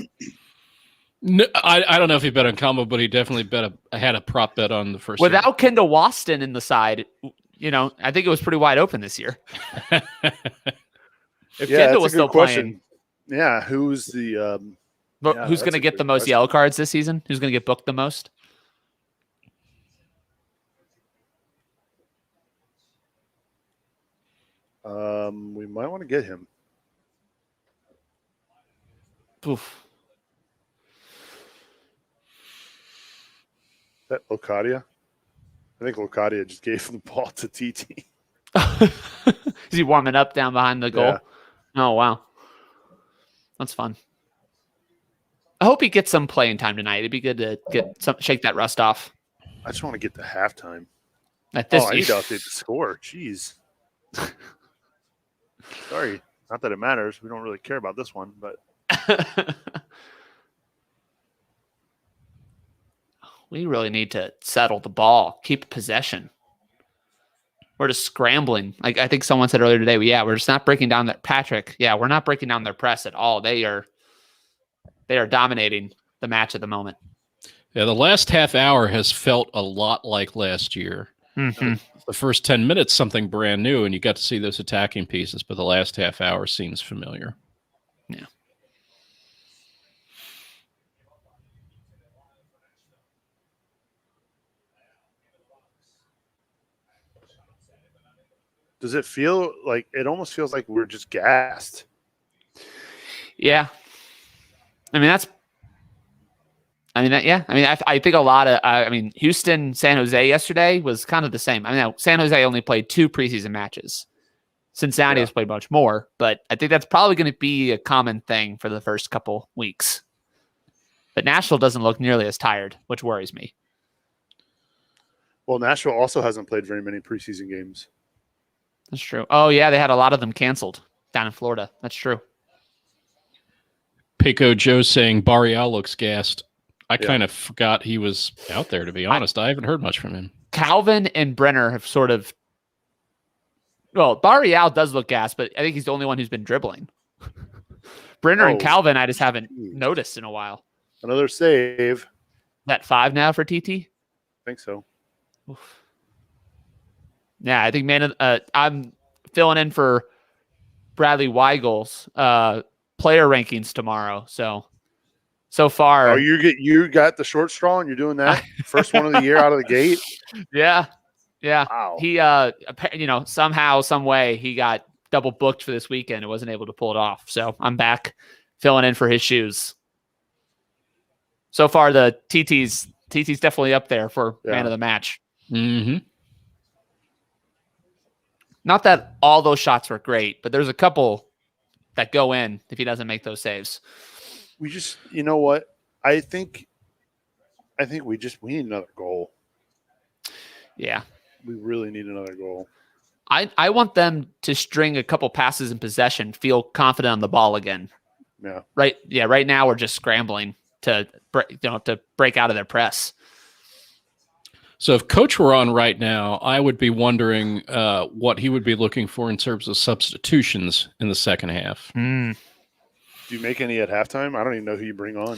No, I don't know if he bet on combo, but he definitely had a prop bet on the first. Without Kendall Waston in the side, I think it was pretty wide open this year. If Kendall was still playing, Yeah, who's the but yeah, who's that's going to a get good the most question. yellow cards this season? Who's going to get booked the most? we might want to get him. Oof. Is that Locadia? I think Locadia just gave the ball to TT. Is he warming up down behind the goal? Yeah. Oh, wow. That's fun. I hope he gets some playing time tonight. It'd be good to shake that rust off. I just want to get to halftime. At this I need to update the score. Jeez. Sorry. Not that it matters. We don't really care about this one, but we really need to settle the ball, keep possession. We're just scrambling. Like I think someone said earlier today, we're just not breaking down that Patrick. Yeah, we're not breaking down their press at all. They are dominating the match at the moment. Yeah, the last half hour has felt a lot like last year. Mm-hmm. The first 10 minutes, something brand new, and you got to see those attacking pieces, but the last half hour seems familiar. Yeah. does it feel like it almost feels like we're just gassed? Yeah. I think a lot of, Houston, San Jose yesterday was kind of the same. San Jose only played 2 preseason matches. Cincinnati has played much more, but I think that's probably going to be a common thing for the first couple weeks. But Nashville doesn't look nearly as tired, which worries me. Well, Nashville also hasn't played very many preseason games. That's true. Oh, yeah, they had a lot of them canceled down in Florida. That's true. Pico Joe saying Barreal looks gassed. I kind of forgot he was out there, to be honest. I haven't heard much from him. Calvin and Brenner have sort of... Well, Barreal does look gassed, but I think he's the only one who's been dribbling. Brenner and Calvin, I just haven't noticed in a while. Another save. That 5 now for TT? I think so. Oof. Yeah, I think I'm filling in for Bradley Weigel's player rankings tomorrow. So far, Oh, you got the short straw and you're doing that first one of the year out of the gate. yeah. Wow. He somehow, some way he got double booked for this weekend and wasn't able to pull it off. So I'm back filling in for his shoes. So far, the TT's definitely up there for man of the match. Mm-hmm. Not that all those shots were great, but there's a couple that go in if he doesn't make those saves. We just, you know what? I think we need another goal. Yeah. We really need another goal. I want them to string a couple passes in possession, feel confident on the ball again. Yeah. Right. Yeah. Right now we're just scrambling to break out of their press. So if Coach were on right now, I would be wondering what he would be looking for in terms of substitutions in the second half. Do you make any at halftime? I don't even know who you bring on.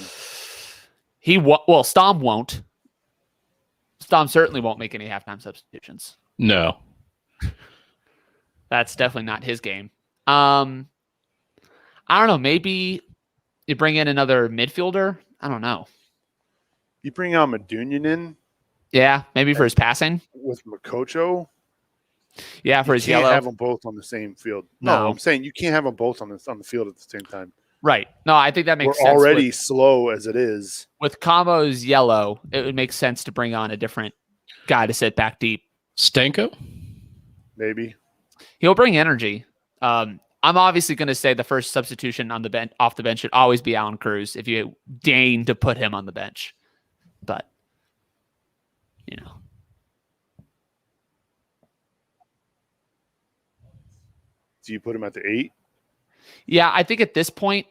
Stom won't. Stom certainly won't make any halftime substitutions. No. That's definitely not his game. I don't know. Maybe you bring in another midfielder. I don't know. You bring on Madunian in. Yeah, maybe for his passing. With Makocho. Yeah, for his yellow. You can't have them both on the same field. No, I'm saying you can't have them both on the field at the same time. Right. No, I think that makes sense. We're already slow as it is. With Camo's yellow, it would make sense to bring on a different guy to sit back deep. Stanko? Maybe. He'll bring energy. I'm obviously going to say the first substitution on the bench, off the bench, should always be Alan Cruz if you deign to put him on the bench. But, Do you put him at the 8? Yeah, I think at this point.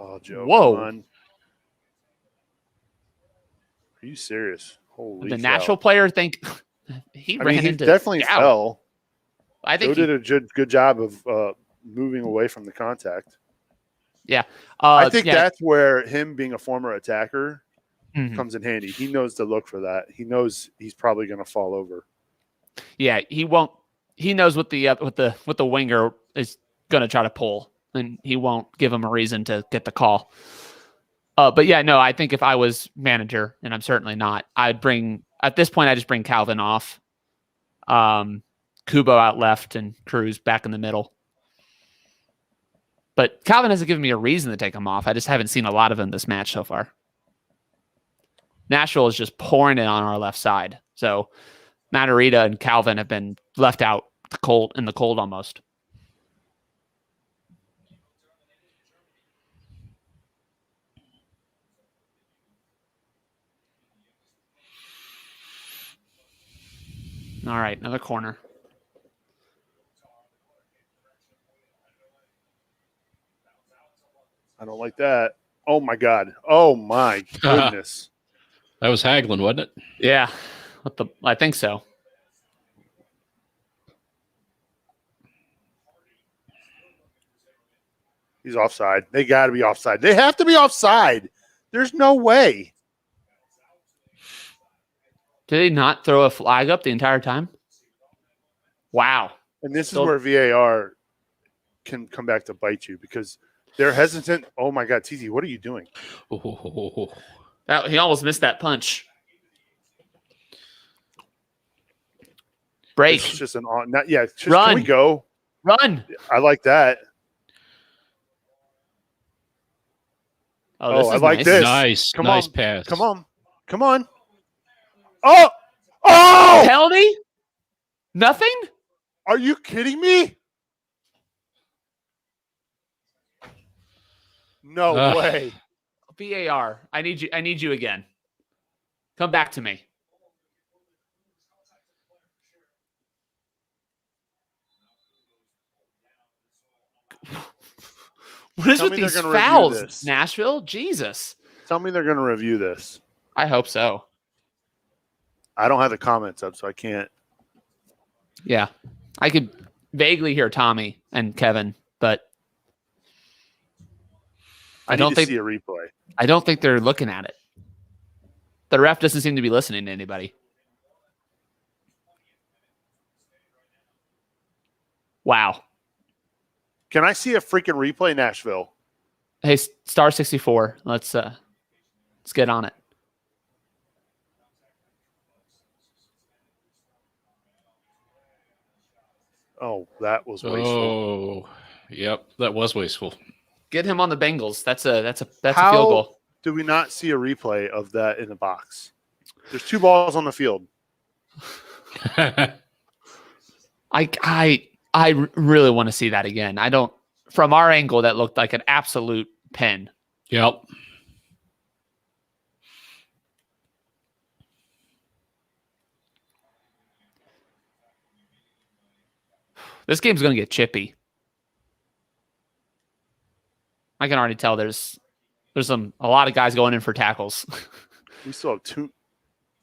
Oh, Joe. Whoa. Come on. Are you serious? Holy The cow. Nashville player think he definitely fell. I think Joe did a good job of moving away from the contact. Yeah. I think that's where him being a former attacker comes in handy. He knows to look for that. He knows he's probably going to fall over. Yeah, he won't. He knows what the winger is going to try to pull, and he won't give him a reason to get the call. But yeah, no, I think if I was manager, and I'm certainly not, at this point I just bring Calvin off, Kubo out left, and Cruz back in the middle. But Calvin hasn't given me a reason to take him off. I just haven't seen a lot of him this match so far. Nashville is just pouring it on our left side. So Matarrita and Calvin have been left out in the cold almost. All right, another corner. I don't like that. Oh, my God. Oh, my goodness. That was Hagelin, wasn't it? Yeah, I think so. He's offside. They got to be offside. They have to be offside. There's no way. Did they not throw a flag up the entire time? Wow. And this is where VAR can come back to bite you because they're hesitant. Oh, my God. TZ, what are you doing? He almost missed that punch. Break. It's just just Run. Can we go? Run. I like that. Oh, I like this. Nice. Come nice on. pass. Come on. Come on. Oh! Oh! Penalty? Nothing? Are you kidding me? No way. VAR. I need you again. Come back to me. What is with these fouls, Nashville? Jesus. Tell me they're going to review this. I hope so. I don't have the comments up, so I can't. Yeah. I could vaguely hear Tommy and Kevin, but I don't think see a replay. I don't think they're looking at it. The ref doesn't seem to be listening to anybody. Wow. Can I see a freaking replay, Nashville? Hey, star 64. Let's get on it. Oh, that was wasteful. Oh, yep, that was wasteful. Get him on the Bengals. That's a How field goal. do we not see a replay of that in the box? There's 2 balls on the field. I really want to see that again. I don't. From our angle, that looked like an absolute pen. Yep. This game's going to get chippy. I can already tell there's a lot of guys going in for tackles. We still have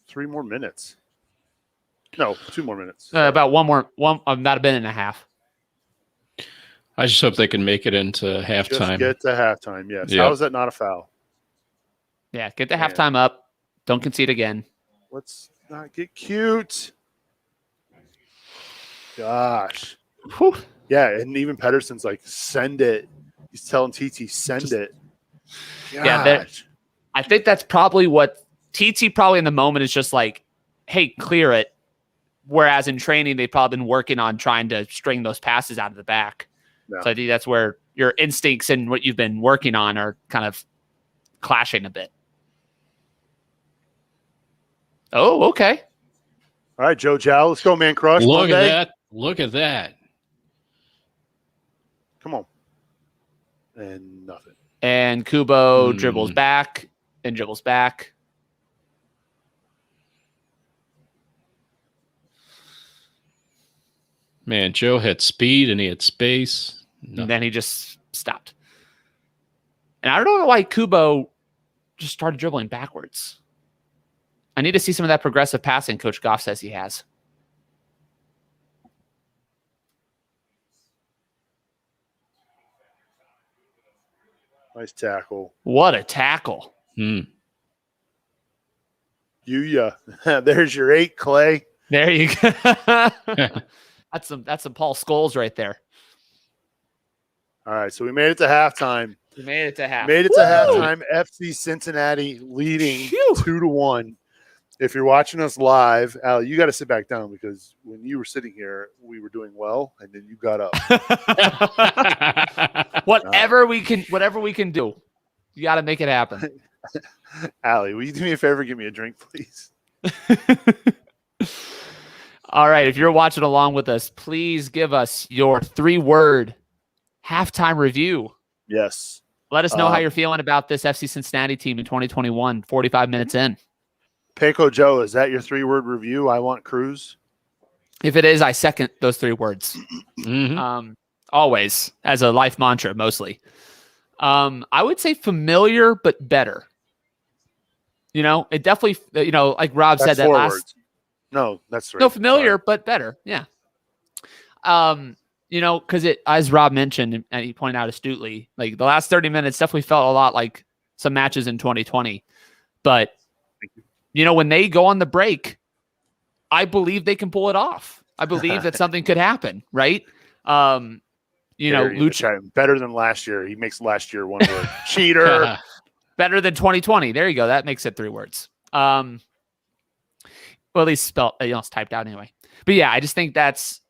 3 more minutes. No, 2 more minutes. About not a minute and a half. I just hope they can make it into Just halftime. get to halftime, yes. Yep. How is that not a foul? Yeah, get the Man. halftime up. Don't concede again. Let's not get cute. Gosh. Whew. Yeah, and even Pedersen's like, send it. He's telling TT, send it. Yeah, Gosh. I think that's probably what TT probably in the moment is just like, hey, clear it. Whereas in training, they've probably been working on trying to string those passes out of the back. Yeah. So I think that's where your instincts and what you've been working on are kind of clashing a bit. Oh, okay. All right, Joe Jow, let's go, man crush. Look Monday. at that. Look at that. Come on. And nothing. And Kubo dribbles back and dribbles back. Man, Joe had speed and he had space. And then he just stopped. And I don't know why Kubo just started dribbling backwards. I need to see some of that progressive passing Coach Goff says he has. Nice tackle. What a tackle. Mm. There's your 8, Clay. There you go. That's some Paul Scholes right there. All right, so we made it to halftime. We made it to half. Made it to halftime. FC Cincinnati leading 2-1. If you're watching us live, Al, you got to sit back down because when you were sitting here, we were doing well, and then you got up. Whatever we can do, you got to make it happen. Allie, will you do me a favor? Give me a drink, please. All right. If you're watching along with us, please give us your 3-word halftime review. Yes. Let us know how you're feeling about this FC Cincinnati team in 2021, 45 minutes in. Payco Joe, is that your 3-word review? I want Cruz. If it is, I second those 3 words. Mm-hmm. Always, as a life mantra, mostly. I would say familiar, but better. You know, it definitely, like Rob said that 4 last. words. No, that's 3. No, familiar, Sorry. but better. Yeah. Because as Rob mentioned, and he pointed out astutely, like the last 30 minutes definitely felt a lot like some matches in 2020. But, when they go on the break, I believe they can pull it off. I believe that something could happen, right? Luciano better than last year. He makes last year 1 word. Cheater. Better than 2020. There you go. That makes it 3 words. Well, at least spelled, it's typed out anyway. But yeah, I just think there's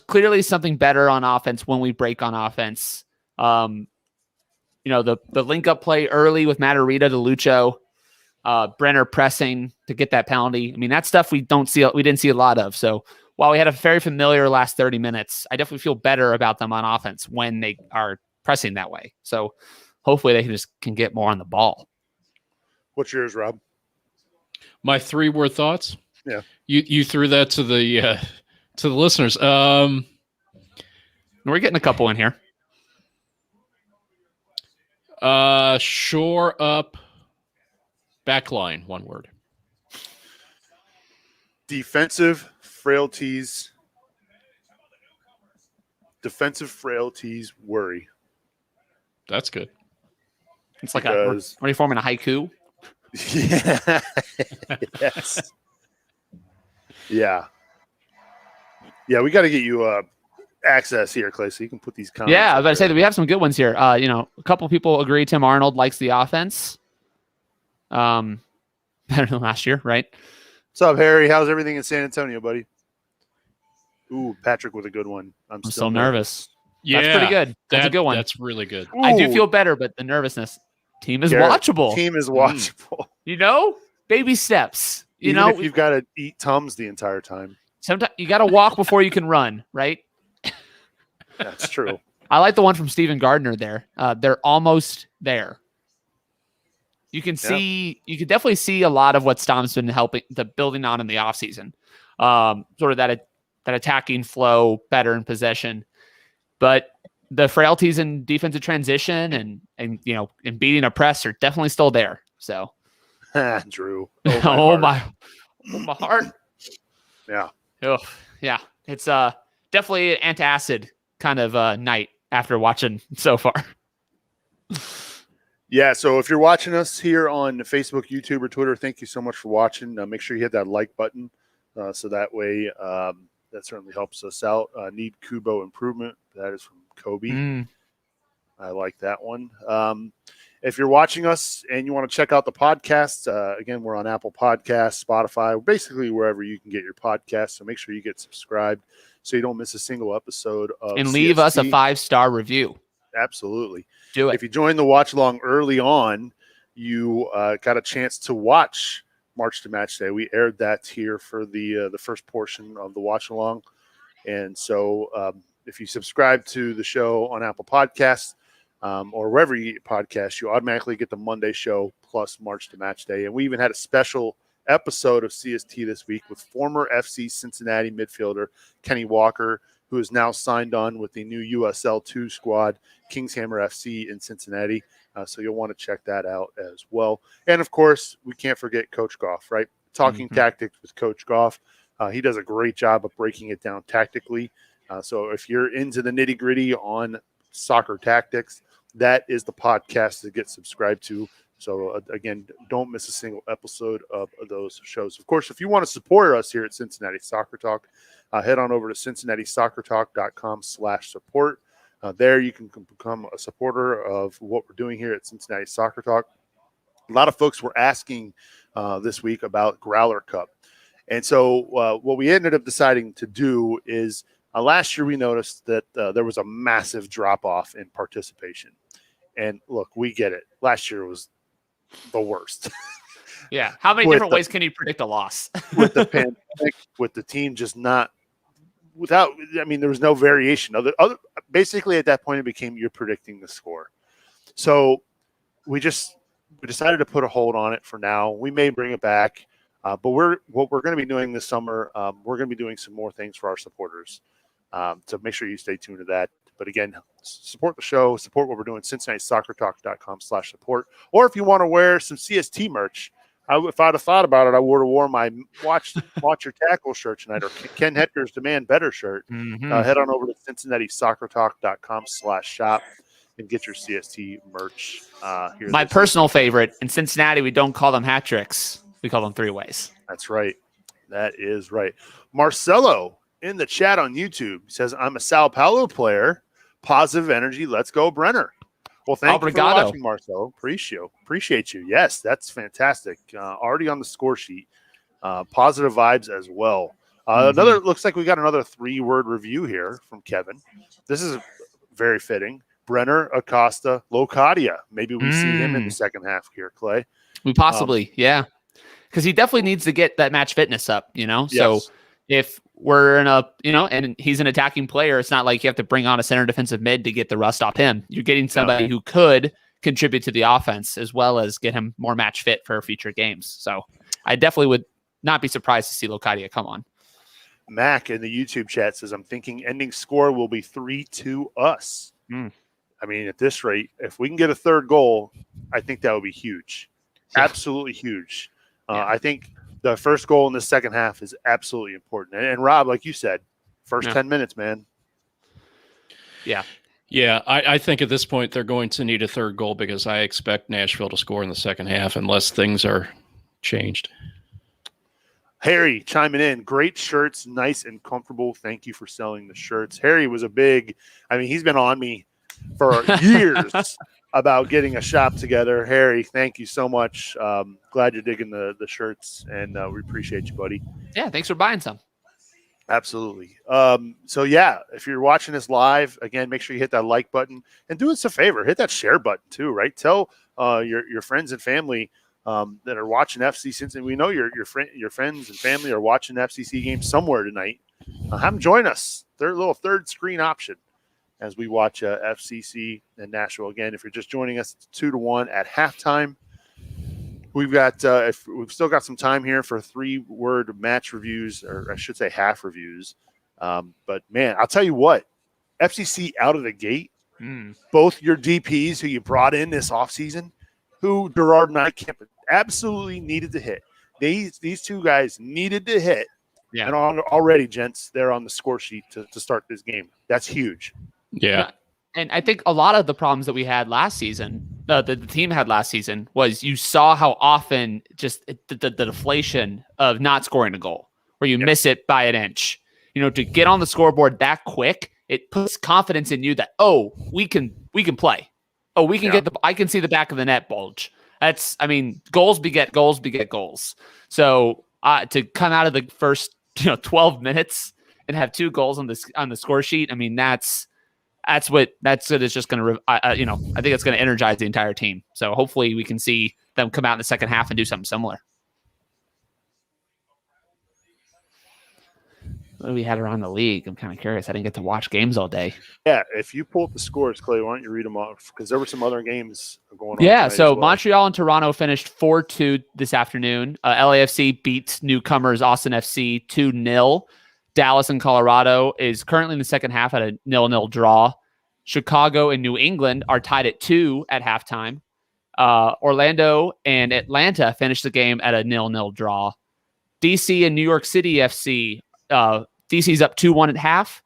clearly something better on offense when we break on offense. The link up play early with Matarrita to Lucho, Brenner pressing to get that penalty. I mean, that stuff we didn't see a lot of. So while we had a very familiar last 30 minutes, I definitely feel better about them on offense when they are pressing that way. So hopefully they can get more on the ball. What's yours, Rob? My 3-word thoughts. Yeah. You threw that to the listeners. We're getting a couple in here. Shore up backline, 1 word. Defensive frailties worry. That's good. It's like are you forming a haiku? Yeah. Yes. Yeah. Yeah, we got to get you access here, Clay, so you can put these comments. Yeah, I was about to say that we have some good ones here. A couple people agree Tim Arnold likes the offense. Better than last year, right? What's up, Harry? How's everything in San Antonio, buddy? Ooh, Patrick with a good one. I'm still nervous. Yeah, that's pretty good. That's a good one. That's really good. Ooh. I do feel better, but the nervousness. Team is Garrett, watchable. Team is watchable. Baby steps. Even if you've got to eat Tums the entire time. Sometimes you got to walk before you can run, right? That's true. I like the one from Steven Gardner there. They're almost there. You can see, you can definitely see a lot of what Stom's been building on in the offseason. Sort of that attacking flow, better in possession. But the frailties in defensive transition and beating a press are definitely still there. So, Drew. Oh my heart. Yeah. Oh, yeah. It's definitely an antacid kind of night after watching so far. Yeah, so if you're watching us here on Facebook, YouTube, or Twitter, thank you so much for watching. Make sure you hit that like button so that way that certainly helps us out. Need Kubo improvement. That is from Kobe. I like that one. If you're watching us and you want to check out the podcast, again, we're on Apple Podcasts, Spotify, basically wherever you can get your podcasts. So make sure you get subscribed so you don't miss a single episode of and leave us a 5-star review. Absolutely. Do it. If you joined the watch along early on, you got a chance to watch March to Match Day. We aired that here for the first portion of the watch along. And so if you subscribe to the show on Apple Podcasts or wherever you get podcasts, you automatically get the Monday show plus March to Match Day. And we even had a special episode of CST this week with former FC Cincinnati midfielder Kenny Walker, who is now signed on with the new USL 2 squad, Kingshammer FC in Cincinnati. So you'll want to check that out as well. And, of course, we can't forget Coach Goff, right? Talking tactics with Coach Goff. He does a great job of breaking it down tactically. So if you're into the nitty-gritty on soccer tactics, that is the podcast to get subscribed to. So, again, don't miss a single episode of those shows. Of course, if you want to support us here at Cincinnati Soccer Talk, head on over to cincinnati-soccertalk.com/support. There you can become a supporter of what we're doing here at Cincinnati Soccer Talk. A lot of folks were asking this week about Growler Cup. And so what we ended up deciding to do is last year we noticed that there was a massive drop-off in participation. And, look, we get it. Last year was the worst. Yeah. How many different ways can you predict a loss? With the pandemic, with the team just not without, I mean, there was no variation. Basically, at that point, it became you're predicting the score. So we decided to put a hold on it for now. We may bring it back, but what we're going to be doing this summer, we're going to be doing some more things for our supporters. So make sure you stay tuned to that. But again, support the show, support what we're doing, CincinnatiSoccerTalk.com/support. Or if you want to wear some CST merch, if I'd have thought about it, I would have worn my Watch Your Tackle shirt tonight or Ken Hetker's Demand Better shirt. Head on over to CincinnatiSoccerTalk.com/shop and get your CST merch. Here my personal favorite, in Cincinnati, we don't call them hat tricks. We call them three-ways. That's right. That is right. Marcelo in the chat on YouTube says, I'm a Sao Paulo player. Positive energy. Let's go, Brenner. Well, thank you for watching, Marcelo. Appreciate you. Yes, that's fantastic. Already on the score sheet. Positive vibes as well. Looks like we got another 3-word review here from Kevin. This is very fitting. Brenner, Acosta, Locadia. Maybe we see him in the second half here, Clay. We possibly, yeah. Because he definitely needs to get that match fitness up, Yes. So if we're in and he's an attacking player, it's not like you have to bring on a center defensive mid to get the rust off him. You're getting somebody who could contribute to the offense as well as get him more match fit for future games. So I definitely would not be surprised to see Locadia come on. Mac in the YouTube chat says, I'm thinking ending score will be 3-2 us. I mean, at this rate, if we can get a third goal, I think that would be huge. Yeah. Absolutely huge. I think the first goal in the second half is absolutely important. And Rob, like you said, first 10 minutes, man. Yeah. Yeah, I think at this point they're going to need a third goal because I expect Nashville to score in the second half unless things are changed. Harry chiming in. Great shirts, nice and comfortable. Thank you for selling the shirts. Harry was he's been on me for years about getting a shop together. Harry, thank you so much. Glad you're digging the shirts, and we appreciate you, buddy. Yeah, thanks for buying some. Absolutely. So yeah, if you're watching this live, again, make sure you hit that like button and do us a favor, hit that share button too, right? Tell your friends and family that are watching FC Cincinnati. We know your friends and family are watching the FCC game somewhere tonight. Have them join us. Their little third screen option as we watch FCC and Nashville. Again, if you're just joining us, it's 2-1 at halftime. We've still got some time here for 3-word match reviews, or I should say half reviews. But man, I'll tell you what, FCC out of the gate, both your DPs who you brought in this offseason, who Gerard and I absolutely needed to hit. These two guys needed to hit. Yeah. And already, gents, they're on the score sheet to start this game. That's huge. Yeah. And I think a lot of the problems that we had last season, the team had last season, was you saw how often just the deflation of not scoring a goal, where you miss it by an inch. To get on the scoreboard that quick, it puts confidence in you that, we can play. We can I can see the back of the net bulge. Goals beget goals. So to come out of the first 12 minutes and have 2 goals on the score sheet, that's what is just going to, I think it's going to energize the entire team. So hopefully we can see them come out in the second half and do something similar. What do we had around the league? I'm kind of curious. I didn't get to watch games all day. Yeah, if you pull up the scores, Clay, why don't you read them off? Because there were some other games going on. Yeah, so well. Montreal and Toronto finished 4-2 this afternoon. LAFC beat newcomers Austin FC 2-0. Dallas and Colorado is currently in the second half at a 0-0 draw. Chicago and New England are tied at 2 at halftime. Orlando and Atlanta finished the game at a 0-0 draw. DC and New York City FC, DC's up 2-1 at half.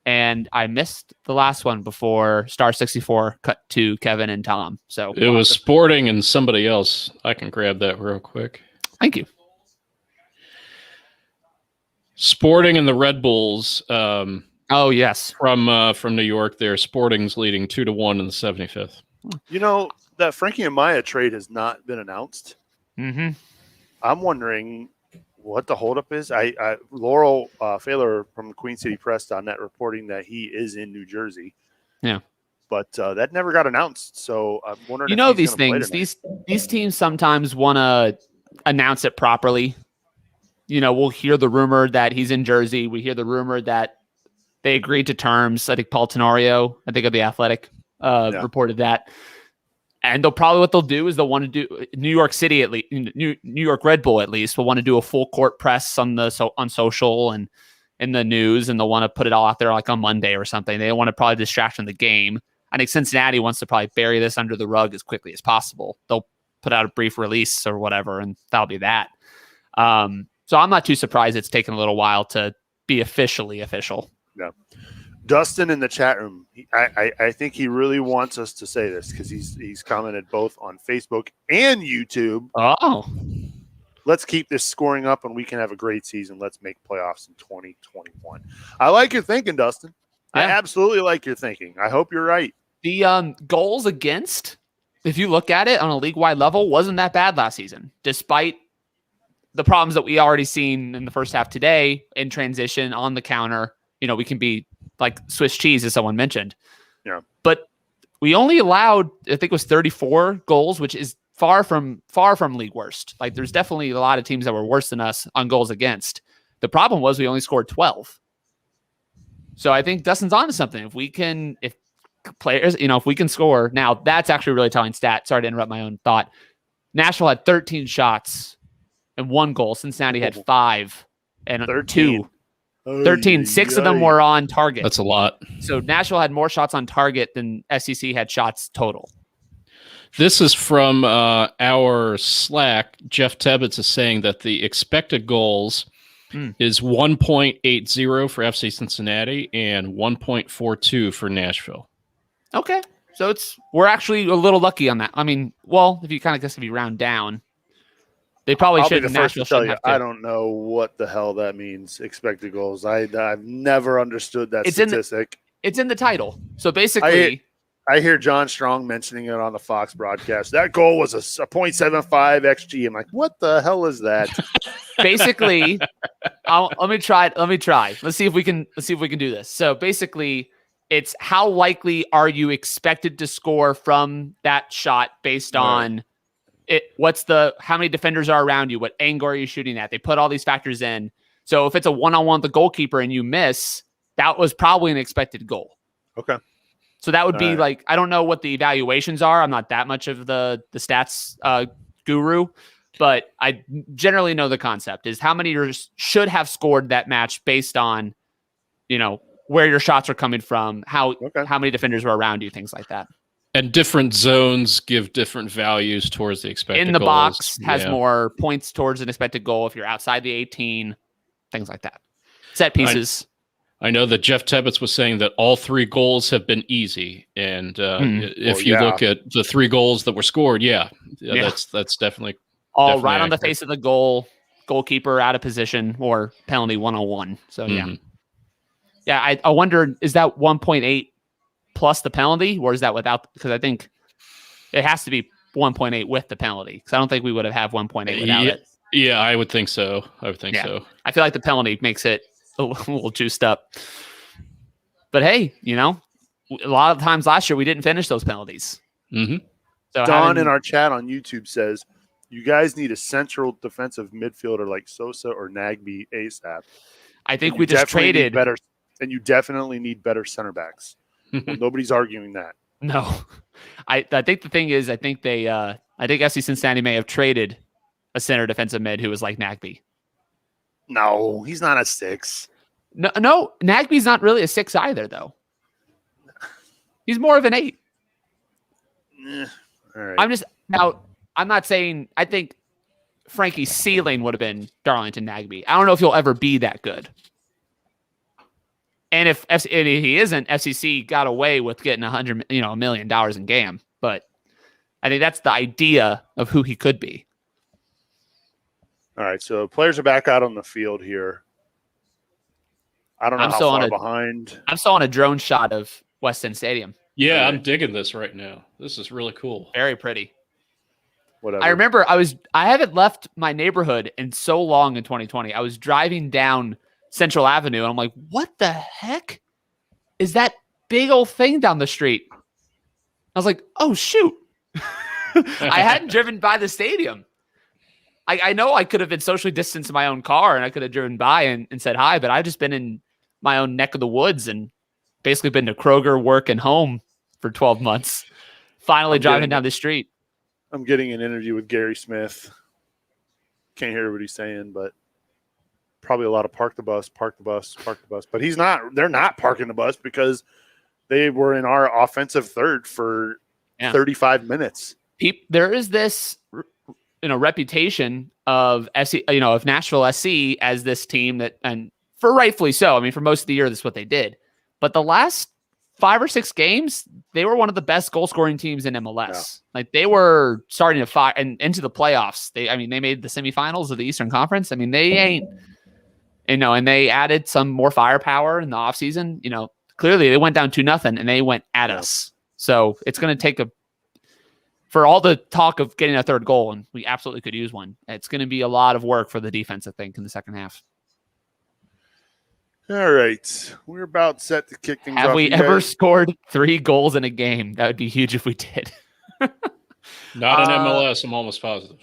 And I missed the last one before Star 64 cut to Kevin and Tom. So it was Sporting and somebody else. I can grab that real quick. Thank you. Sporting and the Red Bulls. Yes, from New York. There, Sporting's leading 2-1 in the 75th. That Frankie and Maya trade has not been announced. Mm-hmm. I'm wondering what the holdup is. Laurel Failer from the Queen City Press.net reporting that he is in New Jersey. Yeah, but that never got announced. So I'm wondering. These things. These teams sometimes want to announce it properly. We'll hear the rumor that he's in Jersey. We hear the rumor that they agreed to terms. I think Paul Tenorio, of The Athletic, reported that. And what they'll do is they'll want to do New York City, at least New York Red Bull, at least will want to do a full court press on social and in the news, and they'll want to put it all out there like on Monday or something. They want to probably distract from the game. I think Cincinnati wants to probably bury this under the rug as quickly as possible. They'll put out a brief release or whatever, and that'll be that. So I'm not too surprised it's taken a little while to be officially official. Yeah. Dustin in the chat room, I think he really wants us to say this because he's commented both on Facebook and YouTube. Oh. Let's keep this scoring up and we can have a great season. Let's make playoffs in 2021. I like your thinking, Dustin. Yeah. I absolutely like your thinking. I hope you're right. The goals against, if you look at it on a league-wide level, wasn't that bad last season, despite the problems that we already seen in the first half today in transition on the counter. We can be like Swiss cheese, as someone mentioned. Yeah. But we only allowed, I think it was 34 goals, which is far from league worst. Like there's definitely a lot of teams that were worse than us on goals against. The problem was we only scored 12. So I think Dustin's onto something. If players, if we can score now, that's actually a really telling stat. Sorry to interrupt my own thought. Nashville had 13 shots and 1 goal. Cincinnati had 5 and 2. 13. 6 of them were on target. That's a lot. So Nashville had more shots on target than SEC had shots total. This is from our Slack. Jeff Tebbets is saying that the expected goals is 1.80 for FC Cincinnati and 1.42 for Nashville. Okay. So we're actually a little lucky on that. If you kind of guess if you round down, They probably I'll be shouldn't. the first to Nashville tell shouldn't you, have to. I don't know what the hell that means, expected goals. I've never understood that It's in the- statistic. It's in the title. So basically, I hear John Strong mentioning it on the Fox broadcast. That goal was a 0.75 XG. I'm like, what the hell is that? basically, let me try. Let's see if we can do this. So basically, it's how likely are you expected to score from that shot based on it? How many defenders are around you? What angle are you shooting at? They put all these factors in. So if it's a one-on-one with the goalkeeper and you miss, that was probably an expected goal. Okay. So that would All be right. like, I don't know what the evaluations are. I'm not that much of the stats guru, but I generally know the concept is how many you should have scored that match based on, where your shots are coming from, how many defenders were around you, things like that. And different zones give different values towards the expected In the goals. box has Yeah. more points towards an expected goal if you're outside the 18, things like that. Set pieces. I know that Jeff Tebbets was saying that all 3 goals have been easy, and if you look at the 3 goals that were scored, that's definitely all definitely right on the accurate. face of the goalkeeper out of position or penalty 101. So yeah, I wonder, is that 1.8 plus the penalty, or is that without? Because I think it has to be 1.8 with the penalty, because I don't think we would have 1.8 without it. Yeah, I would think so. So. I feel like the penalty makes it a little juiced up. But hey, a lot of times last year we didn't finish those penalties. Mm-hmm. So Don in our chat on YouTube says, you guys need a central defensive midfielder like Sosa or Nagby ASAP. I think we just traded better, and you definitely need better center backs. Well, nobody's arguing that. No, I think the thing is, I think FC Cincinnati may have traded a center defensive mid who was like Nagby. No, he's not a 6. No, Nagby's not really a 6 either, though. He's more of an 8. All right. I'm not saying, I think Frankie's ceiling would have been Darlington Nagby. I don't know if he'll ever be that good. And if he isn't, FCC got away with getting $1 million in game. But I think that's the idea of who he could be. All right, so players are back out on the field here. I don't know how far behind. I'm still on a drone shot of West End Stadium. Yeah, I'm digging this right now. This is really cool. Very pretty. Whatever. I remember I haven't left my neighborhood in so long in 2020. I was driving down Central Avenue and I'm like, what the heck is that big old thing down the street? I was like, oh shoot. I hadn't driven by the stadium. I know I could have been socially distanced in my own car and I could have driven by and said hi, but I've just been in my own neck of the woods and basically been to Kroger, work, and home for 12 months. Finally driving down the street. I'm getting an interview with Gary Smith. Can't hear what he's saying, but probably a lot of park the bus. But they're not parking the bus because they were in our offensive third for 35 minutes. There is this reputation of of Nashville SC as this team that, and for rightfully so. I mean, for most of the year, that's what they did. But the last 5 or 6 games, they were one of the best goal scoring teams in MLS. Yeah. Like they were starting to fire and into the playoffs. They made the semifinals of the Eastern Conference. I mean, they ain't, and they added some more firepower in the offseason. Clearly they went down 2-0 and they went at us. So it's going to take for all the talk of getting a third goal, and we absolutely could use one, it's going to be a lot of work for the defense, I think, in the second half. All right. We're about set to kick things off. Have we ever scored 3 goals in a game? That would be huge if we did. Not in MLS, I'm almost positive.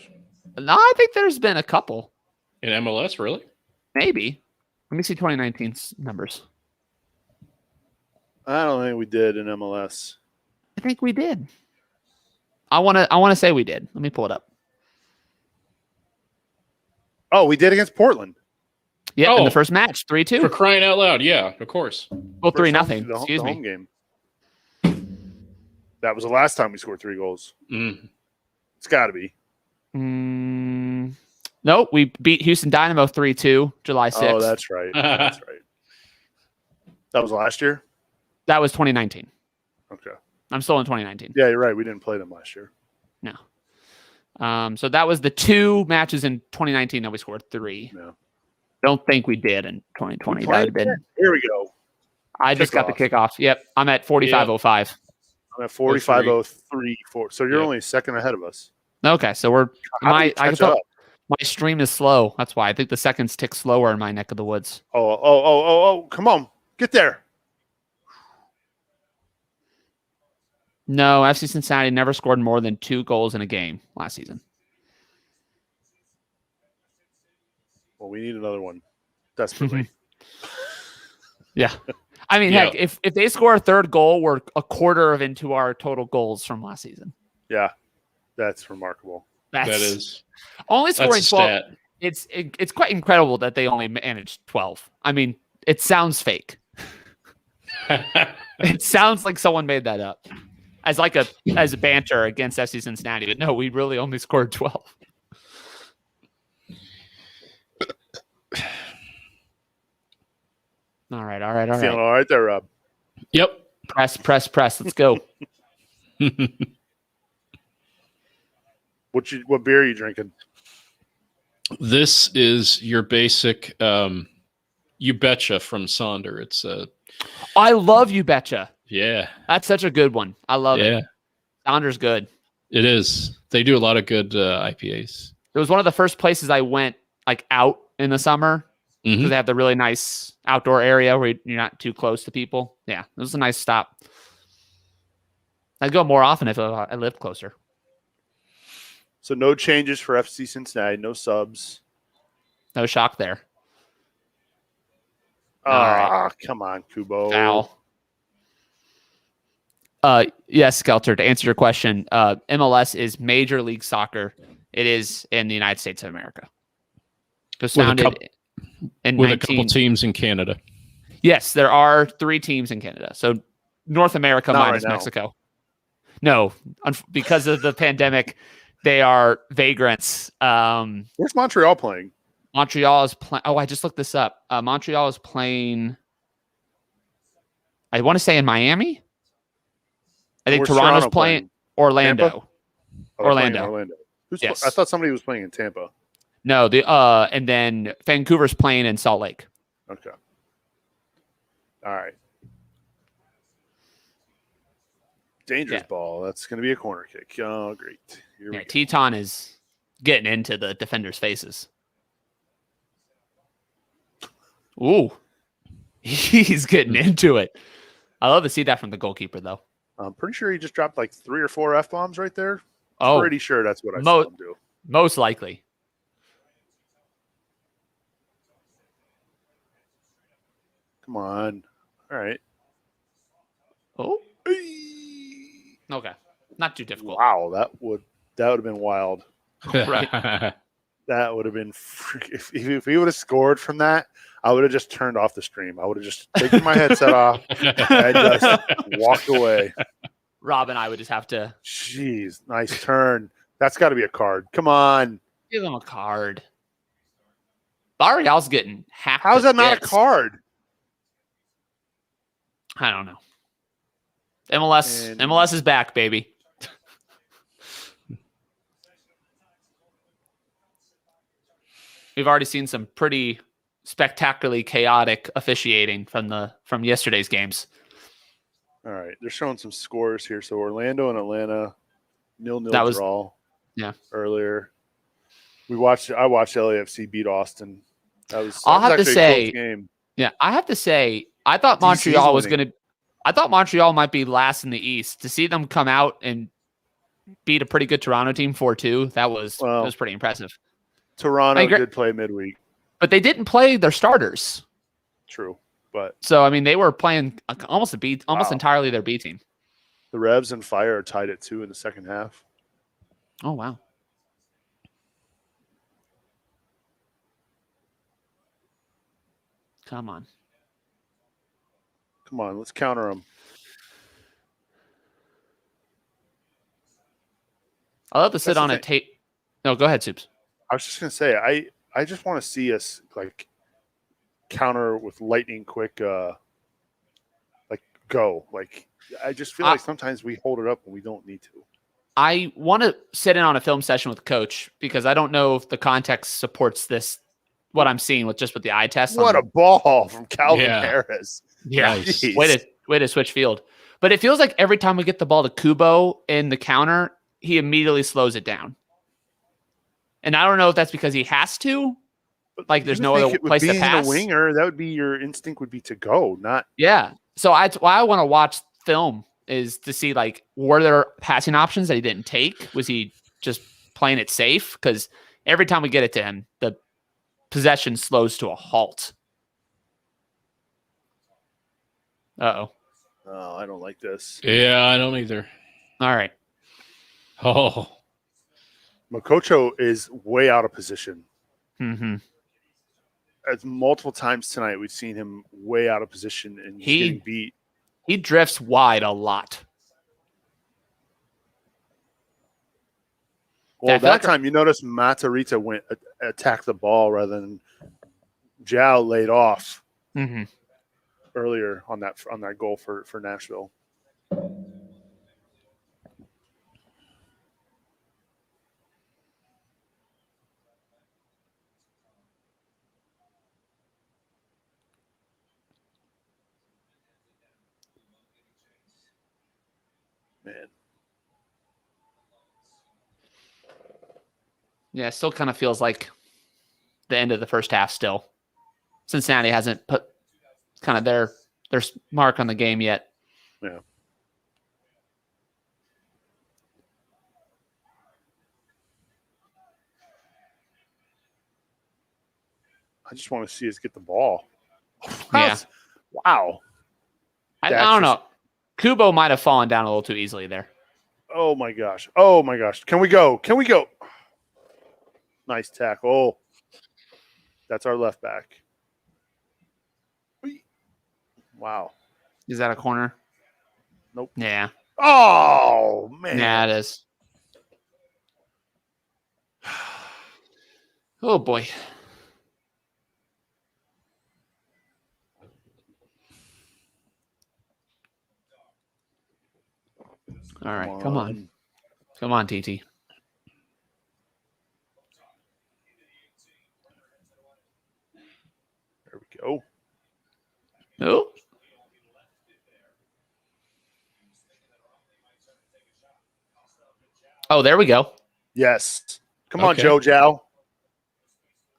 No, I think there's been a couple. In MLS, really? Maybe. Let me see 2019's numbers. I don't think we did in MLS. I think we did. I want to say we did. Let me pull it up. Oh, we did against Portland. Yeah, in the first match, 3-2. For crying out loud, yeah, of course. Well, 3-0. Excuse me. Home game. That was the last time we scored 3 goals. It's got to be. Nope, we beat Houston Dynamo 3-2, July 6th. Oh, that's right. That's right. That was last year? That was 2019. Okay. I'm still in 2019. Yeah, you're right. We didn't play them last year. No. So that was the 2 matches in 2019 that we scored 3. No. Don't think we did in 2020. That would have been. Here we go. I just got the kickoff. Yep, I'm at 45:05. I'm at 45:03. So you're only a second ahead of us. Okay, so we're How do you catch up? my stream is slow. That's why I think the seconds tick slower in my neck of the woods. Oh! Come on, get there. No, FC Cincinnati never scored more than 2 goals in a game last season. Well, we need another one desperately. Yeah. I mean, heck, if they score a 3rd goal, we're a quarter of into our total goals from last season. Yeah, that's remarkable. That is only scoring 12. Stat. It's quite incredible that they only managed 12. I mean, it sounds fake. It sounds like someone made that up as a banter against FC Cincinnati, but no, we really only scored 12. All right. Feeling all right there, Rob? Yep. Press. Let's go. What beer are you drinking? This is your basic You Betcha from Sonder. It's I love You Betcha. Yeah. That's such a good one. I love it. Sonder's good. It is. They do a lot of good IPAs. It was one of the first places I went out in the summer because they have the really nice outdoor area where you're not too close to people. Yeah, it was a nice stop. I'd go more often if I lived closer. So no changes for FC Cincinnati, no subs. No shock there. Come on, Kubo. Foul. Yes, Skelter, to answer your question, MLS is Major League Soccer. It is in the United States of America. It was founded in with a couple teams in Canada. Yes, there are 3 teams in Canada. So North America minus Mexico. No, because of the pandemic, they are vagrants. Where's Montreal playing? Montreal is playing. Oh, I just looked this up. Montreal is playing. I want to say in Miami. I think Toronto's playing Orlando. Orlando. Yes. I thought somebody was playing in Tampa. No, and then Vancouver's playing in Salt Lake. Okay. All right. Dangerous ball. That's going to be a corner kick. Oh, great. Here we go. Teton is getting into the defenders' faces. Ooh. He's getting into it. I love to see that from the goalkeeper, though. I'm pretty sure he just dropped like 3 or 4 F-bombs right there. Oh. Pretty sure that's what I saw him do. Most likely. Come on. All right. Oh. Okay. Not too difficult. Wow, that would have been wild. Right. That would have been if he would have scored from that, I would have just turned off the stream. I would have just taken my headset off and just walked away. Rob and I would just have to. Jeez, nice turn. That's got to be a card. Come on. Give him a card. Barrial's getting half. How's that not a card? I don't know. MLS is back, baby. We've already seen some pretty spectacularly chaotic officiating from yesterday's games. All right, they're showing some scores here. So Orlando and Atlanta, 0-0 draw. Yeah. Earlier, I watched LAFC beat Austin. I'll have to say, a close game. Yeah, I have to say, I thought Montreal was going to. I thought Montreal might be last in the East. To see them come out and beat a pretty good Toronto team 4-2, that was pretty impressive. Toronto did play midweek, but they didn't play their starters. True, but so I mean they were playing almost entirely their B team. The Revs and Fire are tied at 2 in the second half. Oh wow! Come on, let's counter them. I love to sit on a tape. No, go ahead, Soups. I was just gonna say, I just want to see us like counter with lightning quick, go. Like I just feel like sometimes we hold it up when we don't need to. I want to sit in on a film session with the coach because I don't know if the context supports this, what I'm seeing with the eye test. What a ball from Calvin Harris. Yeah. Nice. Way to switch field. But it feels like every time we get the ball to Kubo in the counter, he immediately slows it down. And I don't know if that's because he has to. Like there's no other place to pass. A winger, that would be your instinct would be to go, not. Yeah. So I want to watch film is to see like were there passing options that he didn't take? Was he just playing it safe? Because every time we get it to him, the possession slows to a halt. Uh-oh. Oh, I don't like this. Yeah, I don't either. All right. Oh. Makocho is way out of position. Mm-hmm. As multiple times tonight, we've seen him way out of position and he's getting beat. He drifts wide a lot. Well, that time you notice Matarrita went attack the ball rather than Zhao laid off earlier on that goal for Nashville. Man. Yeah, it still kind of feels like the end of the first half still. Cincinnati hasn't put kind of their mark on the game yet. Yeah. I just want to see us get the ball. Yeah. Wow. I don't know. Kubo might have fallen down a little too easily there. Oh, my gosh. Oh, my gosh. Can we go? Can we go? Nice tackle. Oh, that's our left back. Wow. Is that a corner? Nope. Yeah. Oh, man. Yeah, it is. Oh, boy. All right, come on. Come on, TT. There we go. Oh. Oh, there we go. Yes. Come on, Joe Zhao.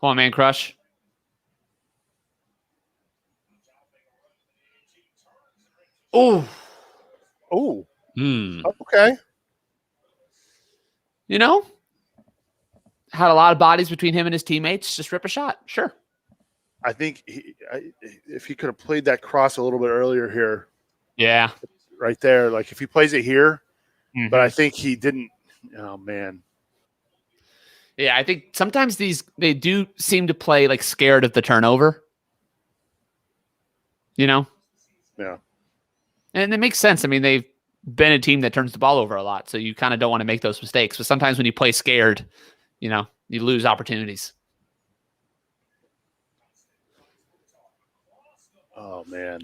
Come on, man crush. Oh. Oh. Hmm. Okay. You know, had a lot of bodies between him and his teammates. Just rip a shot. Sure. I think if he could have played that cross a little bit earlier here. Yeah. Right there. Like if he plays it here, but I think he didn't. Oh, man. Yeah, I think sometimes they do seem to play like scared of the turnover. You know? Yeah. And it makes sense. I mean, they've been a team that turns the ball over a lot, so you kind of don't want to make those mistakes. But sometimes when you play scared, you know, you lose opportunities. Oh, man.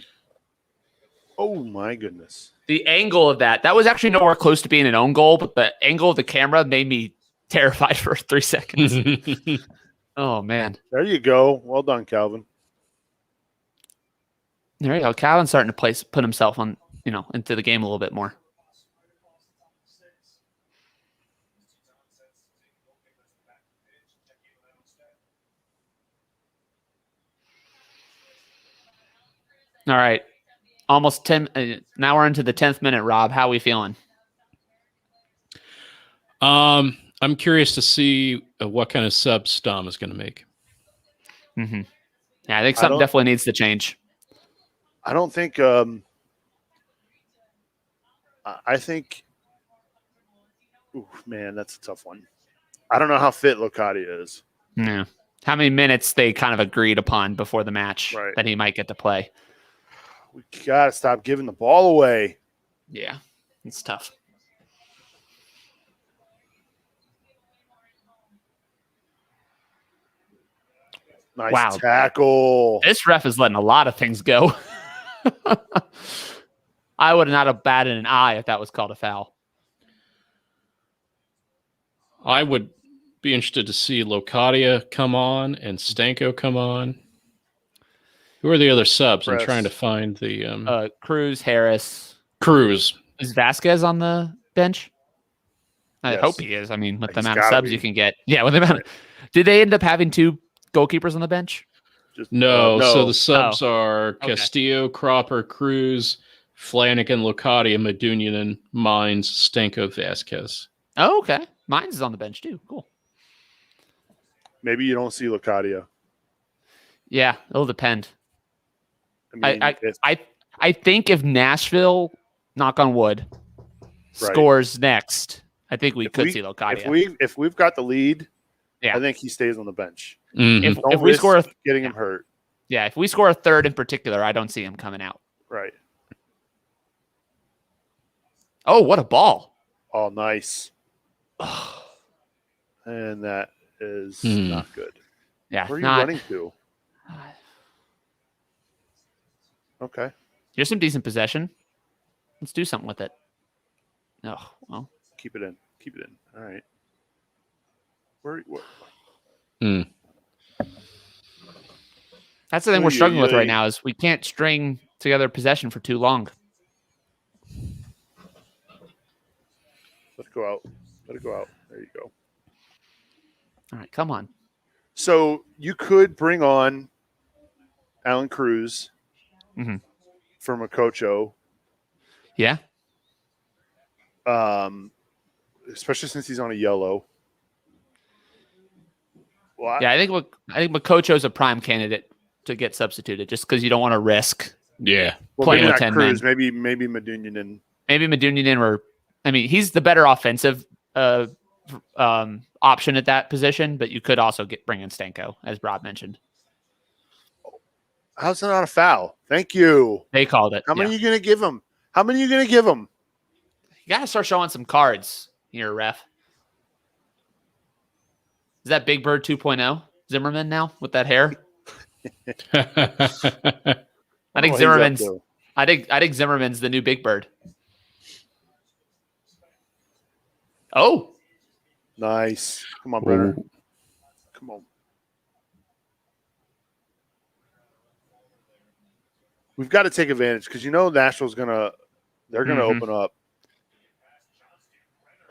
Oh, my goodness. The angle of that was actually nowhere close to being an own goal, but the angle of the camera made me terrified for 3 seconds. Oh, man. There you go. Well done, Calvin. There you go. Calvin's starting to put himself on, you know, into the game a little bit more. All right. Almost 10. Now we're into the 10th minute, Rob. How are we feeling? I'm curious to see what kind of sub Stom is going to make. Mm-hmm. Yeah, I think something definitely needs to change. I don't think I think man, that's a tough one. I don't know how fit Locadia is. Yeah. How many minutes they kind of agreed upon before the match that he might get to play. We got to stop giving the ball away. Yeah, it's tough. Nice tackle. This ref is letting a lot of things go. I would not have batted an eye if that was called a foul. I would be interested to see Locadia come on and Stanko come on. Who are the other subs? I'm trying to find the Cruz, Harris. Cruz. Is Vasquez on the bench? I Yes. hope he is. I mean, with the He's amount of gotta subs be. you can get. Yeah, with the amount. Did they end up having 2 goalkeepers on the bench? No, no. so the subs are Okay. Castillo, Cropper, Cruz, Flanagan, Locadia, Medunian, Mines, Stanko, Vasquez. Oh, okay. Mines is on the bench too. Cool. Maybe you don't see Locadia. Yeah, it'll depend. I I think if Nashville, knock on wood, scores next, I think we could see Locadia. If we've got the lead, Yeah. I think he stays on the bench. Mhm. If we score, getting him hurt, if we score a third in particular, I don't see him coming out. right? Oh, what a ball! Oh, nice. And that is not good. Yeah, Where are you running to? Okay. Here's some decent possession. Let's do something with it. Oh, well. Keep it in. Keep it in. All right. Where That's the thing we're struggling with right now is we can't string together possession for too long. Let it go out. Let it go out. There you go. All right, come on. So you could bring on Alan Cruz from Okocho. Yeah. Especially since he's on a yellow. Well, Yeah, I think Makocho's a prime candidate to get substituted just because you don't want to risk Yeah. playing maybe with not 10 Cruz, men. maybe Medunian and Maybe Medunian or I mean, he's the better offensive option at that position, but you could also bring in Stanko, as Rob mentioned. how's that not a foul? Thank you. They called it. How many are you gonna give him? How many are you gonna give him? You gotta start showing some cards here, ref. Is that Big Bird 2.0 Zimmerman now with that hair? I think Zimmerman's. I think Zimmerman's the new Big Bird. Oh, Nice. Come on, Brenner. Come on. We've got to take advantage because Nashville's they're gonna open up.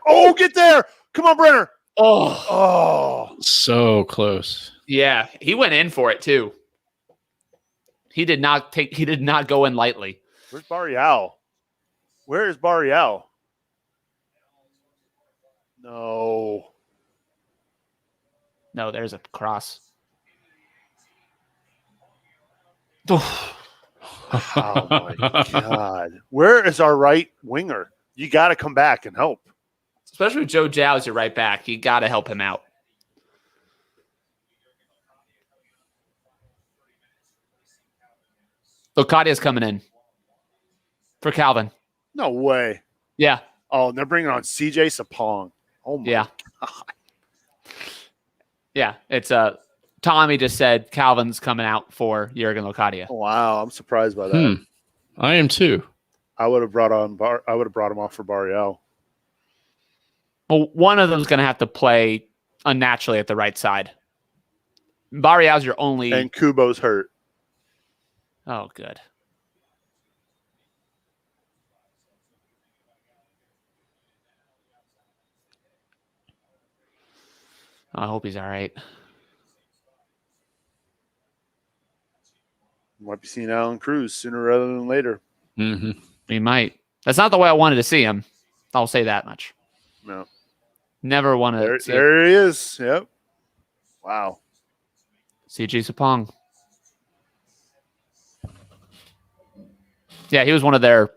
Oh, get there! Come on, Brenner. Oh, So close. yeah, he went in for it too. He did not go in lightly. where's Barrial? Where is Barrial? No. No, there's a cross. Oh my God. Where is our right winger? You got to come back and help. Especially with Joe Zhao as your right back, you got to help him out. Locadia's coming in for Calvin. No way. Yeah, Oh, and they're bringing on CJ Sapong. Oh my yeah, God. yeah. It's Tommy just said Calvin's coming out for Jurgen Locadia. Wow, I'm surprised by that. I am too. I would have brought him off for Barrial. Well, one of them's going to have to play unnaturally at the right side. Barrial's your only. And Kubo's hurt. Oh, good. I hope he's all right. Might be seeing Alan Cruz sooner rather than later. Mm-hmm. He might. That's not the way I wanted to see him. I'll say that much. No. Never want to see There he is. Yep. Wow. CG Sapong. Yeah, he was one of their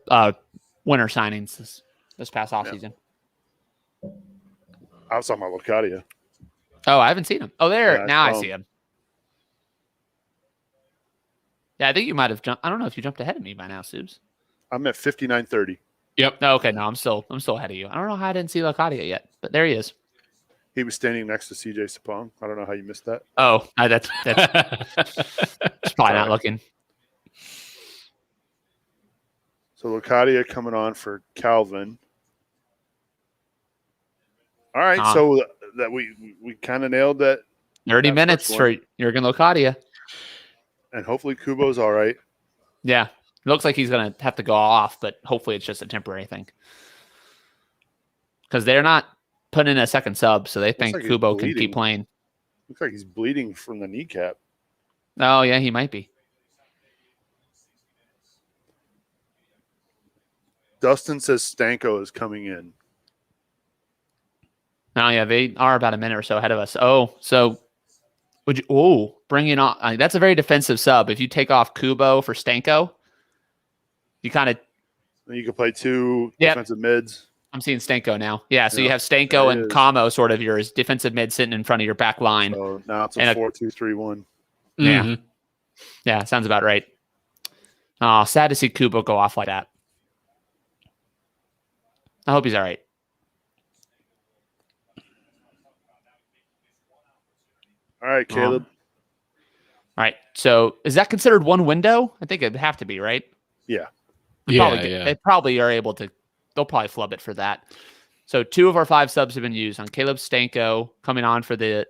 winter signings this past offseason. I was talking about Locadia. Oh, I haven't seen him. Oh, there. Yeah, now I well. see him. Yeah, I think you might have jumped. I don't know if you jumped ahead of me by now, Subs. I'm at 59:30. Yep. No, okay, no, I'm still ahead of you. I don't know how I didn't see Locadia yet, but there he is. He was standing next to CJ Sapong. I don't know how you missed that. Oh, that's just probably not looking. So Locadia coming on for Calvin. All right, so that we kind of nailed that. 30 That minutes first for one. Jurgen Locadia. And hopefully Kubo's all right. Yeah. It looks like he's going to have to go off, but hopefully it's just a temporary thing. Because they're not putting in a second sub, so they think like he's Kubo can bleeding. keep playing. Looks like he's bleeding from the kneecap. Oh, yeah, he might be. Dustin says Stanko is coming in. Oh, yeah, they are about a minute or so ahead of us. Oh, so would you? Oh, bring in on. That's a very defensive sub. If you take off Kubo for Stanko, you kind of. You can play two Yep. defensive mids. I'm seeing Stanko now. Yeah, so you Yeah, have Stanko there and it is. Kamo sort of your defensive mid sitting in front of your back line. So now it's And a a- 4-2-3-1. Yeah. Mhm. Yeah, sounds about right. Oh, sad to see Kubo go off like that. I hope he's all right. All right, Caleb. All right. So is that considered one window? I think it'd have to be, right? Yeah. They probably are able to. They'll probably flub it for that. So 2 of our 5 subs have been used on Caleb Stanko coming on for the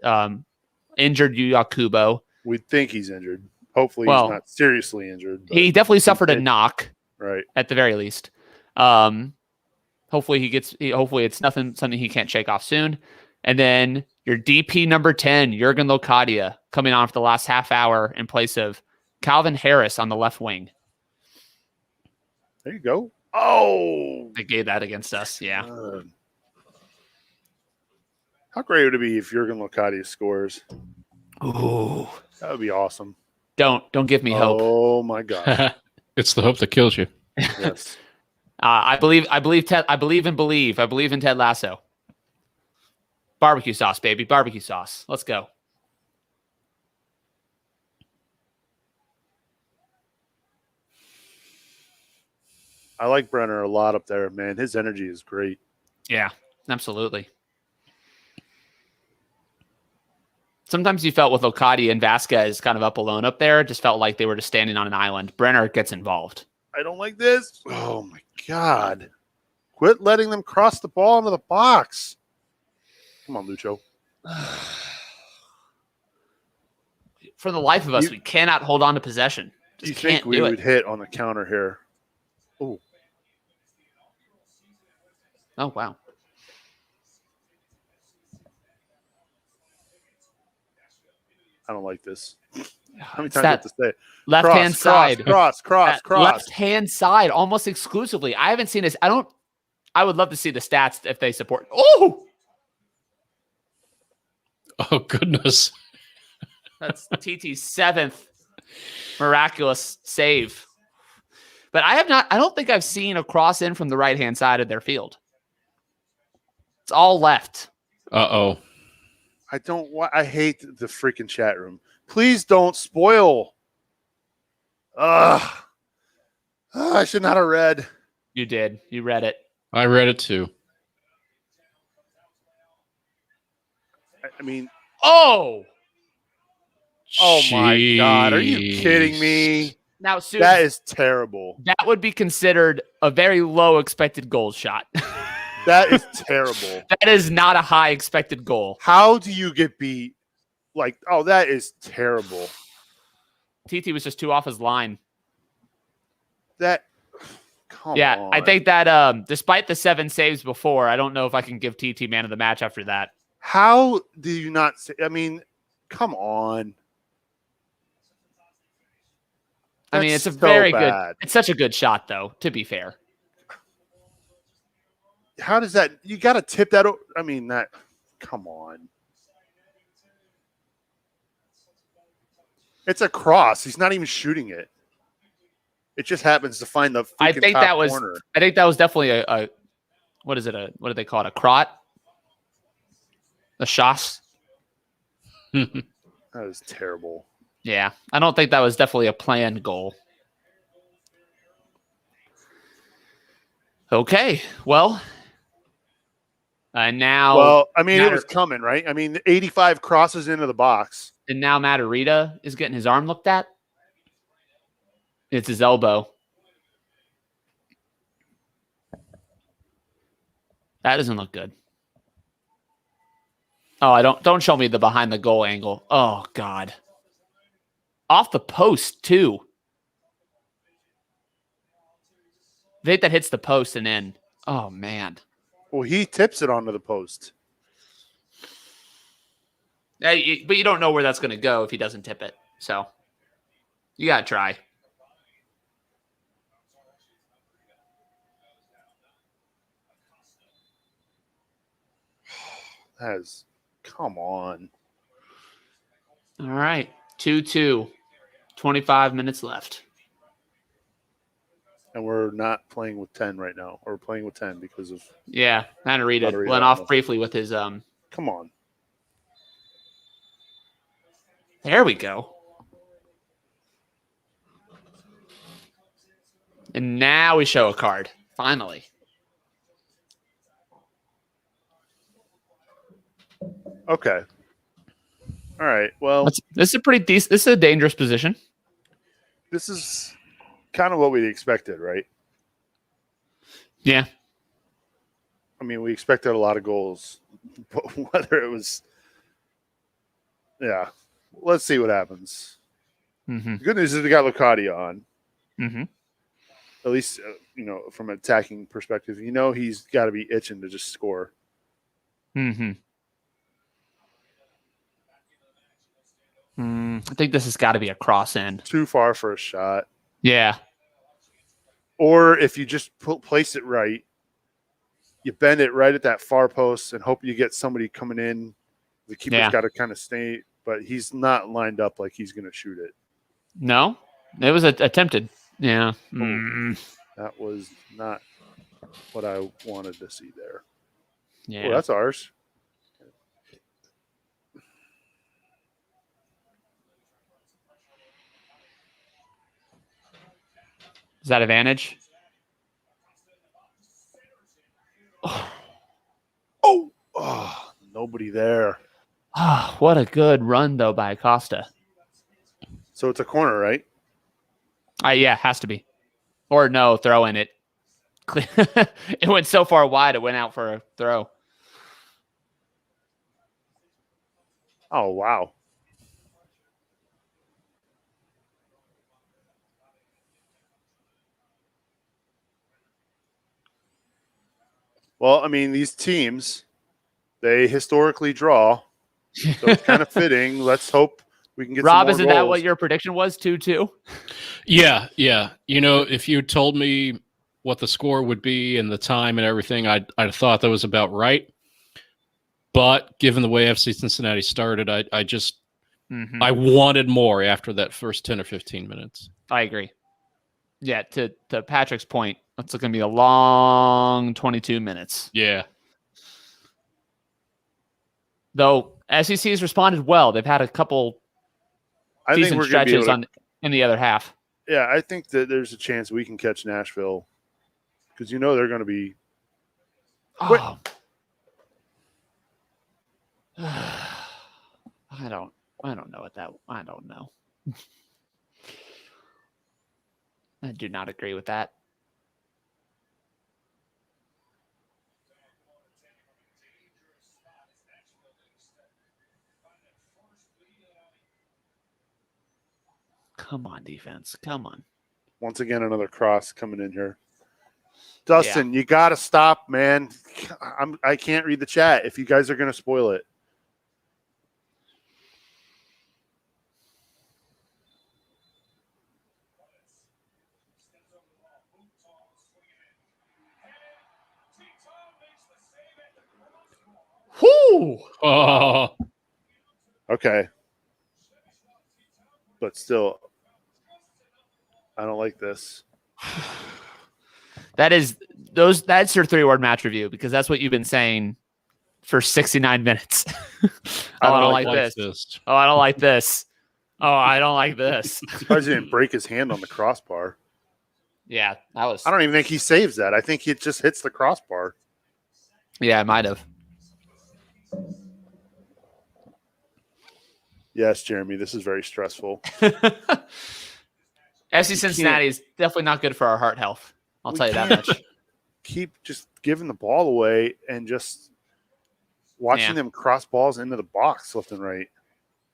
injured Yuya Kubo. We think he's injured. Hopefully Well, he's not seriously injured. but- He definitely suffered a knock right. at the very least. Hopefully hopefully it's something he can't shake off soon. And then your DP number 10, Jurgen Locadia, coming on for the last half hour in place of Calvin Harris on the left wing. There you go. Oh, They gave that against us. Yeah. God. How great would it be if Jurgen Locadia scores? Ooh. That would be awesome. Don't give me hope. Oh my God. It's the hope that kills you. Yes. I believe in Ted Lasso. Barbecue sauce, baby. Barbecue sauce. Let's go. I like Brenner a lot up there, man. His energy is great. Yeah, absolutely. Sometimes you felt with Locadia and Vasquez kind of up alone up there. It just felt like they were just standing on an island. Brenner gets involved. I don't like this. Oh my God. Quit letting them cross the ball into the box. Come on, Lucho. For the life of us, we cannot hold on to possession. Do you Just think can't we do would it. hit on the counter here? Oh, Oh, wow. I don't like this. How many It's times do I have that to say it? left-hand side. Cross. Left-hand side, almost exclusively. I haven't seen this. I would love to see the stats if they support. Oh! Oh, goodness. That's TT's 7th miraculous save. But I don't think I've seen a cross in from the right-hand side of their field. It's all left. Uh-oh. I hate the freaking chat room. Please don't spoil. I should not have read. You did. You read it. I read it too. I mean, Oh! oh my God. Are you kidding me? Now, Sue, That is terrible. that would be considered a very low expected goal shot. That is terrible. That is not a high expected goal. How do you get beat? Like, oh, that is terrible. TT was just too off his line. Come Yeah, on. I think that despite the 7 saves before, I don't know if I can give TT man of the match after that. How do you not say? I mean, come on. I mean, That's it's a so very bad. good. It's such a good shot, though. To be fair, How does that? You got to tip that. I mean, that. Come on. It's a cross. He's not even shooting it. It just happens to find the. I freaking think top that was. corner. I think that was definitely a. What is it? What do they call it? A crot. A shoss. That is terrible. Yeah, I don't think that was definitely a planned goal. Okay, well, now. Well, I mean, it Matter- was coming, right? I mean, 85 crosses into the box. And now Matarrita is getting his arm looked at. It's his elbow. That doesn't look good. Oh, don't show me the behind the goal angle. Oh God. Off the post too. I think that hits the post and in. Oh man. Well, he tips it onto the post. But you don't know where that's going to go if he doesn't tip it. So you got to try. Come on. All right. 2-2. 25 minutes left. And we're not playing with 10 right now. Or we're playing with 10 because of... Yeah. Manarita went off briefly with his... Come on. There we go. And now we show a card. Finally. Okay. All right. Well, this is a pretty decent. This is a dangerous position. This is kind of what we expected, right? Yeah. I mean, we expected a lot of goals, but whether it was, yeah. Let's see what happens. Mm-hmm. The good news is we got Locadia on. Mm-hmm. At least, from an attacking perspective, he's got to be itching to just score. Mm-hmm. I think this has got to be a cross in. Too far for a shot. Yeah. Or if you just place it right, you bend it right at that far post and hope you get somebody coming in. The keeper's got to kind of stay, but he's not lined up like he's going to shoot it. No, it was attempted. Yeah. That was not what I wanted to see there. Yeah. Oh, that's ours. Is that advantage? Oh, nobody there. Oh, what a good run, though, by Acosta. So it's a corner, right? Yeah, has to be. Or no, throw in it. It went so far wide, it went out for a throw. Oh, wow. Well, I mean, these teams, they historically draw, so it's kind of fitting. Let's hope we can get Rob, some more isn't goals. that what your prediction was? 2-2? Yeah. If you told me what the score would be and the time and everything, I'd thought that was about right. But given the way FC Cincinnati started, I just I wanted more after that first 10 or 15 minutes. I agree. Yeah, to Patrick's point, it's going to be a long 22 minutes. Yeah. Though SEC has responded well. They've had a couple decent stretches in the other half. Yeah, I think that there's a chance we can catch Nashville because they're going to be. Oh. I don't know what that. I don't know. I do not agree with that. Come on, defense. Come on. Once again, another cross coming in here. Dustin, you got to stop, man. I can't read the chat if you guys are going to spoil it. Whoo! Oh. Okay. But still, I don't like this. That's your 3-word match review because that's what you've been saying for 69 minutes. I don't like this. Oh, I don't like this. Oh, I don't like this. Surprised he didn't break his hand on the crossbar. Yeah, that was. I don't even think he saves that. I think he just hits the crossbar. Yeah, it might have. Yes, Jeremy, this is very stressful. FC Cincinnati is definitely not good for our heart health. I'll tell you that much. Keep just giving the ball away and just Watching them cross balls into the box left and right.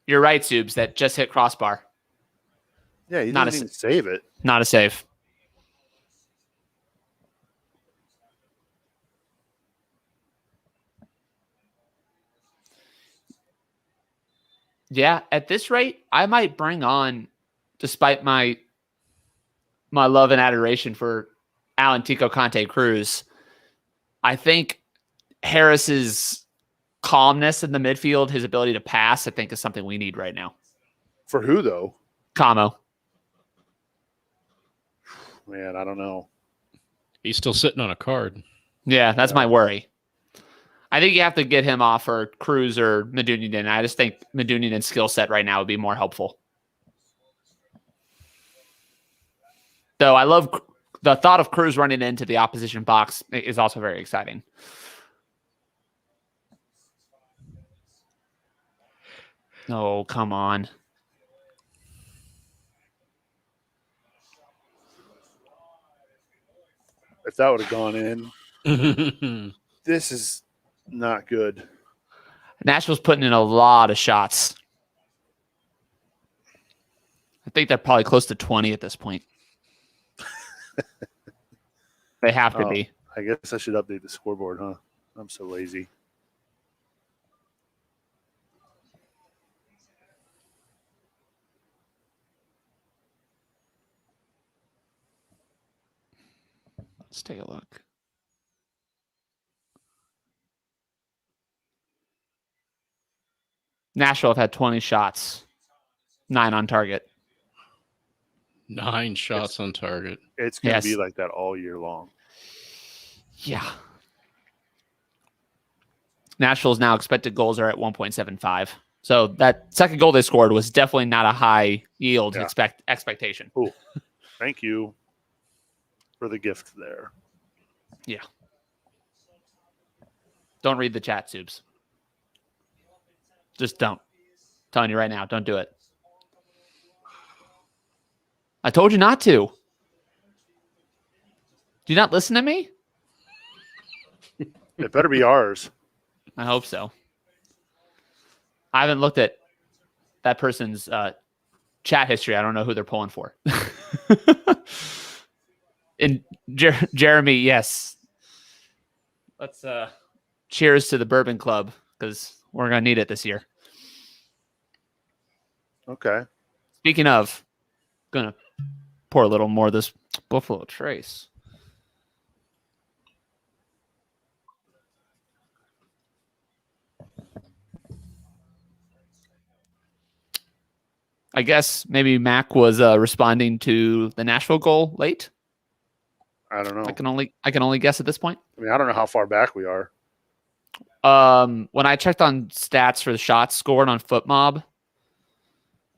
You're right, Subes. That just hit crossbar. Yeah, he Not didn't even save it. Not a save. Yeah, at this rate, I might bring on, despite my love and adoration for Alan Tico Conte Cruz, I think Harris's calmness in the midfield, his ability to pass, I think is something we need right now. For who, though? Camo. Man, I don't know. He's still sitting on a card. Yeah, that's my worry. I think you have to get him off for Cruz or Medunjanin. I just think Medunjanin's skill set right now would be more helpful. Though I love the thought of Cruz running into the opposition box is also very exciting. Oh, come on. If that would have gone in, this is not good. Nashville's putting in a lot of shots. I think they're probably close to 20 at this point. They have to be. I guess I should update the scoreboard, huh? I'm so lazy. Let's take a look. Nashville have had 20 shots, 9 on target. 9 shots on target. It's going to be like that all year long. Yeah. Nashville's now expected goals are at 1.75. So that second goal they scored was definitely not a high yield expectation. Cool. Thank you for the gift there. Yeah. Don't read the chat, Subes. Just don't. I'm telling you right now, don't do it. I told you not to. Do you not listen to me? It better be ours. I hope so. I haven't looked at that person's chat history. I don't know who they're pulling for. And Jeremy, yes. Let's cheers to the Bourbon Club because we're going to need it this year. Okay. Speaking of, going to pour a little more of this Buffalo Trace. I guess maybe Mac was responding to the Nashville goal late. I don't know. I can only guess at this point. I mean, I don't know how far back we are. When I checked on stats for the shots scored on FootMob,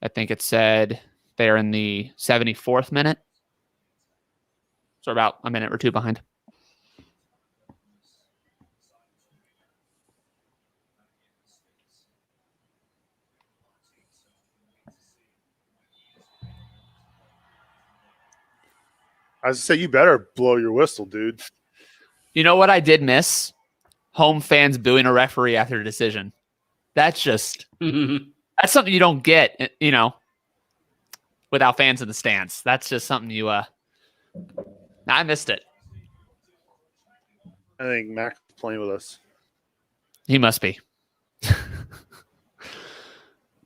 I think it said they're in the 74th minute. So about a minute or two behind. I was say you better blow your whistle, dude. You know what I did miss? Home fans booing a referee after a decision. That's just that's something you don't get, you know, without fans in the stands. That's just something you I missed it. I think Mac's playing with us. He must be.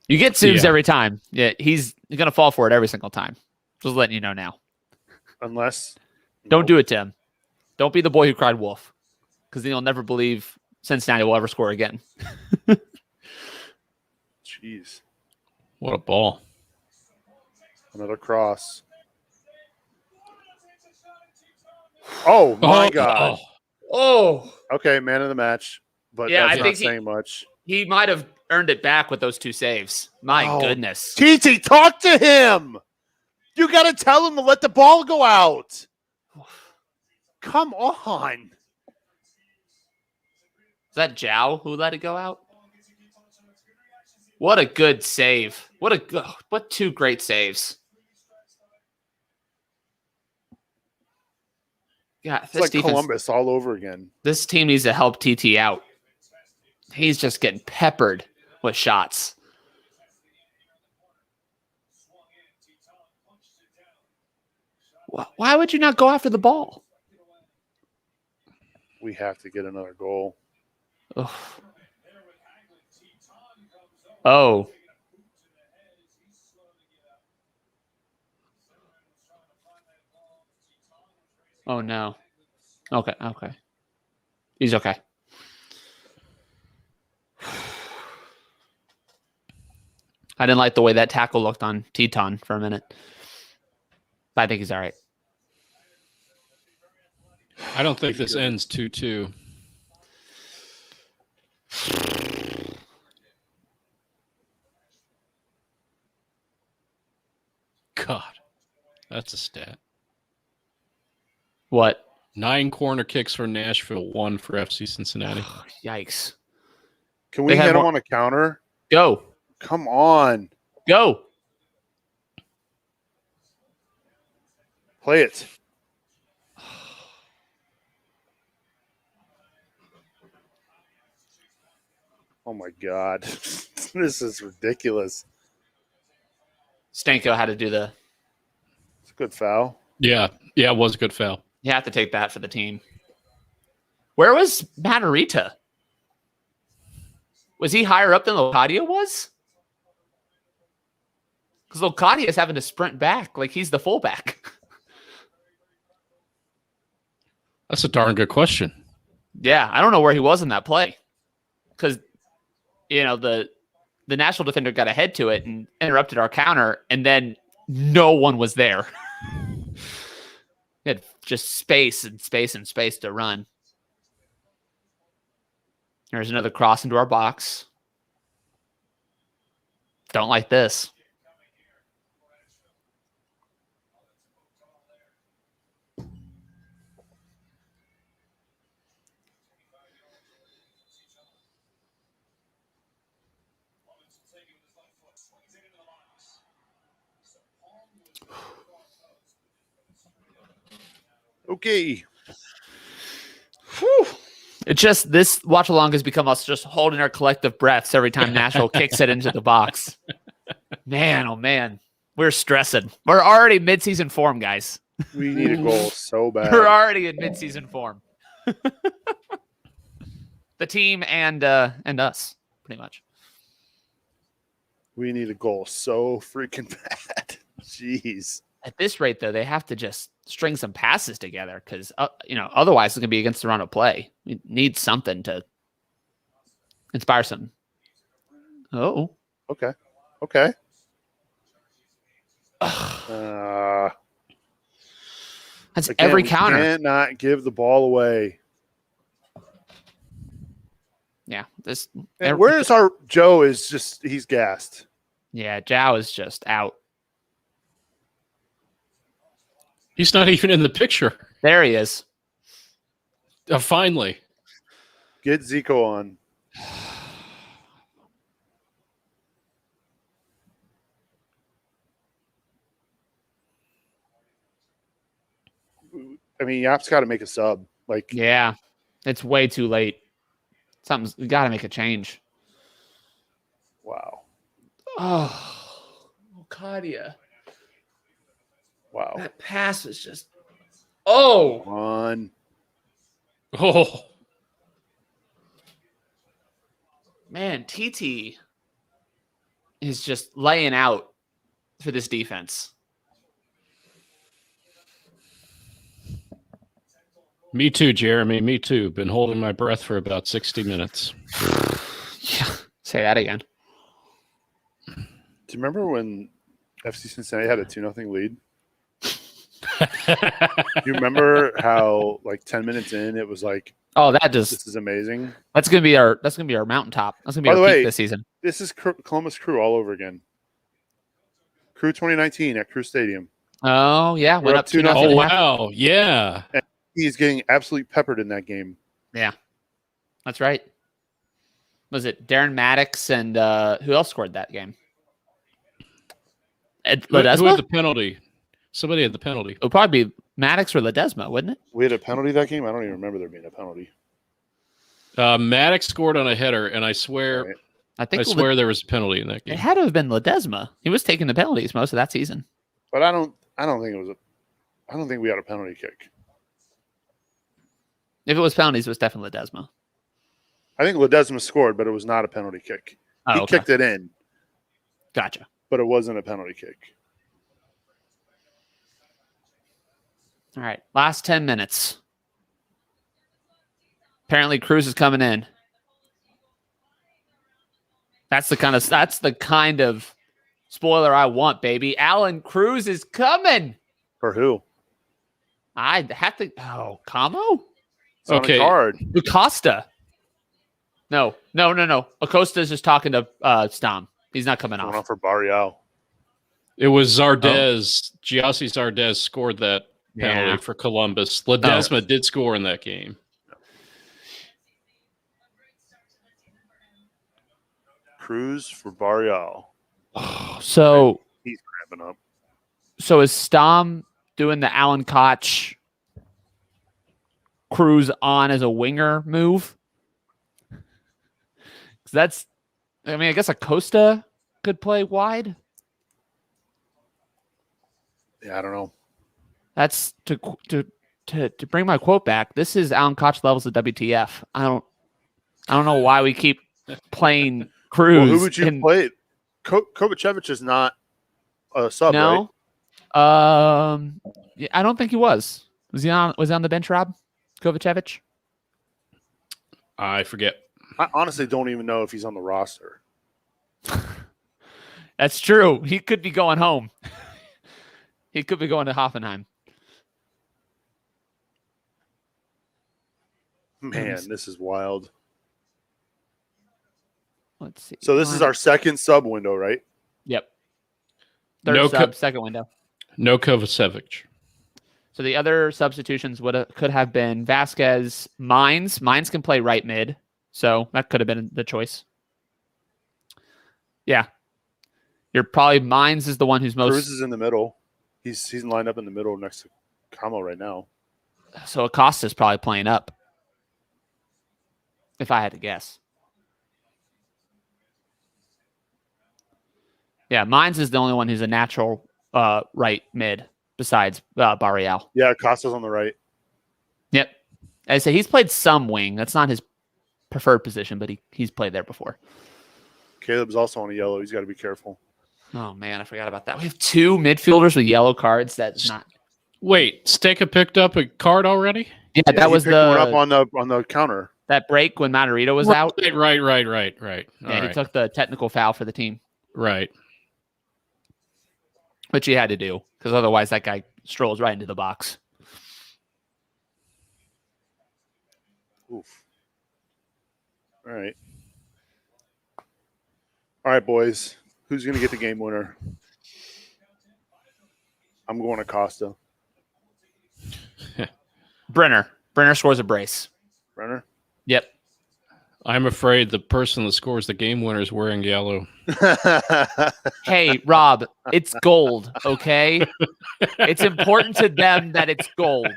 You get Subes every time. Yeah, he's gonna fall for it every single time. Just letting you know now. Unless don't do it, Tim. Don't be the boy who cried wolf, because then you'll never believe Cincinnati will ever score again. Jeez. What a ball. Another cross. Oh, my God. Oh. Okay, man of the match. But yeah, that's I not think saying much. He might have earned it back with those 2 saves. My goodness. TT, talk to him. You got to tell him to let the ball go out. Come on. Is that Zhao who let it go out? What a good save. What 2 great saves. Yeah, it's like Columbus all over again. This team needs to help TT out. He's just getting peppered with shots. Why would you not go after the ball? We have to get another goal. Ugh. Oh. Oh, no. Okay. He's okay. I didn't like the way that tackle looked on Teton for a minute. But I think he's all right. I don't think this ends 2-2. God, that's a stat. What? 9 corner kicks for Nashville, 1 for FC Cincinnati. Yikes. Can we They had hit him more- on a counter? Go. Come on. Go. Play it. Oh, my God. This is ridiculous. Stanko had to do the... It's a good foul. Yeah, it was a good foul. You have to take that for the team. Where was Matarrita? Was he higher up than Locadia was? Because Locadia is having to sprint back like he's the fullback. That's a darn good question. Yeah, I don't know where he was in that play. Because, the Nashville defender got ahead to it and interrupted our counter, and then no one was there. He had just space and space and space to run. There's another cross into our box. Don't like this. Okay. Whew. It's just this watch along has become us just holding our collective breaths every time Nashville kicks it into the box. Man, oh man, we're stressing. We're already mid-season form, guys. We need a goal so bad. We're already in mid-season form. The team and us, pretty much. We need a goal so freaking bad. Jeez. At this rate, though, they have to just string some passes together because, otherwise it's going to be against the run of play. We need something to inspire some. Oh. Okay. That's again, every we counter. cannot give the ball away. Yeah. And where's our Joe? He's gassed. Yeah, Zhao is just out. He's not even in the picture. There he is. Finally. Get Zico on. I mean, Yap's got to make a sub. Yeah, it's way too late. We got to make a change. Wow. Oh, Locadia. Wow. That pass was just. Oh. On. Oh. Man, TT is just laying out for this defense. Me too, Jeremy. Me too. Been holding my breath for about 60 minutes. Yeah. Say that again. Do you remember when FC Cincinnati had a 2-0 lead? You remember how 10 minutes in it was like, oh, this is amazing. That's gonna be our mountaintop. That's gonna be By our the peak way, this season. This is Columbus Crew all over again. Crew 2019 at Crew Stadium. Oh yeah, We're went up up 2-0. 2-0. Oh, wow. Yeah. And he's getting absolutely peppered in that game. Yeah, that's right. Was it Darren Maddox and who else scored that game? Who had Ledesma? the penalty? Somebody had the penalty. It would probably be Maddox or Ledesma, wouldn't it? We had a penalty that game? I don't even remember there being a penalty. Maddox scored on a header, and I swear, Right. I swear there was a penalty in that it game. had to have been Ledesma. He was taking the penalties most of that season. But I don't think it was I don't think we had a penalty kick. If it was penalties, it was definitely Ledesma. I think Ledesma scored, but it was not a penalty kick. Oh, He okay. kicked it in, Gotcha. but it wasn't a penalty kick. All right. Last 10 minutes. Apparently Cruz is coming in. That's the kind of spoiler I want, baby. Alan Cruz is coming. For who? I have to. Oh, Camo? It's on Okay. a card. Acosta. No. Acosta is just talking to Stom. He's not coming Going off. on for Barrial. It was Zardes. Giassi Zardes scored that penalty Yeah. for Columbus. Ledesma did score in that game. Cruz for Barrial. So He's cramping up. is Stom doing the Alan Koch Cruz on as a winger move? 'Cause that's, I mean, I guess Acosta could play wide. Yeah, I don't know. That's to bring my quote back. This is Alan Koch levels of WTF. I don't know why we keep playing Cruz. Well, who would you play? Kovacevic is not a sub, right? No. Yeah, I don't think he was. Was he on the bench, Rob? Kovacevic? I forget. I honestly don't even know if he's on the roster. That's true. He could be going home. He could be going to Hoffenheim. Man, this is wild. Let's see. So this is our second sub window, right? Yep. Third No sub, second window. No Kovacevic. So the other substitutions could have been Vasquez, Mines. Mines can play right mid, so that could have been the choice. Yeah, you're probably Mines is the one who's most. Cruz is in the middle. He's lined up in the middle next to Camo right now. So Acosta's probably playing up, if I had to guess. Yeah, Mines is the only one who's a natural right mid besides Barrial. Yeah, Costa's on the right. Yep. I say he's played some wing. That's not his preferred position, but he's played there before. Caleb's also on a yellow. He's got to be careful. Oh man, I forgot about that. We have two midfielders with yellow cards. That's not. Wait, Steka picked up a card already? Yeah, Yeah, that he was picked one up on the counter. that break when Matarrita was out. Right. Yeah, he took the technical foul for the team, Right. which he had to do because otherwise that guy strolls right into the box. Oof. All right. All right, boys. Who's going to get the game winner? I'm going to Costa. Brenner scores a brace. Brenner? Yep. I'm afraid the person that scores the game winner is wearing yellow. Hey, Rob, it's gold, okay? It's important to them that it's gold.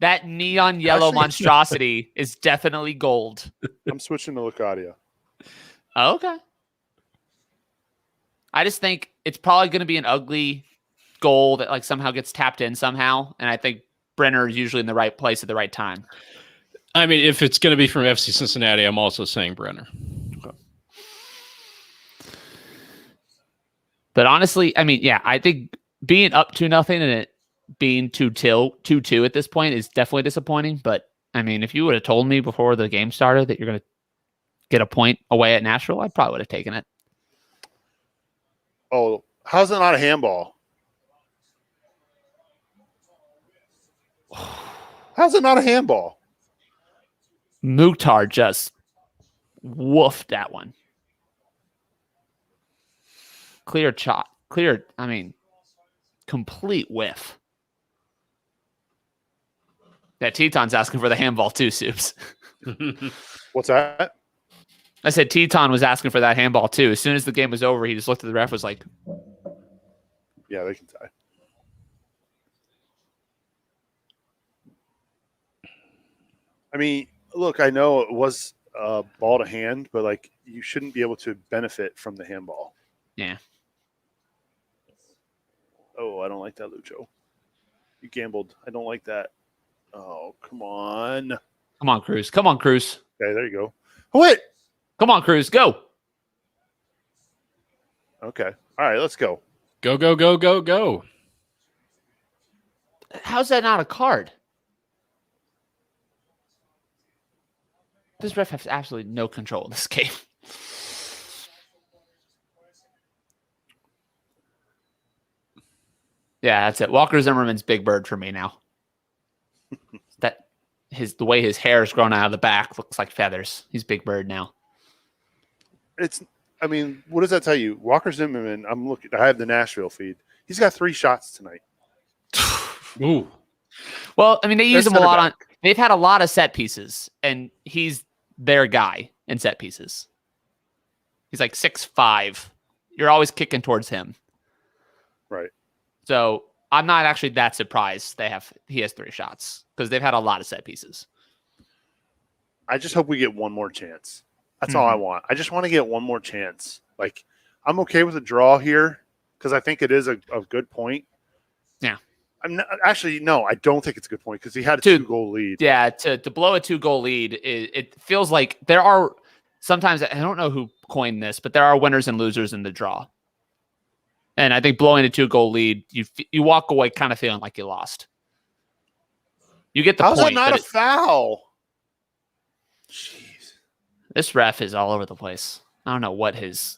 That neon yellow Actually- monstrosity is definitely gold. I'm switching to Locadia. Oh, okay. I just think it's probably going to be an ugly goal that like somehow gets tapped in somehow, and I think Brenner is usually in the right place at the right time. I mean, if it's going to be from FC Cincinnati, I'm also saying Brenner. But honestly, I mean, yeah, I think being up 2-0 and it being 2-2 at this point is definitely disappointing. But I mean, if you would have told me before the game started that you're going to get a point away at Nashville, I probably would have taken it. Oh, how's it not a handball? How's it not a handball? Mukhtar just woofed that one. Clear shot. Clear, I mean, complete whiff. Yeah, Teton's asking for the handball too, Soups. What's that? I said Teton was asking for that handball too. As soon as the game was over, he just looked at the ref, was like, Yeah, they can tie. I mean, Look, I know it was ball to hand, but like you shouldn't be able to benefit from the handball. Yeah. Oh, I don't like that, Lucho. You gambled. I don't like that. Oh, come on. Come on, Cruz. Come on, Cruz. Okay, there you go. Wait. Come on, Cruz. Go. Okay. All right, let's go. Go, go, go, go, go. How's that not a card? This ref has absolutely no control of this game. Yeah, that's it. Walker Zimmerman's Big Bird for me now. The way his hair is grown out of the back looks like feathers. He's Big Bird now. I mean, what does that tell you? Walker Zimmerman, I have the Nashville feed. He's got 3 shots tonight. Ooh. Well, I mean, they use They're him a lot center back. they've had a lot of set pieces, and he's their guy in set pieces. He's like 6'5". You're always kicking towards him. Right. So I'm not actually that surprised he has 3 shots because they've had a lot of set pieces. I just hope we get one more chance. That's all I want. I just want to get one more chance. Like, I'm okay with a draw here because I think it is a good point. Yeah. No, I don't think it's a good point because he had a 2-goal lead. Yeah, to blow a 2-goal lead, it feels like there are sometimes, I don't know who coined this, but there are winners and losers in the draw. And I think blowing a 2-goal lead, you walk away kind of feeling like you lost. You get the How's point. that not a foul? Jeez. This ref is all over the place. I don't know what his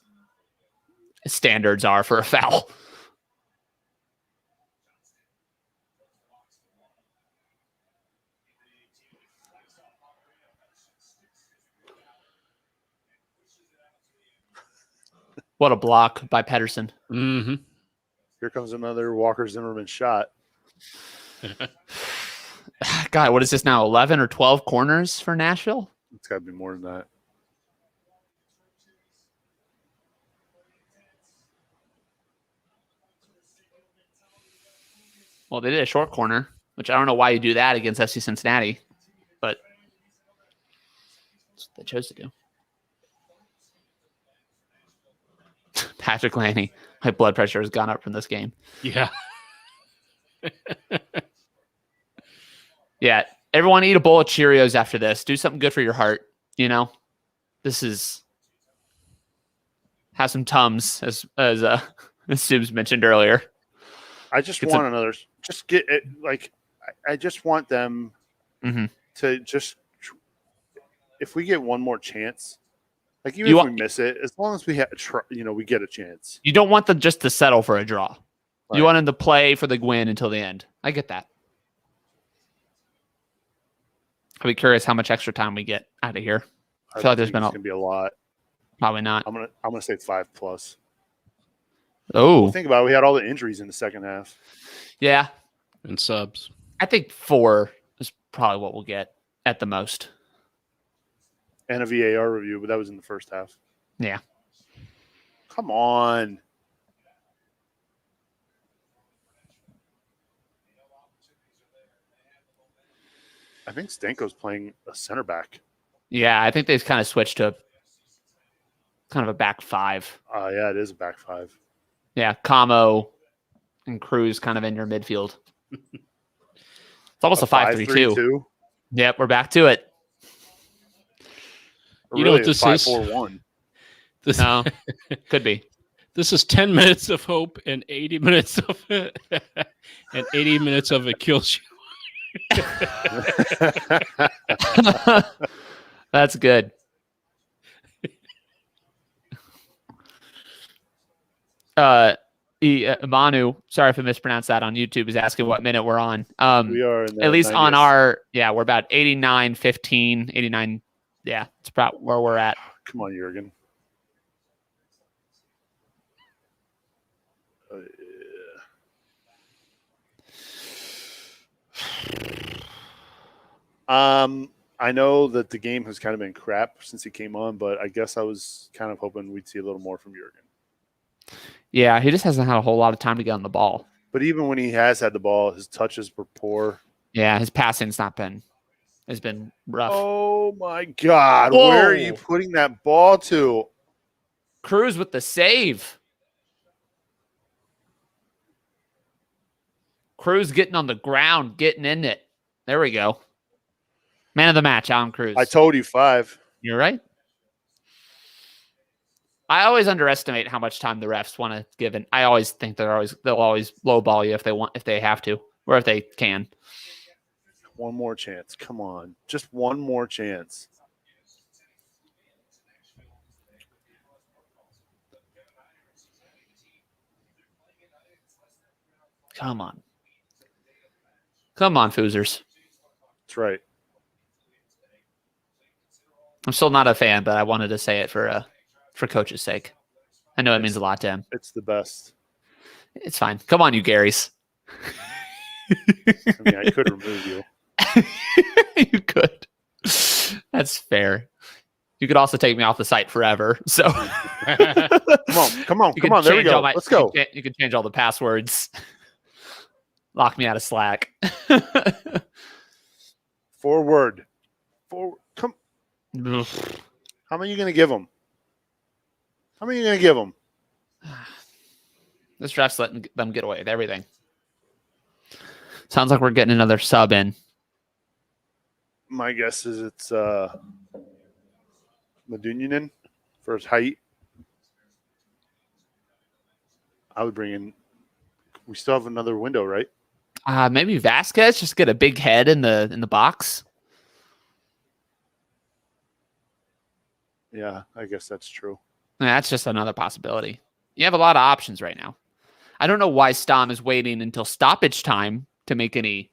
standards are for a foul. What a block by Pedersen. Mm-hmm. Here comes another Walker Zimmerman shot. God, what is this now? 11 or 12 corners for Nashville? It's got to be more than that. Well, they did a short corner, which I don't know why you do that against FC Cincinnati, but that's what they chose to do. Patrick Laney, my blood pressure has gone up from this game. Yeah. Yeah, everyone eat a bowl of Cheerios after this. Do something good for your heart, you know? Have some Tums, as Subs mentioned earlier. I just want another. Just get it. Like, I just want them to just. If we get one more chance, like even if we miss it, as long as we we get a chance. You don't want them just to settle for a draw. Right. You want them to play for the win until the end. I get that. I'll be curious how much extra time we get out of here. I feel like there's been going to be a lot. Probably not. I'm gonna say 5+. Oh, Well, think about it. We had all the injuries in the second half. yeah. And subs. I think 4 is probably what we'll get at the most. And a VAR review, but that was in the first half. Yeah. Come on. I think Stanko's playing a center back. Yeah, I think they've kind of switched to kind of a back 5. Yeah, it is a back 5. Yeah, Camo and Cruz kind of in your midfield. It's almost a 5-3-2. Yep, we're back to it. Or You know really what this a is? 5-4-1. This, No, could be. This is 10 minutes of hope and 80 minutes of and 80 minutes of a kill show. That's good. Manu, sorry if I mispronounced that on YouTube, is asking what minute we're on. We are in the at least 90th. on our, we're about 89-15, 89. Yeah, it's about where we're at. Come on, Jurgen. I know that the game has kind of been crap since he came on, but I guess I was kind of hoping we'd see a little more from Jurgen. Yeah, he just hasn't had a whole lot of time to get on the ball. But even when he has had the ball, his touches were poor. Yeah, his passing's not been has been rough. Oh my God! Whoa. Where are you putting that ball to? Cruz with the save. Cruz getting on the ground, getting in it. There we go. Man of the match, Alan Cruz. I told you 5. You're right. I always underestimate how much time the refs want to give, and I always think they'll always lowball you if they have to, or if they can. One more chance. Come on. Just one more chance. Come on. Come on, Foozers. That's right. I'm still not a fan, but I wanted to say it for coach's sake. I know it means a lot to him. It's the best. It's fine. Come on, you Garys. I mean, I could remove you. You could. That's fair. You could also take me off the site forever. So Come on. There we go. Let's go. You can change all the passwords. Lock me out of Slack. Forward. Come. How many are you going to give them? This ref's letting them get away with everything. Sounds like we're getting another sub in. My guess is it's Medunjanin for his height. I would bring in. We still have another window, right? Maybe Vasquez just get a big head in the box. Yeah, I guess that's true. That's just another possibility. You have a lot of options right now. I don't know why Stom is waiting until stoppage time to make any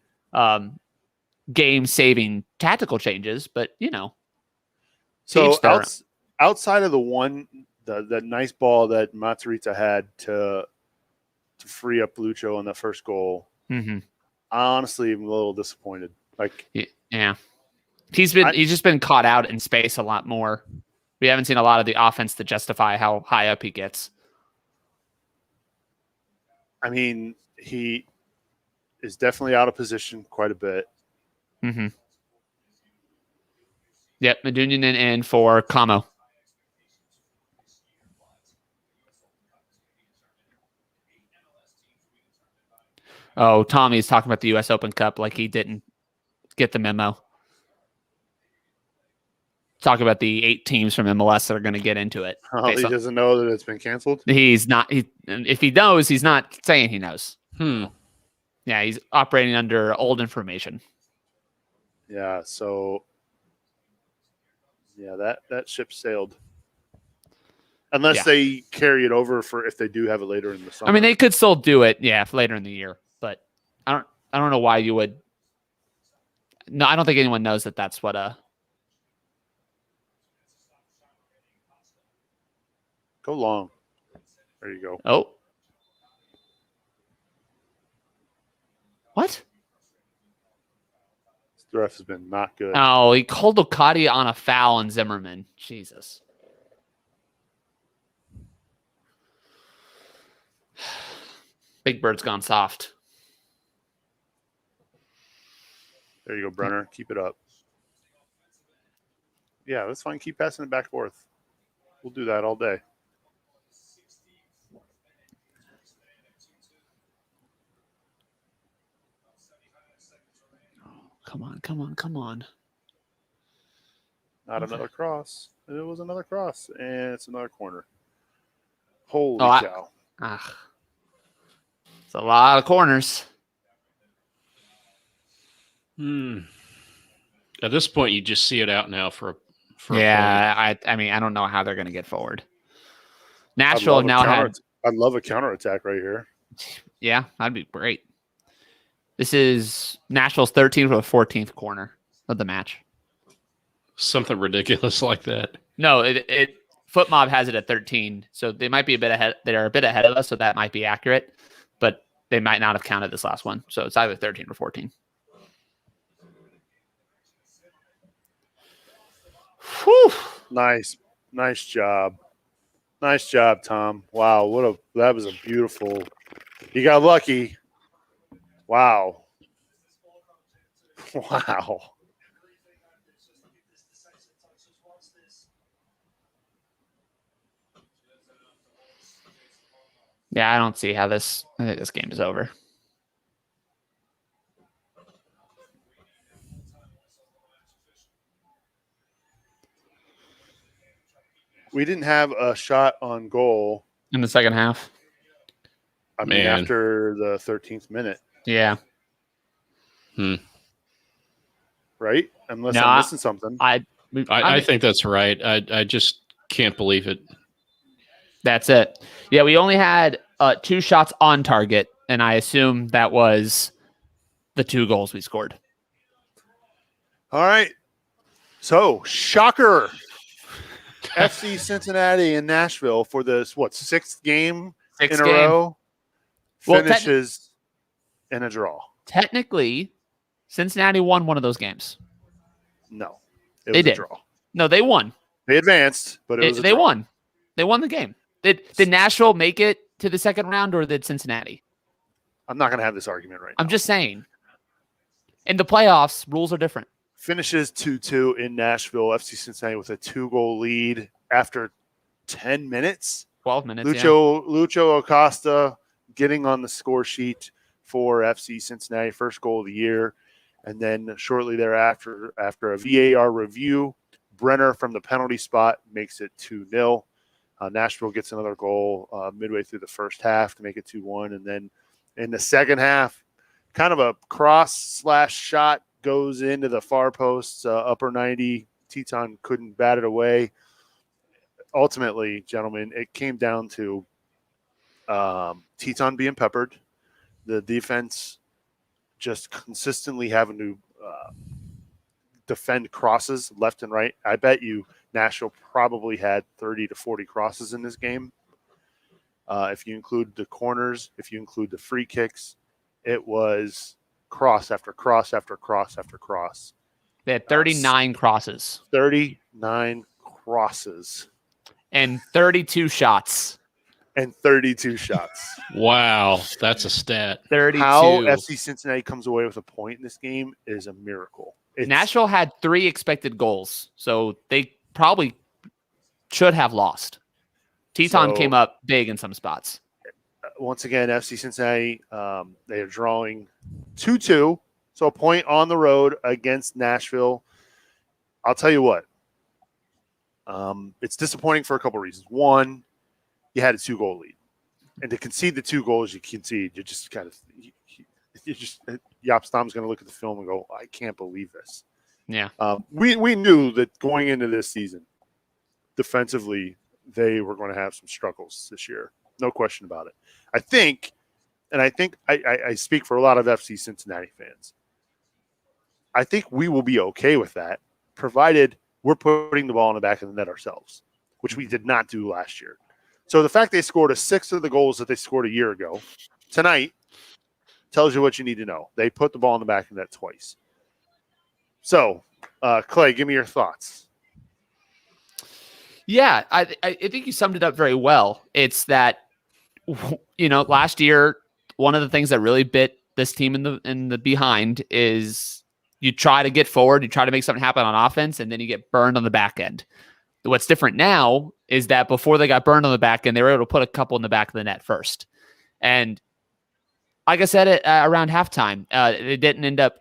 game-saving tactical changes, but So outside of the nice ball that Matsuriza had to free up Lucho on the first goal, mm-hmm. I honestly am a little disappointed. Yeah, he's just been caught out in space a lot more. We haven't seen a lot of the offense to justify how high up he gets. I mean, he is definitely out of position quite a bit. Mm-hmm. Yep, Medunjanin in for Camo. Oh, Tommy's talking about the U.S. Open Cup like he didn't get the memo. Talk about the 8 teams from MLS that are going to get into it. Oh, he doesn't know that it's been canceled? He's not. If he knows, he's not saying he knows. Yeah, he's operating under old information. Yeah, so yeah, that ship sailed. Unless they carry it over for if they do have it later in the summer. I mean, they could still do it, later in the year. But I don't know why you would. No, I don't think anyone knows that that's what Go long. There you go. Oh. What? The ref has been not good. Oh, he called Ducati on a foul on Zimmerman. Jesus. Big Bird's gone soft. There you go, Brenner. Keep it up. Yeah, that's fine. Keep passing it back and forth. We'll do that all day. Come on. Not another cross. It was another cross, and it's another corner. Holy cow. It's a lot of corners. At this point, you just see it out now for I mean, I don't know how they're going to get forward. Nashville now had. I'd love a counterattack right here. Yeah, that'd be great. This is Nashville's 13th or 14th corner of the match. Something ridiculous like that. No, Foot Mob has it at 13, so they might be a bit ahead. They're a bit ahead of us, so that might be accurate, but they might not have counted this last one. So it's either 13 or 14. Whew. Nice job. Nice job, Tom. Wow, that was a beautiful. You got lucky. Wow. Yeah, I don't see how this. I think this game is over. We didn't have a shot on goal In the second half. I mean, Man. after the 13th minute, Yeah. right? Unless No, I'm missing something. I think that's right. I just can't believe it. That's it. Yeah, we only had 2 shots on target, and I assume that was the 2 goals we scored. All right. So, shocker. FC Cincinnati and Nashville for this, 6th game in a row finishes in a draw. Technically, Cincinnati won one of those games. No. It They was did. a draw. No, they won. They advanced, but it was a They draw. won. They won the game. Did Nashville make it to the second round, or did Cincinnati? I'm not going to have this argument right now. I'm just saying. In the playoffs, rules are different. Finishes 2-2 in Nashville. FC Cincinnati with a 2-goal lead after 10 minutes. 12 minutes. Luciano Acosta getting on the score sheet for FC Cincinnati, first goal of the year. And then shortly thereafter, after a VAR review, Brenner from the penalty spot makes it 2-0. Nashville gets another goal midway through the first half to make it 2-1. And then in the second half, kind of a cross/shot goes into the far post, upper 90. Teton couldn't bat it away. Ultimately, gentlemen, it came down to Teton being peppered, the defense just consistently having to defend crosses left and right. I bet you Nashville probably had 30 to 40 crosses in this game. If you include the corners, if you include the free kicks, it was cross after cross after cross after cross. They had 39 crosses. 39 crosses. And 32 shots. And 32 shots. Wow, that's a stat. 32. How FC Cincinnati comes away with a point in this game is a miracle. Nashville had 3 expected goals, so they probably should have lost. Teton came up big in some spots. Once again, FC Cincinnati, they are drawing 2-2, so a point on the road against Nashville. I'll tell you what, it's disappointing for a couple reasons. One, you had a 2-goal lead, and to concede the 2 goals you concede, you just kind of Jaap Stam's going to look at the film and go, I can't believe this. Yeah. We knew that going into this season, defensively, they were going to have some struggles this year. No question about it. I think I speak for a lot of FC Cincinnati fans. I think we will be okay with that, provided we're putting the ball in the back of the net ourselves, which we did not do last year. So the fact they scored 6 of the goals that they scored a year ago tonight tells you what you need to know. They put the ball in the back of the net twice. So, Clay, give me your thoughts. Yeah, I think you summed it up very well. It's that, last year, one of the things that really bit this team in the behind is you try to get forward, you try to make something happen on offense, and then you get burned on the back end. What's different now is that before they got burned on the back end, they were able to put a couple in the back of the net first. And like I said, around halftime, it didn't end up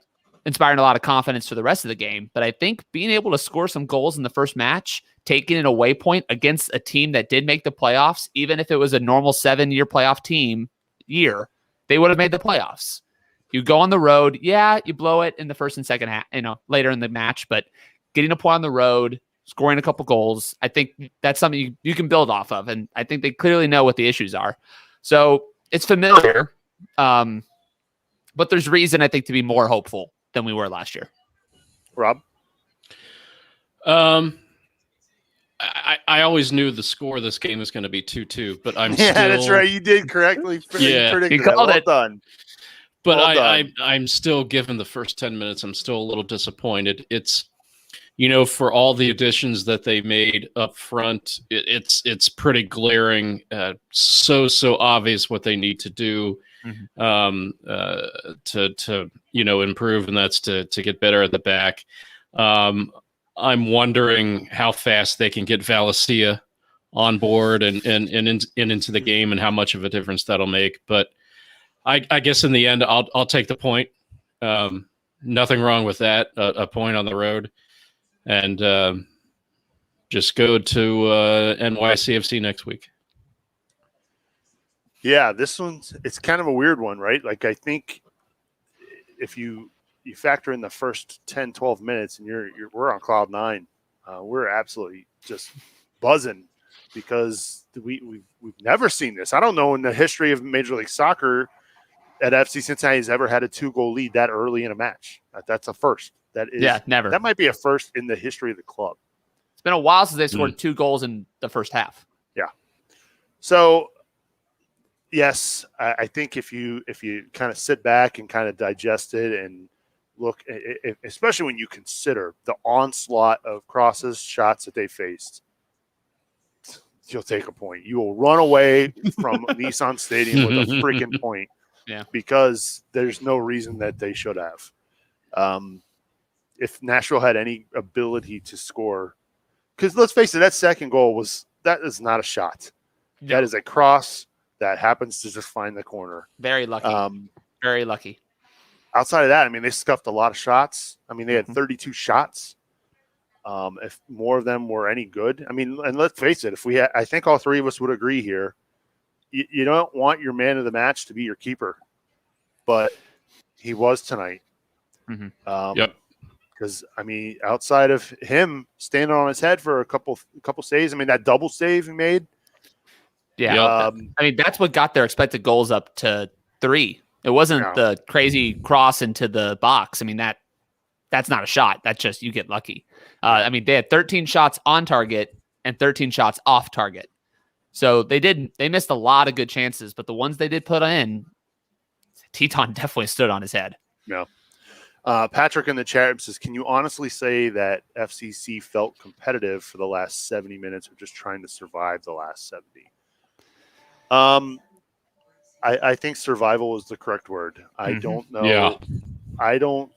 inspiring a lot of confidence for the rest of the game. But I think being able to score some goals in the first match, taking an away point against a team that did make the playoffs, even if it was a normal 7-year playoff team year, they would have made the playoffs. You go on the road, you blow it in the first and second half, later in the match, but getting a point on the road, scoring a couple goals, I think that's something you can build off of. And I think they clearly know what the issues are. So it's familiar, but there's reason, I think, to be more hopeful than we were last year. Rob? I always knew the score of this game was going to be 2-2, but I'm still... that's right. You did correctly predicted you called it. Well done. But well I'm still, given the first 10 minutes, I'm still a little disappointed. It's, for all the additions that they made up front, it's pretty glaring, so obvious what they need to do to improve, and that's to get better at the back. I'm wondering how fast they can get Valencia on board and into the game and how much of a difference that'll make. But I guess in the end, I'll take the point. Nothing wrong with that. A point on the road, and just go to NYCFC next week. Yeah, it's kind of a weird one, right? Like, I think if you factor in the first 10, 12 minutes and we're on cloud nine, we're absolutely just buzzing because we've never seen this. I don't know in the history of Major League Soccer that FC Cincinnati has ever had a 2-goal lead that early in a match. That's a first. Never. That might be a first in the history of the club. It's been a while since they scored 2 goals in the first half. Yeah. So, yes, I think if you kind of sit back and kind of digest it and look, especially when you consider the onslaught of crosses, shots that they faced, you'll take a point. You will run away from Nissan Stadium with a freaking point. Yeah. Because there's no reason that they should have. If Nashville had any ability to score, because let's face it, that second goal is not a shot. No. That is a cross that happens to just find the corner. Very lucky. Very lucky. Outside of that, I mean, they scuffed a lot of shots. I mean, they had 32 shots. If more of them were any good, I mean, and let's face it, I think all three of us would agree here. You don't want your man of the match to be your keeper, but he was tonight. Yep. Because I mean, outside of him standing on his head for a couple saves, I mean that double save he made. Yeah, I mean that's what got their expected goals up to 3. It wasn't the crazy cross into the box. I mean that's not a shot. That's just you get lucky. I mean they had 13 shots on target and 13 shots off target. So they missed a lot of good chances, but the ones they did put in, Teton definitely stood on his head. No. Patrick in the chat says, can you honestly say that FCC felt competitive for the last 70 minutes or just trying to survive the last 70? I think survival is the correct word. I don't know. Yeah. I don't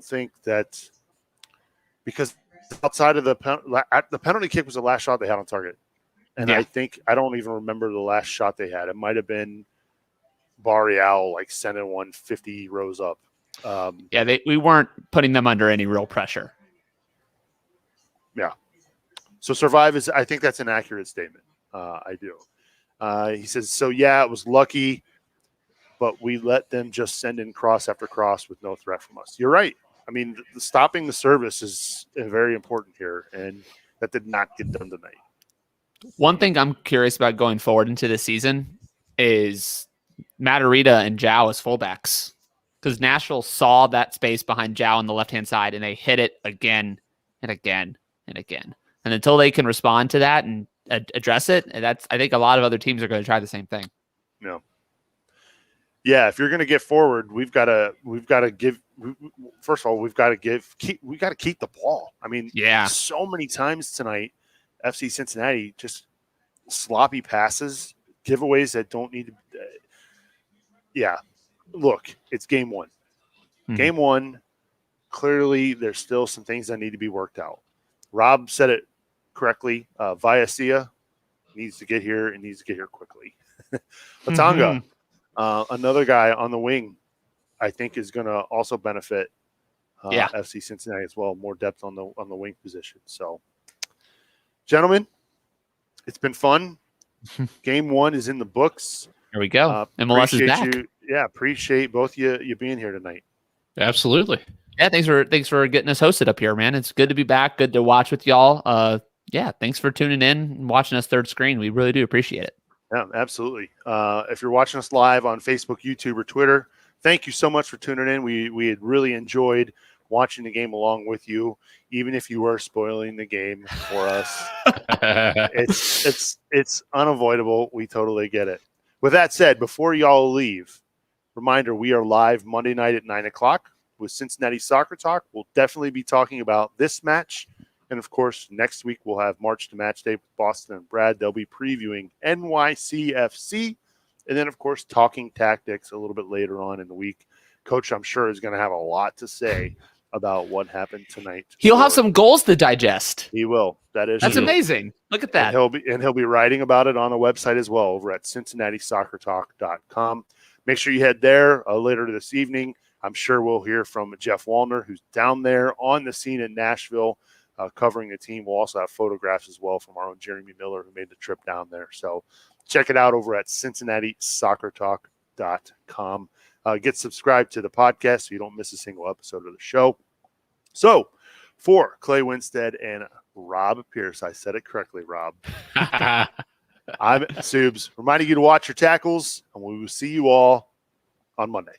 think that because outside of the penalty kick was the last shot they had on target. And I don't even remember the last shot they had. It might have been Barreal like sending one 50 rows up. We weren't putting them under any real pressure. Yeah. So survive I think that's an accurate statement. I do. He says, so yeah, it was lucky, but we let them just send in cross after cross with no threat from us. You're right. I mean, stopping the service is very important here, and that did not get done tonight. One thing I'm curious about going forward into the season is Matarrita and Zhao as fullbacks. Because Nashville saw that space behind Zhao on the left-hand side, and they hit it again and again and again. And until they can respond to that and address it, I think a lot of other teams are going to try the same thing. No. Yeah, if you're going to get forward, we've got to give. First of all, we got to keep the ball. I mean, so many times tonight, FC Cincinnati just sloppy passes, giveaways that don't need to. Look, it's game one. Game one, clearly there's still some things that need to be worked out. Rob said it correctly. Viacia needs to get here and needs to get here quickly. Latanga, another guy on the wing, I think is going to also benefit FC Cincinnati as well. More depth on the wing position. So, gentlemen, it's been fun. Game one is in the books. There we go. MLS is back. Appreciate both you being here tonight. Absolutely. Yeah, thanks for getting us hosted up here, man. It's good to be back. Good to watch with y'all. Thanks for tuning in and watching us third screen. We really do appreciate it. Yeah, absolutely. If you're watching us live on Facebook, YouTube, or Twitter, thank you so much for tuning in. We had really enjoyed watching the game along with you, even if you were spoiling the game for us. It's unavoidable. We totally get it. With that said, before y'all leave, reminder, we are live Monday night at 9:00 with Cincinnati Soccer Talk. We'll definitely be talking about this match. And, of course, next week we'll have March to Match Day with Boston and Brad. They'll be previewing NYCFC. And then, of course, talking tactics a little bit later on in the week. Coach, I'm sure, is going to have a lot to say about what happened tonight. He'll have some goals to digest. He will. That's Amazing. Look at that. And he'll be writing about it on the website as well over at CincinnatiSoccerTalk.com. Make sure you head there later this evening. I'm sure we'll hear from Jeff Wallner, who's down there on the scene in Nashville covering the team. We'll also have photographs as well from our own Jeremy Miller, who made the trip down there. So check it out over at CincinnatiSoccerTalk.com. Get subscribed to the podcast so you don't miss a single episode of the show. So for Clay Winstead and Rob Pierce, I said it correctly, Rob. I'm Subs, reminding you to watch your tackles, and we will see you all on Monday.